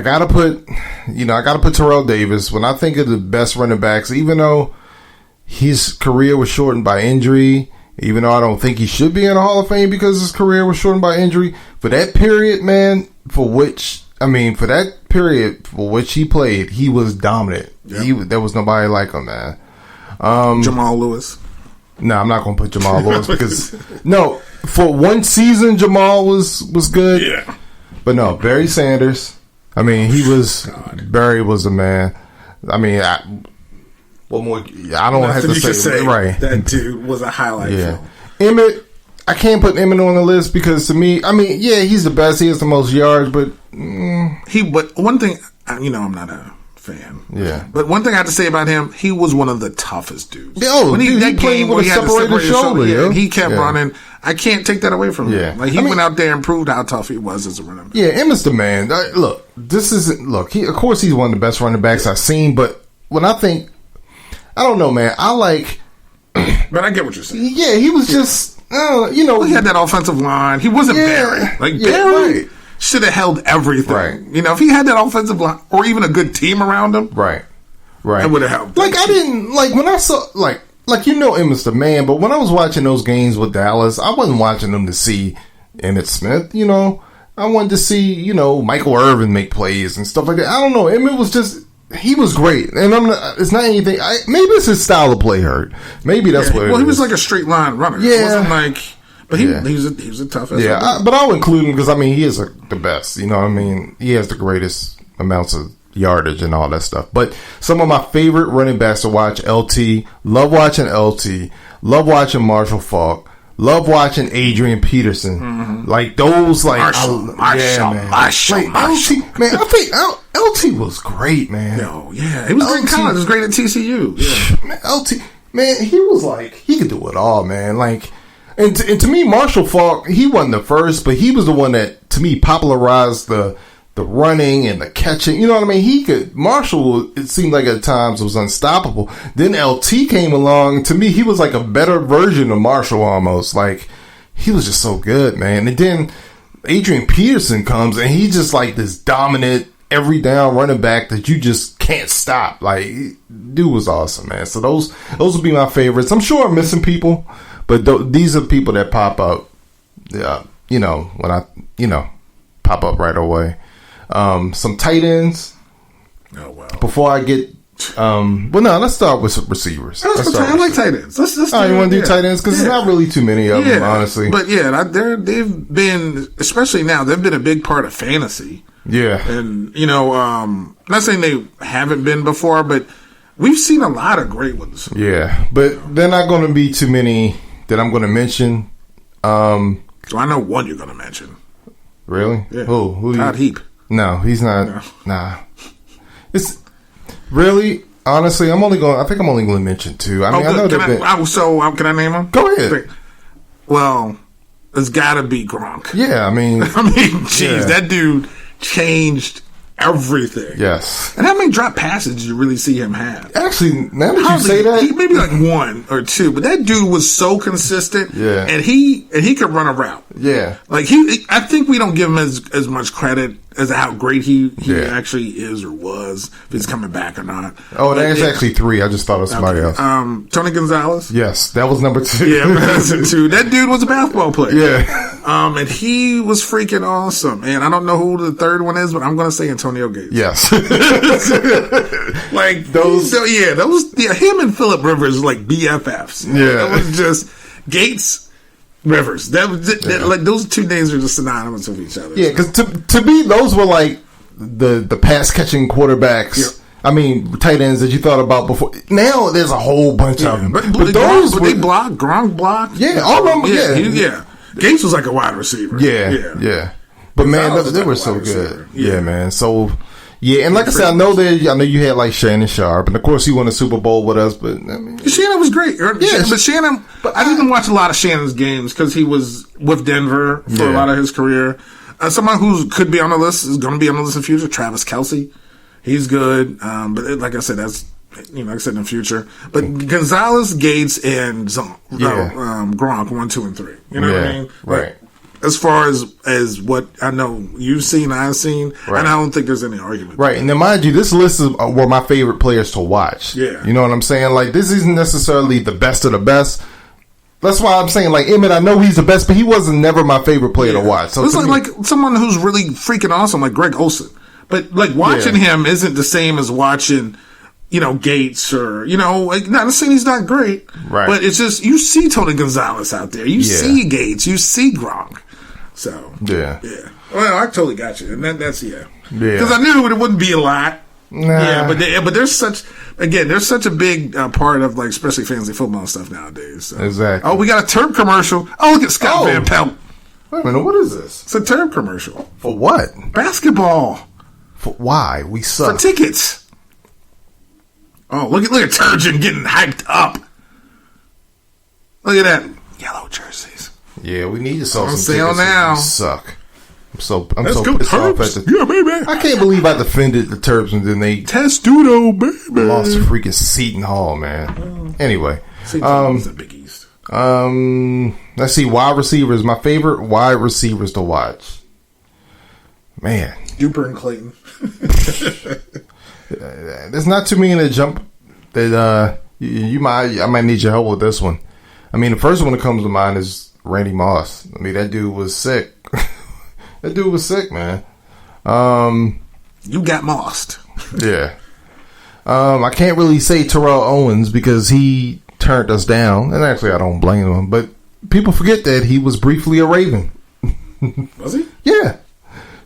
gotta put Terrell Davis. When I think of the best running backs, even though his career was shortened by injury, even though I don't think he should be in the Hall of Fame because his career was shortened by injury, for that period, man, for which he played, he was dominant. Yep. There was nobody like him, man. Jamal Lewis. No, I'm not going to put Jamal Lewis because for one season Jamal was good. Yeah. But no, Barry Sanders. I mean, Barry was a man. I mean, what more? I don't have to say right. That dude was a highlight film. Emmett, I can't put Emmett on the list because to me, I mean, he's the best. He has the most yards, but But one thing, I'm not a fan. Yeah. But one thing I have to say about him, he was one of the toughest dudes. He played with a separated shoulder. He kept running. I can't take that away from him. Yeah. Like he went out there and proved how tough he was as a running back. Yeah, Emmett's the man. Look, of course he's one of the best running backs I've seen, but when I think, I don't know, man, but I get what you're saying. Yeah, he was just, he had that offensive line. He wasn't Barry. Barry should have held everything. Right. If he had that offensive line or even a good team around him. Right. It would have helped. Like, I didn't, like, when I saw, like Emmett's the man, but when I was watching those games with Dallas, I wasn't watching them to see Emmitt Smith, I wanted to see, Michael Irvin make plays and stuff like that. I don't know. Emmett was just, he was great. And it's not anything, maybe it's his style of play hurt. Maybe that's what it is. Well, he was like a straight line runner. Yeah. It wasn't like, but he was a tough ass. But I'll include him because, he is the best. You know what I mean? He has the greatest amounts of yardage and all that stuff. But some of my favorite running backs to watch, LT. Love watching LT. Love watching Marshall Faulk. Love watching Adrian Peterson. Mm-hmm. Like those, like Marshall. Man, LT, man, I think LT was great, man. He was great in college. He was great at TCU. Yeah. Man, LT, man, he was like, he could do it all, man. Like, and to me, Marshall Faulk, he wasn't the first, but he was the one that, to me, popularized the running and the catching. You know what I mean? Marshall, it seemed like at times was unstoppable. Then LT came along. To me, he was like a better version of Marshall almost. Like, he was just so good, man. And then Adrian Peterson comes and he's just like this dominant, every down running back that you just can't stop. Like, dude was awesome, man. So those would be my favorites. I'm sure I'm missing people, but these are people that pop up, when I, pop up right away. Some tight ends. Oh, wow. Before I get, let's start with receivers. I like tight ends. Let's you want to do tight ends? Because there's not really too many of them, honestly. But they've been, especially now, they've been a big part of fantasy. Yeah. And, not saying they haven't been before, but we've seen a lot of great ones. Yeah. But they're not going to be too many that I'm going to mention. So I know one you're going to mention. Really? Yeah. Who? Todd Heap. No, he's not. No. Nah. It's really, honestly, I think I'm only going to mention two. I mean, I know can I name them? Go ahead. Well, it's got to be Gronk. Yeah, I mean, that dude changed everything. Yes. And how many drop passes did you really see him have? Actually, now that you say that, maybe like one or two, but that dude was so consistent. Yeah. And he could run a route. Yeah. Like I think we don't give him as much credit as how great he actually is or was, if he's coming back or not. Oh, there's actually 3. I just thought of somebody else. Tony Gonzalez. Yes, that was number 2. Yeah, that's it too. That dude was a basketball player. Yeah. And he was freaking awesome. And I don't know who the third one is, but I'm going to say Antonio Gates. Yes. Like those. Him and Phillip Rivers like BFFs. Yeah. It was just Gates. Rivers. Like those two names are just synonymous with each other. Yeah, because to me, those were like the pass catching quarterbacks. Yeah. I mean, tight ends that you thought about before. Now there's a whole bunch of them. But those they block, Gronk blocked. Yeah, all of them. Yeah. Gates was like a wide receiver. Yeah. But man, they were so good. Yeah, man. So. Yeah, and like I said, I know you had like Shannon Sharp, and of course he won a Super Bowl with us. But I mean, Shannon was great. Yeah, but Shannon. But I didn't watch a lot of Shannon's games because he was with Denver for a lot of his career. Someone who could be on the list is going to be on the list in the future. Travis Kelce, he's good. But like I said, that's like I said in the future. But Gonzalez, Gates, and Gronk 1, 2, and 3. You know what I mean? Right. As far as what I know you've seen, I've seen, and I don't think there's any argument. Right, and then mind you, this list were my favorite players to watch. Yeah. You know what I'm saying? Like, this isn't necessarily the best of the best. That's why I'm saying, like, Emmett, I know he's the best, but he wasn't never my favorite player to watch. So it's like someone who's really freaking awesome, like Greg Olsen. But, like, watching him isn't the same as watching... Gates or, like, not saying he's not great, right? But it's just, you see Tony Gonzalez out there. You see Gates. You see Gronk. So, yeah. Well, I totally got you. And that's, because I knew it wouldn't be a lot. Nah. Yeah, but there's such a big part of, like, especially fantasy football and stuff nowadays. So. Exactly. Oh, we got a Terp commercial. Oh, look at Scott Van Pelt. Wait a minute, what is this? It's a Terp commercial. For what? Basketball. For why? We suck. For tickets. Oh, look at Turgeon getting hyped up. Look at that. Yellow jerseys. Yeah, we need to sell some sale tickets. now. We suck. I'm so go, pissed Terps. off at the... Yeah, baby. I can't believe I defended the Terps and then they... Testudo, baby. Lost to freaking Seton Hall, man. Anyway. Seton Hall was the Big East. Let's see. Wide receivers. My favorite wide receivers to watch. Man. Duper and Clayton. There's not too many that jump that I might need your help with this one. I mean, the first one that comes to mind is Randy Moss. I mean, that dude was sick. That dude was sick, man. You got mossed. Yeah. I can't really say Terrell Owens because he turned us down, and actually I don't blame him, but people forget that he was briefly a Raven. Was he? Yeah.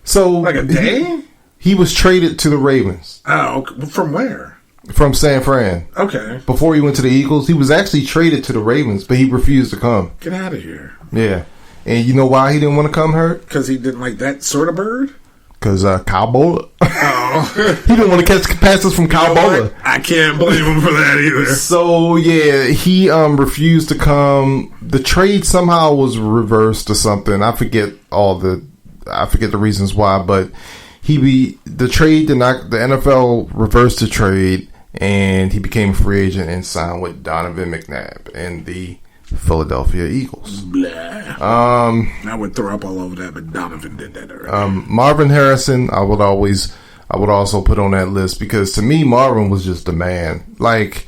So like a day? He was traded to the Ravens. Oh, from where? From San Fran. Okay. Before he went to the Eagles, he was actually traded to the Ravens, but he refused to come. Get out of here. Yeah. And you know why he didn't want to come, Hurt? Because he didn't like that sort of bird? Because Kyle Bola. Oh. He didn't want to catch passes from Kyle Bola. I can't blame him for that either. So, yeah, he refused to come. The trade somehow was reversed or something. I forget the reasons why, but the trade did not, the NFL reversed the trade and he became a free agent and signed with Donovan McNabb and the Philadelphia Eagles. Blah. I would throw up all over that, but Donovan did that already. Marvin Harrison, I would also put on that list because to me, Marvin was just a man. Like,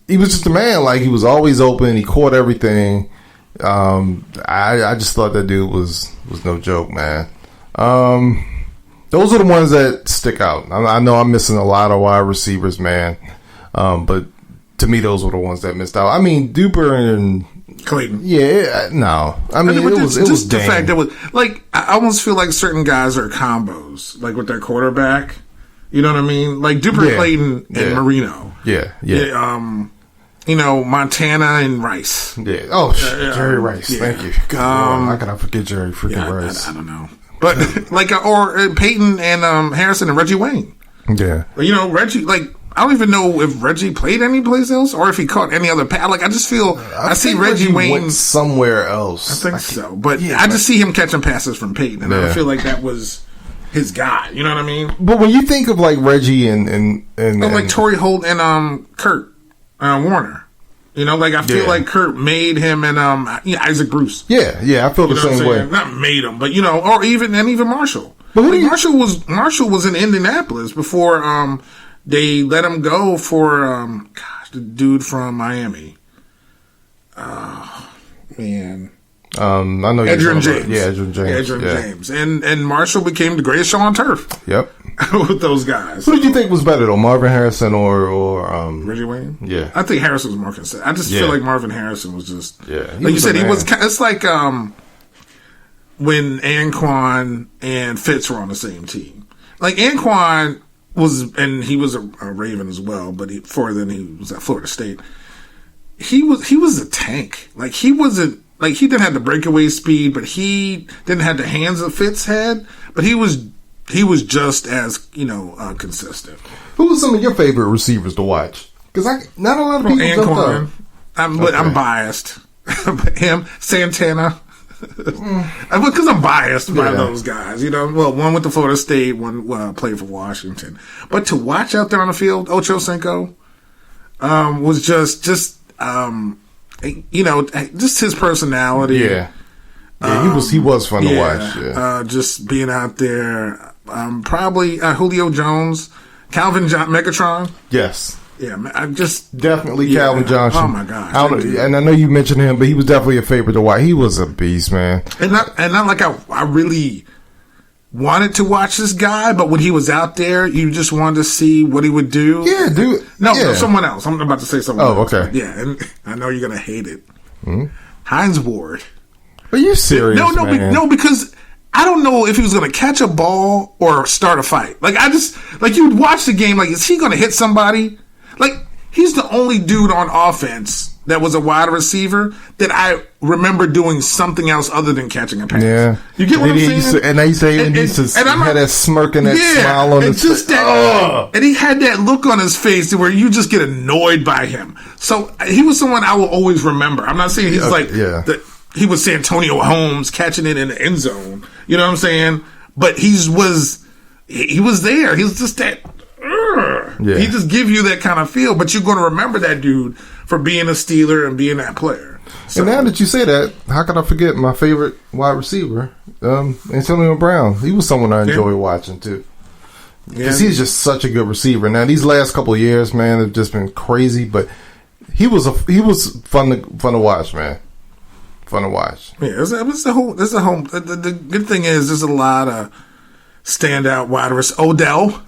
he was just a man. Like, he was always open. He caught everything. I just thought that dude was no joke, man. Those are the ones that stick out. I know I'm missing a lot of wide receivers, man. But to me, those were the ones that missed out. I mean, Duper and Clayton. Yeah, no. I mean, it was the fact that was like I almost feel like certain guys are combos, like with their quarterback. You know what I mean? Like Duper, Clayton, and Marino. Yeah. Montana and Rice. Yeah. Oh, Jerry Rice. Yeah. Thank you. How can I forget Jerry freaking Rice? I don't know. But or Peyton and Harrison and Reggie Wayne. Yeah. Reggie, like, I don't even know if Reggie played any place else or if he caught any other pass. Like, I just feel I see Reggie Wayne went somewhere else. I think so, but I just see him catching passes from Peyton, and I feel like that was his guy. You know what I mean? But when you think of like Reggie and like Torrey Holt and Kurt Warner. You know, like I feel like Kurt made him and Isaac Bruce. Yeah, I feel the same way. Not made him, but or even Marshall. But Marshall was in Indianapolis before they let him go for the dude from Miami. Oh man. I know Edgerrin James. Yeah, Edgerrin James. And Marshall became the greatest show on turf. Yep. With those guys. Who did you think was better though, Marvin Harrison or Reggie Wayne? Yeah. I think Harrison was more consistent. I just feel like Marvin Harrison was just like you said, he was. It's like when Anquan and Fitz were on the same team. Like Anquan he was a Raven as well, but before then he was at Florida State. He was a tank. Like he wasn't. Like, he didn't have the breakaway speed, but he didn't have the hands that Fitz had. But he was just as, consistent. Who was some of your favorite receivers to watch? Because not a lot of people jumped up. But I'm biased. Him, Santana. Because I'm biased by those guys. Well, one went to Florida State, one played for Washington. But to watch out there on the field, Ocho Cinco was just just his personality. Yeah, he was fun to watch. Yeah. Just being out there. Probably Julio Jones, Calvin Megatron. Yes. Yeah, I just definitely Calvin Johnson. Oh my gosh! And I know you mentioned him, but he was definitely a favorite to watch. He was a beast, man. And not like I really wanted to watch this guy, but when he was out there, you just wanted to see what he would do. Yeah, dude. No, someone else. I'm about to say someone else. Oh, okay. Yeah, and I know you're gonna hate it. Hines Ward. Are you serious? No, because I don't know if he was gonna catch a ball or start a fight. Like you would watch the game. Like, is he gonna hit somebody? Like, he's the only dude on offense that was a wide receiver that I remember doing something else other than catching a pass. Yeah. You get what I'm saying? And they say he had that smirk and that smile on his face. And he had that look on his face where you just get annoyed by him. So he was someone I will always remember. I'm not saying he's he was Santonio Holmes catching it in the end zone. You know what I'm saying? But he was there. He was just that. Yeah. He just give you that kind of feel, but you're going to remember that dude for being a Steeler and being that player. So, and now that you say that, how can I forget my favorite wide receiver, Antonio Brown? He was someone I enjoy watching too, because he's just such a good receiver. Now these last couple of years, man, have just been crazy, but he was fun to watch, man. Fun to watch. Yeah, the good thing is there's a lot of standout Odell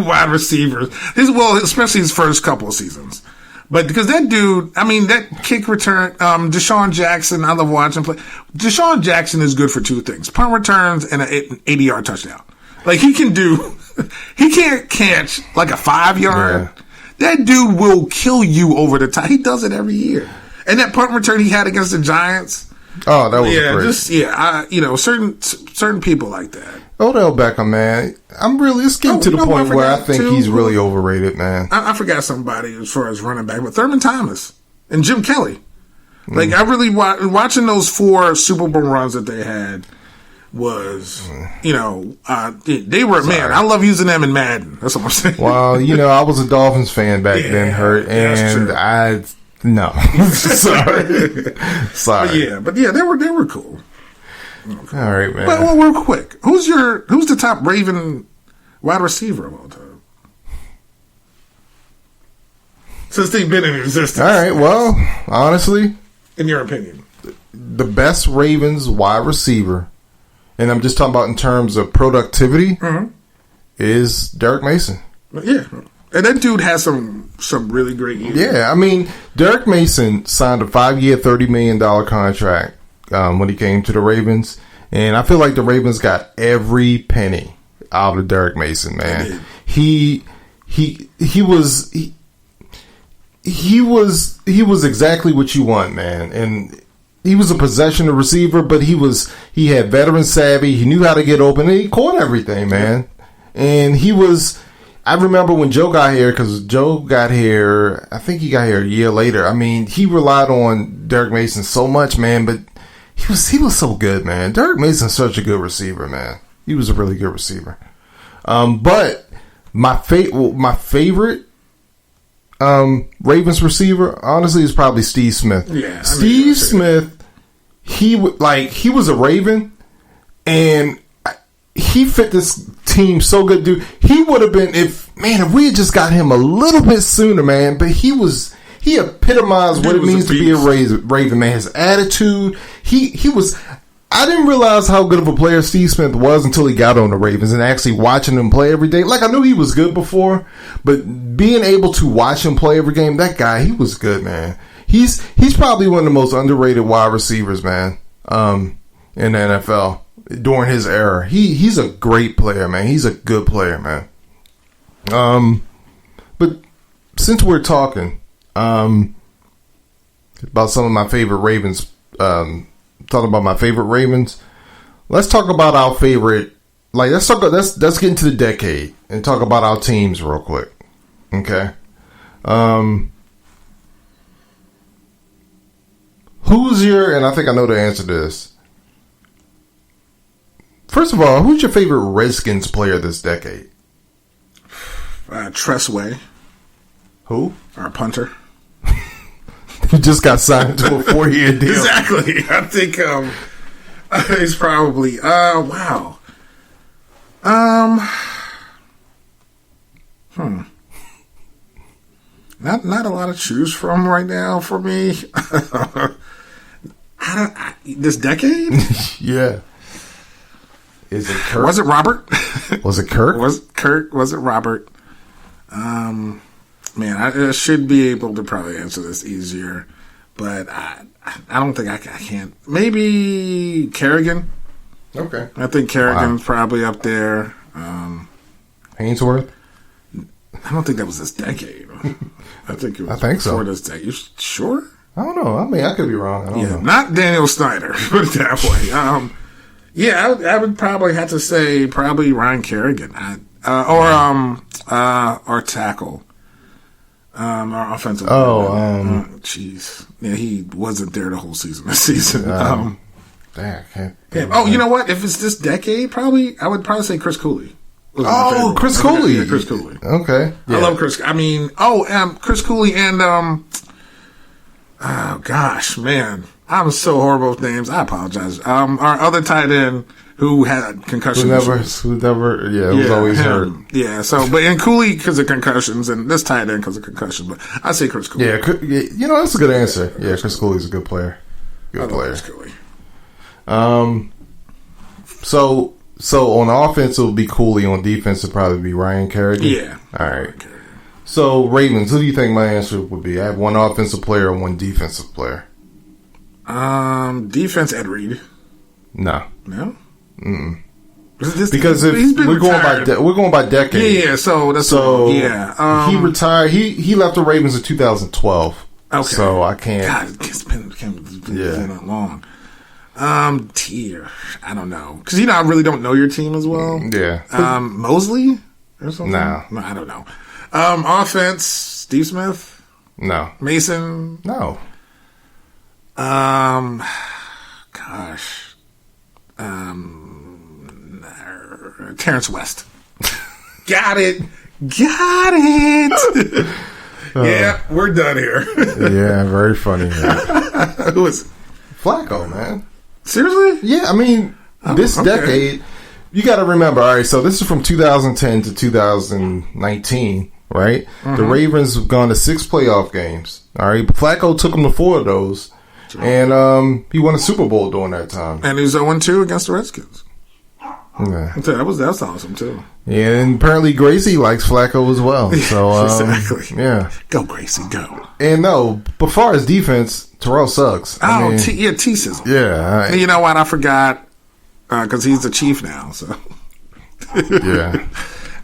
wide receivers. Especially his first couple of seasons. But because that dude, that kick return, Deshaun Jackson, I love watching play. Deshaun Jackson is good for two things: punt returns and an 80-yard touchdown. Like, he can't catch like a 5-yard. Yeah. That dude will kill you over the top. He does it every year. And that punt return he had against the Giants. Oh, that was great. Certain people like that. Odell Beckham, man. Let's get to the point where I think he's really overrated, man. I forgot somebody as far as running back, but Thurman Thomas and Jim Kelly. Like, I really watching those 4 Super Bowl runs that they had was, they were, man, I love using them in Madden. That's what I'm saying. Well, I was a Dolphins fan back then, and no. Sorry. But they were cool. Okay. All right, man. But real quick, who's the top Raven wide receiver of all time? Since they've been in existence. All right, well, honestly, in your opinion, the best Ravens wide receiver, and I'm just talking about in terms of productivity, is Derek Mason. Yeah. And that dude has some really great years. Yeah, Derek Mason signed a 5-year, $30 million contract when he came to the Ravens, and I feel like the Ravens got every penny out of Derek Mason, man. He was exactly what you want, man. And he was a possession receiver, but he had veteran savvy. He knew how to get open, and he caught everything, man. And I remember when Joe got here, because Joe got here, I think he got here a year later. He relied on Derek Mason so much, man, but he was so good, man. Derek Mason's such a good receiver, man. He was a really good receiver. But my favorite Ravens receiver, honestly, is probably Steve Smith. Yeah, Steve Smith, he was a Raven, and he fit this team so good, dude. He would have been if we had just got him a little bit sooner, man. But he epitomized what it means to be a Raven, man. His attitude, he was. I didn't realize how good of a player Steve Smith was until he got on the Ravens and actually watching him play every day. Like, I knew he was good before, but being able to watch him play every game, that guy, he was good, man. He's probably one of the most underrated wide receivers, man, in the NFL during his era. He's a great player, man. He's a good player, man. But since we're talking about some of my favorite Ravens, talking about my favorite Ravens, let's talk about our favorite. Like, let's get into the decade and talk about our teams real quick. Okay. Who's your, and I think I know the answer to this. First of all, who's your favorite Redskins player this decade? Tressway. Who? Our punter. He just got signed to a 4-year deal. Exactly. I think he's probably wow. Not a lot to choose from right now for me. This decade? Yeah. Is it Kirk? Was it Robert? Was it Kirk? Was it Robert? Man, I should be able to probably answer this easier, but I don't think I can't. Maybe Kerrigan. Okay. I think Kerrigan's probably up there. Ainsworth? I don't think that was this decade. I think it was before this decade. You sure? I don't know. I mean, I could be wrong. I don't know. Not Daniel Snyder, put it that way. I would probably have to say probably Ryan Kerrigan, or tackle. Our offensive. Jeez. Yeah, he wasn't there the whole season. This season. Dang, I can't. You know what? If it's this decade, I would probably say Chris Cooley. Chris Cooley. Yeah, Chris Cooley. Okay. Yeah. I love Chris. I mean, Chris Cooley and oh gosh, man, I'm so horrible with names. I apologize. Our other tight end who had concussions. Who never, was always hurt. Yeah, but Cooley because of concussions, and this tight end because of concussions. But I say Chris Cooley. Yeah, that's a good answer. Yeah, Chris Cooley's a good player. Good player. Chris Cooley. So on offense it would be Cooley. On defense it would probably be Ryan Kerrigan. Yeah. All right. So Ravens, who do you think my answer would be? I have one offensive player and one defensive player. Defense, Ed Reed. No. Because we're going by decade. Yeah. So he retired. He left the Ravens in 2012. Okay. So I can't. God, it's been that long. Tier. I don't know because I really don't know your team as well. Yeah. Mosley or something. No, I don't know. Offense, Steve Smith. No. Mason. No. Terrence West. Got it. Yeah, we're done here. Yeah, very funny. Who is it? Flacco, man. Seriously? Yeah, I mean, this decade, you got to remember, all right, so this is from 2010 to 2019, right? Mm-hmm. The Ravens have gone to 6 playoff games, all right? Flacco took them to 4 of those, and he won a Super Bowl during that time. And he was 0-2 against the Redskins. Yeah. That's awesome, too. Yeah, and apparently Gracie likes Flacco as well. So, exactly. Yeah. Go, Gracie, go. And no, but far as defense, Terrell Suggs. T-Sizzle. Yeah. You know what? I forgot, because he's the chief now, so. Yeah.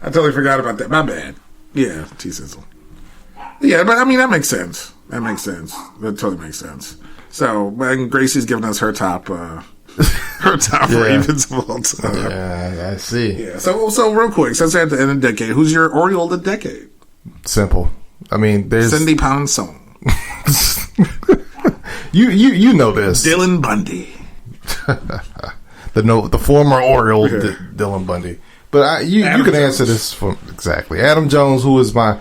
I totally forgot about that. My bad. Yeah, T-Sizzle. Yeah, but I mean, that makes sense. That totally makes sense. So, and Gracie's giving us her top Ravens of all time. Yeah, I see. Yeah. So real quick, since we're at the end of the decade, who's your Oriole of the decade? Simple. I mean, there's Cindy Poundstone. you know this. Dylan Bundy. the former Oriole Dylan Bundy. But you can answer this for exactly. Adam Jones, who is my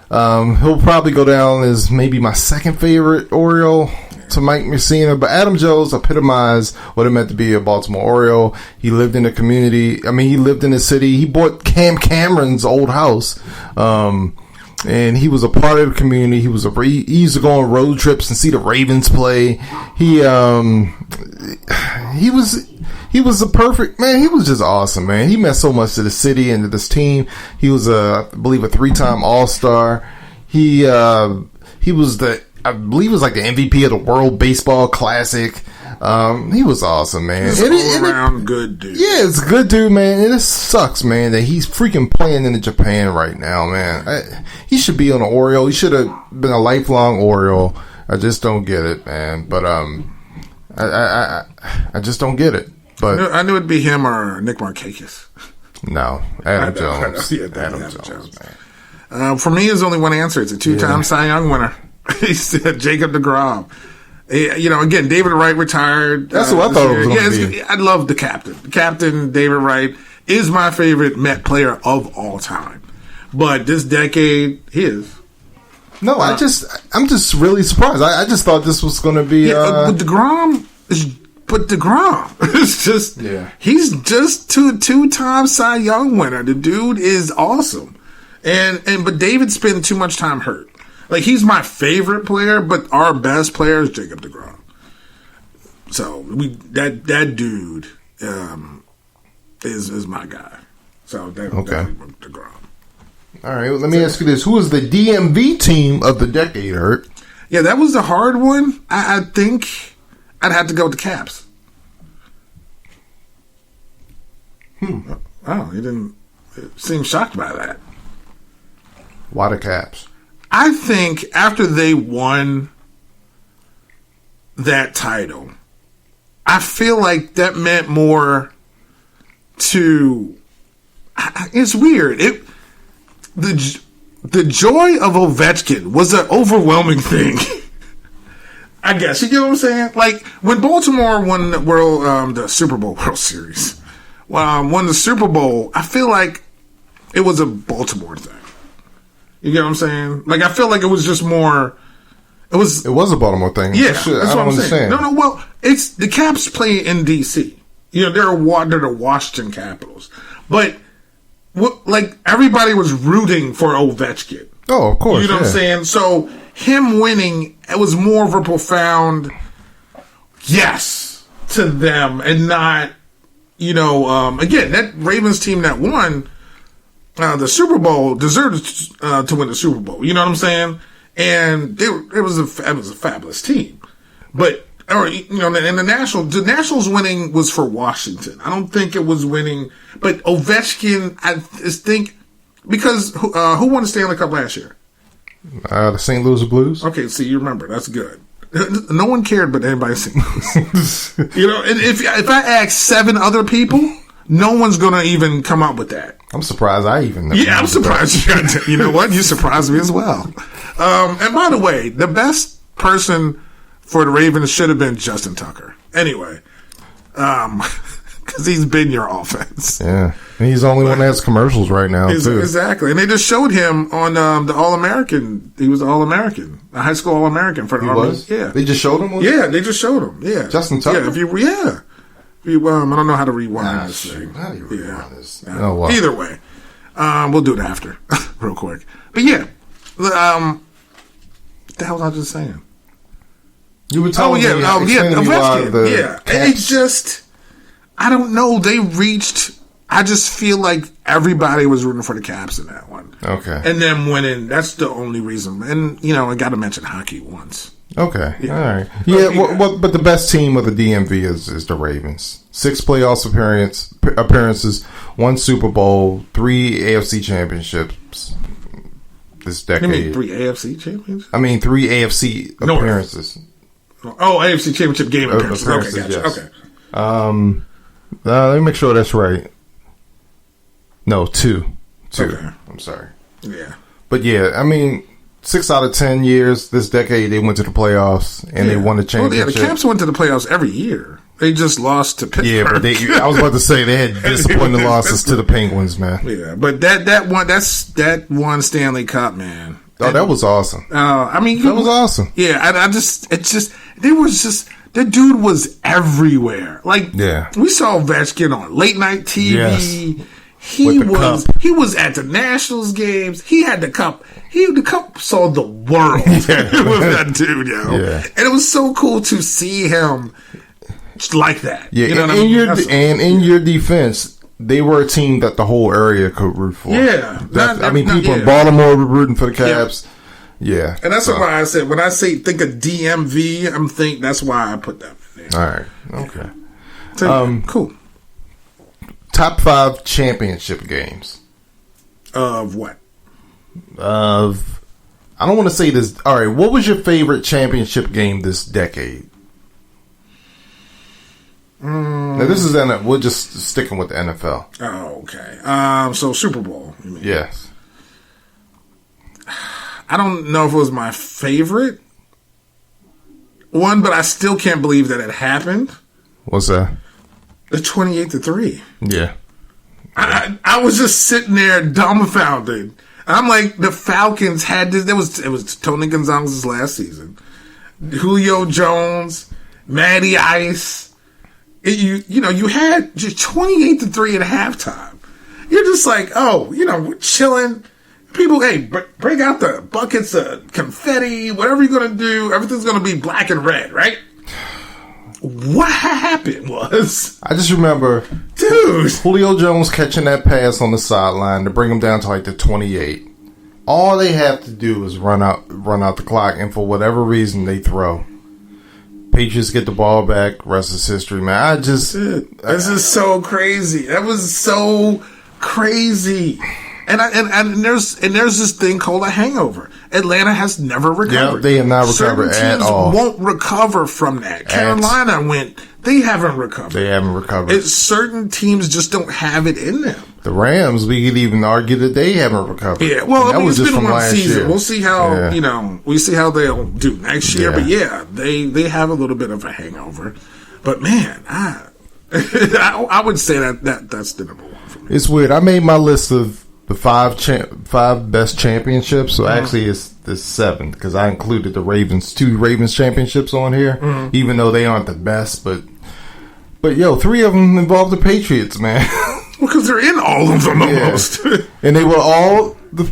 he'll probably go down as maybe my second favorite Oriole to Mike Messina, but Adam Jones epitomized what it meant to be a Baltimore Oriole. He lived in the community. I mean, he lived in the city. He bought Cam Cameron's old house, and he was a part of the community. He used to go on road trips and see the Ravens play. He was a perfect man. He was just awesome, man. He meant so much to the city and to this team. He was I believe a 3-time All-Star. He was I believe it was like the MVP of the World Baseball Classic. He was awesome, man. He's all around good dude. Yeah, it's a good dude, man. And it sucks, man, that he's freaking playing in Japan right now, man. He should be on an Oriole. He should have been a lifelong Oriole. I just don't get it, man. But I just don't get it. But I knew it'd be him or Nick Markakis. No, Adam Jones. Yeah, Adam Jones, man. For me, there's only one answer. It's a 2-time Cy Young winner. He said Jacob deGrom. Again, David Wright retired. That's what I thought it was going to be. I love the captain. Captain David Wright is my favorite Met player of all time. But this decade, he is. No, I'm just really surprised. I just thought this was going to be. But DeGrom is just. Yeah. He's just two-time Cy Young winner. The dude is awesome, but David spent too much time hurt. Like, he's my favorite player, but our best player is Jacob deGrom. So that dude is my guy. So deGrom. All right, let me ask you this: who is the DMV team of the decade, Hurt? Yeah, that was the hard one. I think I'd have to go with the Caps. Oh, you didn't seem shocked by that. Why the Caps? I think after they won that title, I feel like that meant more to. It's weird. The joy of Ovechkin was an overwhelming thing. I guess you get what I'm saying. Like when Baltimore won the Super Bowl World Series, won the Super Bowl, I feel like it was a Baltimore thing. You get what I'm saying? Like, I feel like it was just more. It was a Baltimore thing. Yeah, that's what I'm saying. No. Well, it's the Caps play in D.C. They're the Washington Capitals, but like everybody was rooting for Ovechkin. Oh, of course. You know what I'm saying? So him winning, it was more of a profound yes to them, and not again, that Ravens team that won. The Super Bowl deserved to win the Super Bowl. You know what I'm saying? And it was a fabulous team. But and the Nationals winning was for Washington. I don't think it was winning. But Ovechkin, I just think because who won the Stanley Cup last year? The St. Louis Blues. Okay, see, you remember. That's good. No one cared, but everybody St. Louis. And if I ask 7 other people. No one's going to even come up with that. I'm surprised I even know. Yeah, I'm surprised. You know what? You surprised me as well. And by the way, the best person for the Ravens should have been Justin Tucker. Anyway, because he's been your offense. Yeah. And he's the only one that has commercials right now, too. Exactly. And they just showed him on the All-American. He was All-American, a high school All-American for the Army. Was? Yeah. They just showed him? Yeah, they just showed him. Yeah. Justin Tucker? Yeah. I don't know how to rewind this thing. How do you rewind this? Oh, well. Either way. We'll do it after, real quick. But yeah. What the hell was I just saying? You were telling me. Ovechkin. Yeah. It's just, I don't know. They reached, I just feel like everybody was rooting for the Caps in that one. Okay. And then winning, that's the only reason. And, I got to mention hockey once. Okay, yeah. All right. Yeah, but the best team of the DMV is the Ravens. 6 playoffs appearances, 1 Super Bowl, 3 AFC championships this decade. You mean 3 AFC championships? I mean 3 AFC appearances. Oh, AFC championship game appearances. Okay, gotcha. Yes. Okay. Let me make sure that's right. No, 2. Okay. I'm sorry. Yeah. But yeah, I mean, 6 out of 10 years this decade they went to the playoffs and they won the championship. The Caps went to the playoffs every year. They just lost to Pittsburgh. Yeah, but I was about to say they had disappointing losses to the Penguins, man. Yeah, but that one Stanley Cup, man. Oh, that was awesome. I mean, that was awesome. Yeah, the dude was everywhere. Like, we saw Ovechkin on late night TV. Yes. He was at the Nationals games. He had the cup. The cup saw the world with that dude, yo. Yeah. And it was so cool to see him like that. Yeah, you know and in your defense, they were a team that the whole area could root for. Yeah. People in Baltimore were rooting for the Caps. Yeah. And that's why I said, when I think of DMV, that's why I put that in there. All right. Okay. So, cool. Top 5 championship games. Of what? I don't want to say this. All right. What was your favorite championship game this decade? Now, this is we're just sticking with the NFL. Oh, okay. So Super Bowl, you mean? Yes. I don't know if it was my favorite one, but I still can't believe that it happened. What's that? The 28-3. Yeah. I was just sitting there dumbfounded. I'm like, the Falcons had this. It was Tony Gonzalez's last season. Julio Jones, Matty Ice. You had just 28-3 at halftime. You're just like, we're chilling. People, hey, break out the buckets of confetti, whatever you're going to do. Everything's going to be black and red, right? What happened was, I just remember, dude, Julio Jones catching that pass on the sideline to bring him down to like the 28. All they have to do is run out the clock, and for whatever reason, they throw. Patriots get the ball back. Rest is history, man. This is so crazy. That was so crazy. And there's this thing called a hangover. Atlanta has never recovered. Yeah, they have not recovered at all. Won't recover from that. Carolina they haven't recovered. Certain teams just don't have it in them. The Rams, we could even argue that they haven't recovered. Yeah, well, it's been one season. Year. We'll see how they'll do next year. Yeah. But they have a little bit of a hangover. But man, I would say that's the number one for me. It's weird. I made my list of the five best championships. So actually, it's the 7 because I included the 2 Ravens championships on here, even though they aren't the best. But 3 of them involve the Patriots, man. Well, because they're in all of them almost. And they were all the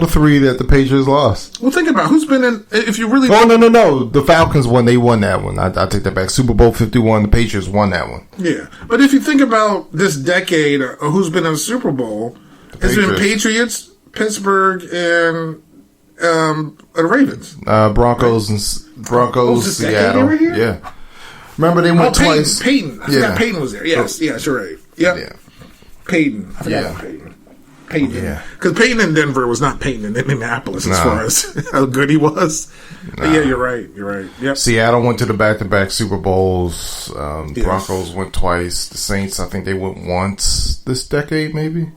3 that the Patriots lost. Well, think about who's been in. If you really, no, the Falcons won. They won that one. I take that back. Super Bowl 51. The Patriots won that one. Yeah, but if you think about this decade, who's been in the Super Bowl? It's been Patriots, Pittsburgh, and the Ravens. Broncos, Seattle. Right here? Yeah. Remember they went twice. Peyton. I forgot Peyton was there. Yes, you're right. Yep. Yeah. Peyton. I forgot about Peyton. Yeah. Because Peyton in Denver was not Peyton in Indianapolis as far as how good he was. But yeah, you're right. Yep. Seattle went to the back-to-back Super Bowls. Broncos went twice. The Saints, I think they went once this decade, maybe.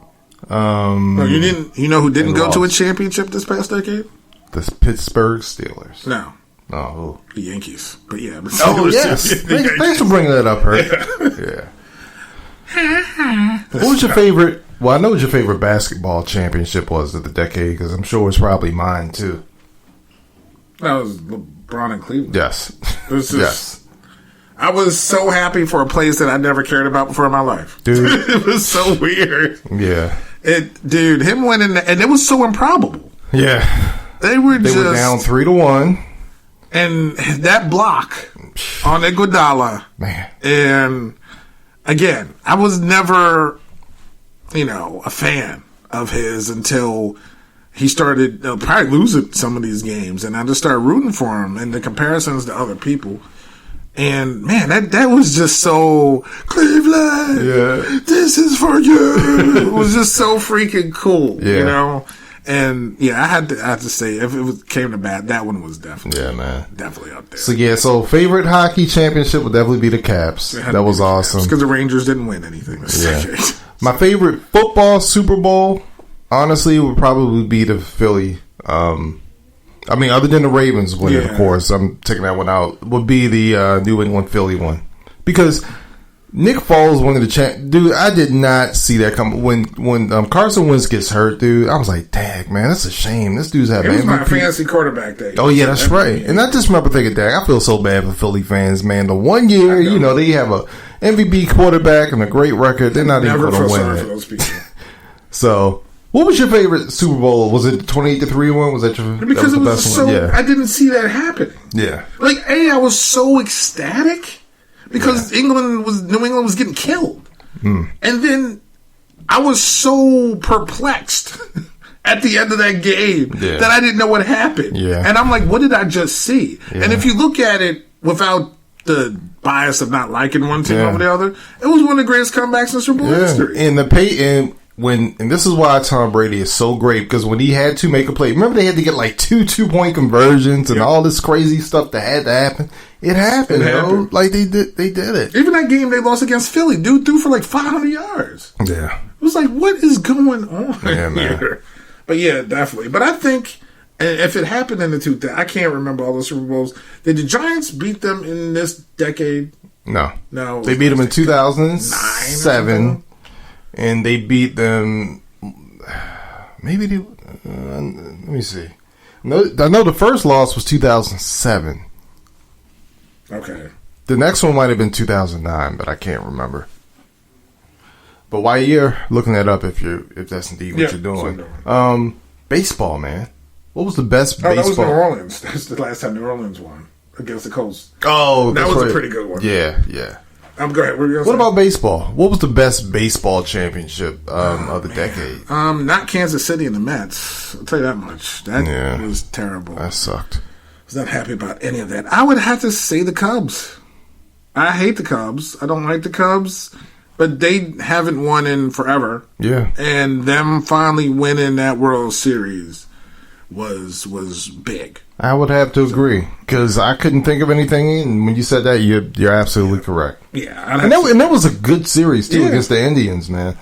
No, you didn't. You know who didn't go to a championship this past decade? The Pittsburgh Steelers. No. Oh, the Yankees. But yeah. Yes. Thanks for bringing that up, Herb. Yeah. What was your favorite? Well, I know what your favorite basketball championship was of the decade because I'm sure it's probably mine too. That was LeBron and Cleveland. Yes. Yes. I was so happy for a place that I never cared about before in my life. Dude. It was so weird. Yeah. Him winning, and it was so improbable. Yeah. They were down 3-1. And that block on Iguodala. Man. And again, I was never, a fan of his until he started probably losing some of these games. And I just started rooting for him and the comparisons to other people. And man, that was just so Cleveland. Yeah, this is for you. It was just so freaking cool, And I had to say, if it came to bat, that one was definitely, definitely up there. So favorite hockey championship would definitely be the Caps. That was awesome because the Rangers didn't win anything this decade. My favorite football Super Bowl, honestly, would probably be the Philly. Other than the Ravens winning, of course, I'm taking that one out, would be the New England Philly one. because Nick Foles one of the dude. I did not see that come when Carson Wentz gets hurt, dude. I was like, dang man, that's a shame. This dude's having. It was my fantasy quarterback day. Oh yeah, that's right. And I just remember thinking, dang, I feel so bad for Philly fans, man. The 1 year, they have a MVP quarterback and a great record. They're not even going to win sorry it. for those people. So, what was your favorite Super Bowl? Was it the 28-3 one? Was that your? Because that it was best so. one? Yeah. I didn't see that happening. Yeah. Like I was so ecstatic. Because New England was getting killed. And then I was so perplexed at the end of that game that I didn't know what happened. Yeah. And I'm like, what did I just see? Yeah. And if you look at it without the bias of not liking one team over the other, it was one of the greatest comebacks in Super Bowl history. And this is why Tom Brady is so great, because when he had to make a play, remember they had to get like 2 2-point conversions and all this crazy stuff that had to happen. It happened, Like they did it. Even that game they lost against Philly, dude threw for like 500 yards. Yeah. It was like, what is going on here? Man. But yeah, definitely. But I think if it happened in the 2000s, I can't remember all the Super Bowls. Did the Giants beat them in this decade? No. They beat them in 2007. And they beat them. Maybe they. Let me see. No, I know the first loss was 2007. Okay. The next one might have been 2009, but I can't remember. But while you're looking that up, if that's indeed what you're doing, baseball, man. What was the best baseball? That was New Orleans. That's the last time New Orleans won against the Colts. Oh, that was a pretty good one. Yeah. Go ahead. What about baseball? What was the best baseball championship of the decade? Not Kansas City and the Mets. I'll tell you that much. That was terrible. That sucked. I was not happy about any of that. I would have to say the Cubs. I hate the Cubs. I don't like the Cubs, but they haven't won in forever. Yeah. And them finally winning that World Series was big. I would have to agree, because I couldn't think of anything, and when you said that, you're absolutely correct. Yeah. And that was a good series, too, against the Indians, man.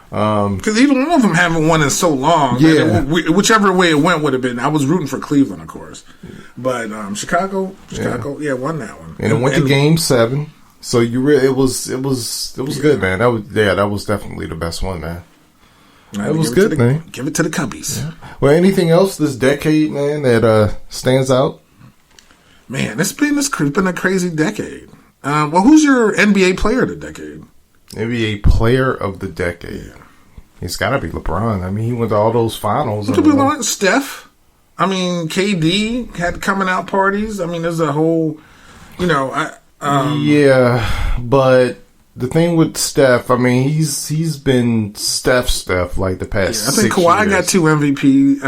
Because even one of them haven't won in so long. Yeah. Whichever way it went would have been. I was rooting for Cleveland, of course. But Chicago, won that one. And it went to Game 7. So it was good, man. That was definitely the best one, man. It was good, man. Give it to the Cubbies. Yeah. Well, anything else this decade, man, that stands out? Man, it's been a crazy decade. Well, who's your NBA player of the decade? NBA player of the decade. Yeah. It's got to be LeBron. I mean, he went to all those finals. It could be like Steph. I mean, KD had coming out parties. I mean, there's a whole, yeah, but the thing with Steph, I mean, he's been Steph like the past. I think 6 Kawhi years. got 2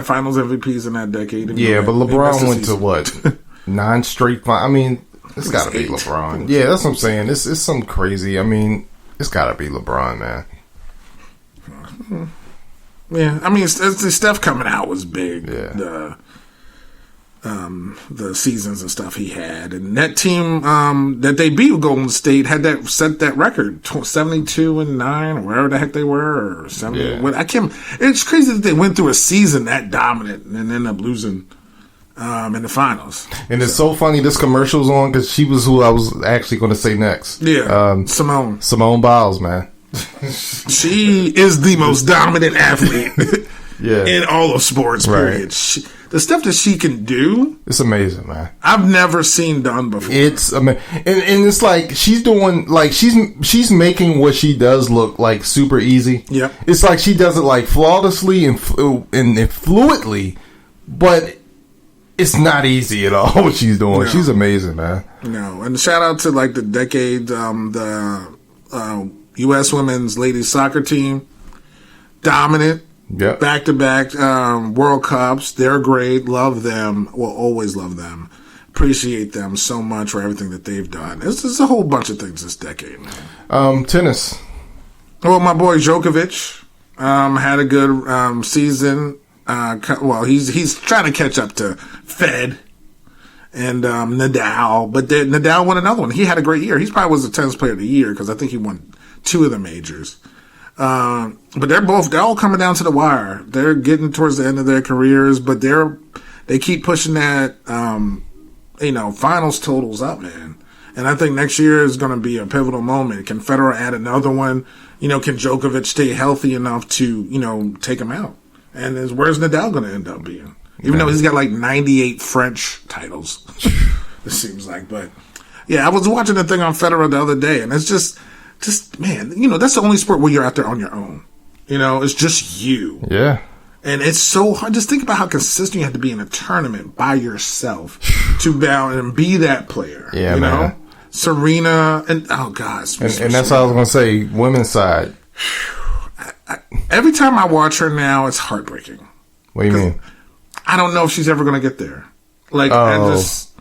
Finals MVPs in that decade. Yeah, but LeBron went to what 9 straight. I mean, it's got to be LeBron. Yeah, that's what I'm saying. It's something crazy. I mean, it's got to be LeBron, man. Yeah, I mean, Steph coming out was big. Yeah. The seasons and stuff he had, and that team that they beat Golden State had set that record 72-9 or wherever the heck they were, or 70. Yeah. I can't. It's crazy that they went through a season that dominant and ended up losing in the finals. And it's so funny this commercial's on, because she was who I was actually going to say next. Yeah, Simone Biles, man. She is the most dominant athlete in all of sports, period. Right. The stuff that she can do, it's amazing, man. I've never seen done before. It's amazing, and it's like she's doing she's making what she does look like super easy. Yeah, it's like she does it like flawlessly and fluidly, but it's not easy at all what she's doing. No. She's amazing, man. No, and shout out to like the decade, the U.S. women's ladies soccer team, dominant. Yep. Back-to-back World Cups. They're great. Love them. Will always love them. Appreciate them so much for everything that they've done. It's a whole bunch of things this decade, man. Tennis. Well, my boy Djokovic had a good season. Well, he's trying to catch up to Fed and Nadal, but Nadal won another one. He had a great year. He probably was the tennis player of the year, because I think he won 2 of the majors. But they're all coming down to the wire. They're getting towards the end of their careers, but they keep pushing that, finals totals up, man. And I think next year is going to be a pivotal moment. Can Federer add another one? Can Djokovic stay healthy enough to, take him out? And where's Nadal going to end up being? Even though he's got like 98 French titles, it seems like. But yeah, I was watching the thing on Federer the other day, and it's just man, that's the only sport where you're out there on your own. It's just you. Yeah. And it's so hard. Just think about how consistent you have to be in a tournament by yourself to bow and be that player. Yeah, man. Serena and oh gosh, and that's what I was gonna say. Women's side. Every time I watch her now, it's heartbreaking. What do you mean? I don't know if she's ever gonna get there.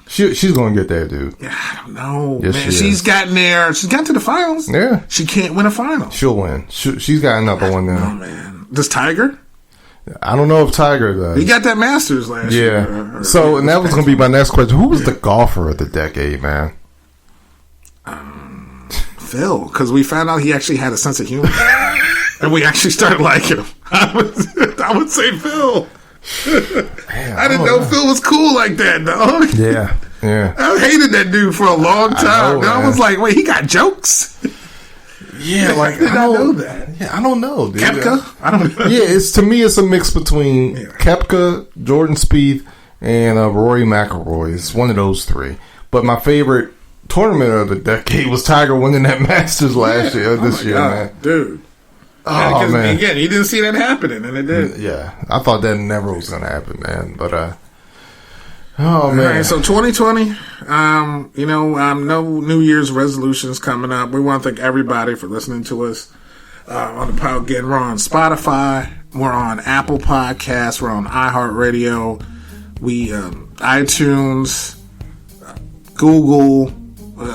She's gonna get there, dude. Yeah, I don't know. Yes, man, she's gotten there. She's gotten to the finals. Yeah, she can't win a final. She'll win. She's got another one now. Oh man, does Tiger? I don't know if Tiger does. He got that Masters last year. Yeah. So, and that was going to be my next question. Who was the golfer of the decade, man? Phil, because we found out he actually had a sense of humor, and we actually started liking him. I would say Phil. Man, I didn't know Phil was cool like that, dog. Yeah. I hated that dude for a long time. I was like, wait, he got jokes? Yeah, like I don't know that. Yeah, I don't know, dude. Koepka? I don't know. Yeah, to me, it's a mix between Koepka, Jordan Spieth, and Rory McIlroy. It's one of those three. But my favorite tournament of the decade was Tiger winning that Masters last year. This year, man, dude. Oh man, again, he didn't see that happening, and it did. Yeah, I thought that never was going to happen, man. But oh man. All right, so 2020. No New Year's resolutions coming up. We want to thank everybody for listening to us on the pod. Again, we're on Spotify. We're on Apple Podcasts. We're on iHeartRadio. We iTunes, Google,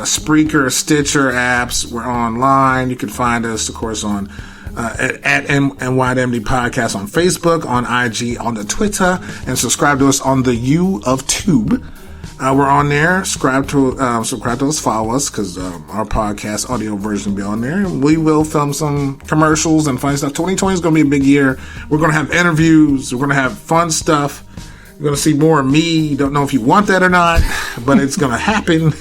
Spreaker, Stitcher apps. We're online. You can find us, of course, on at NYMD Podcast on Facebook, on IG, on the Twitter, and subscribe to us on the U of Tube. We're on there. Subscribe to us, follow us, because our podcast audio version will be on there. We will film some commercials and funny stuff. 2020 is going to be a big year. We're going to have interviews. We're going to have fun stuff. You're going to see more of me. Don't know if you want that or not, but it's going to happen.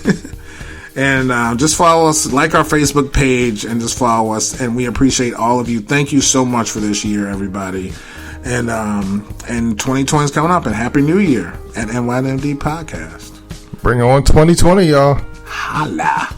And just follow us, like our Facebook page, and just follow us. And we appreciate all of you. Thank you so much for this year, everybody. And 2020 is coming up. And Happy New Year at NYMD Podcast. Bring on 2020, y'all. Holla.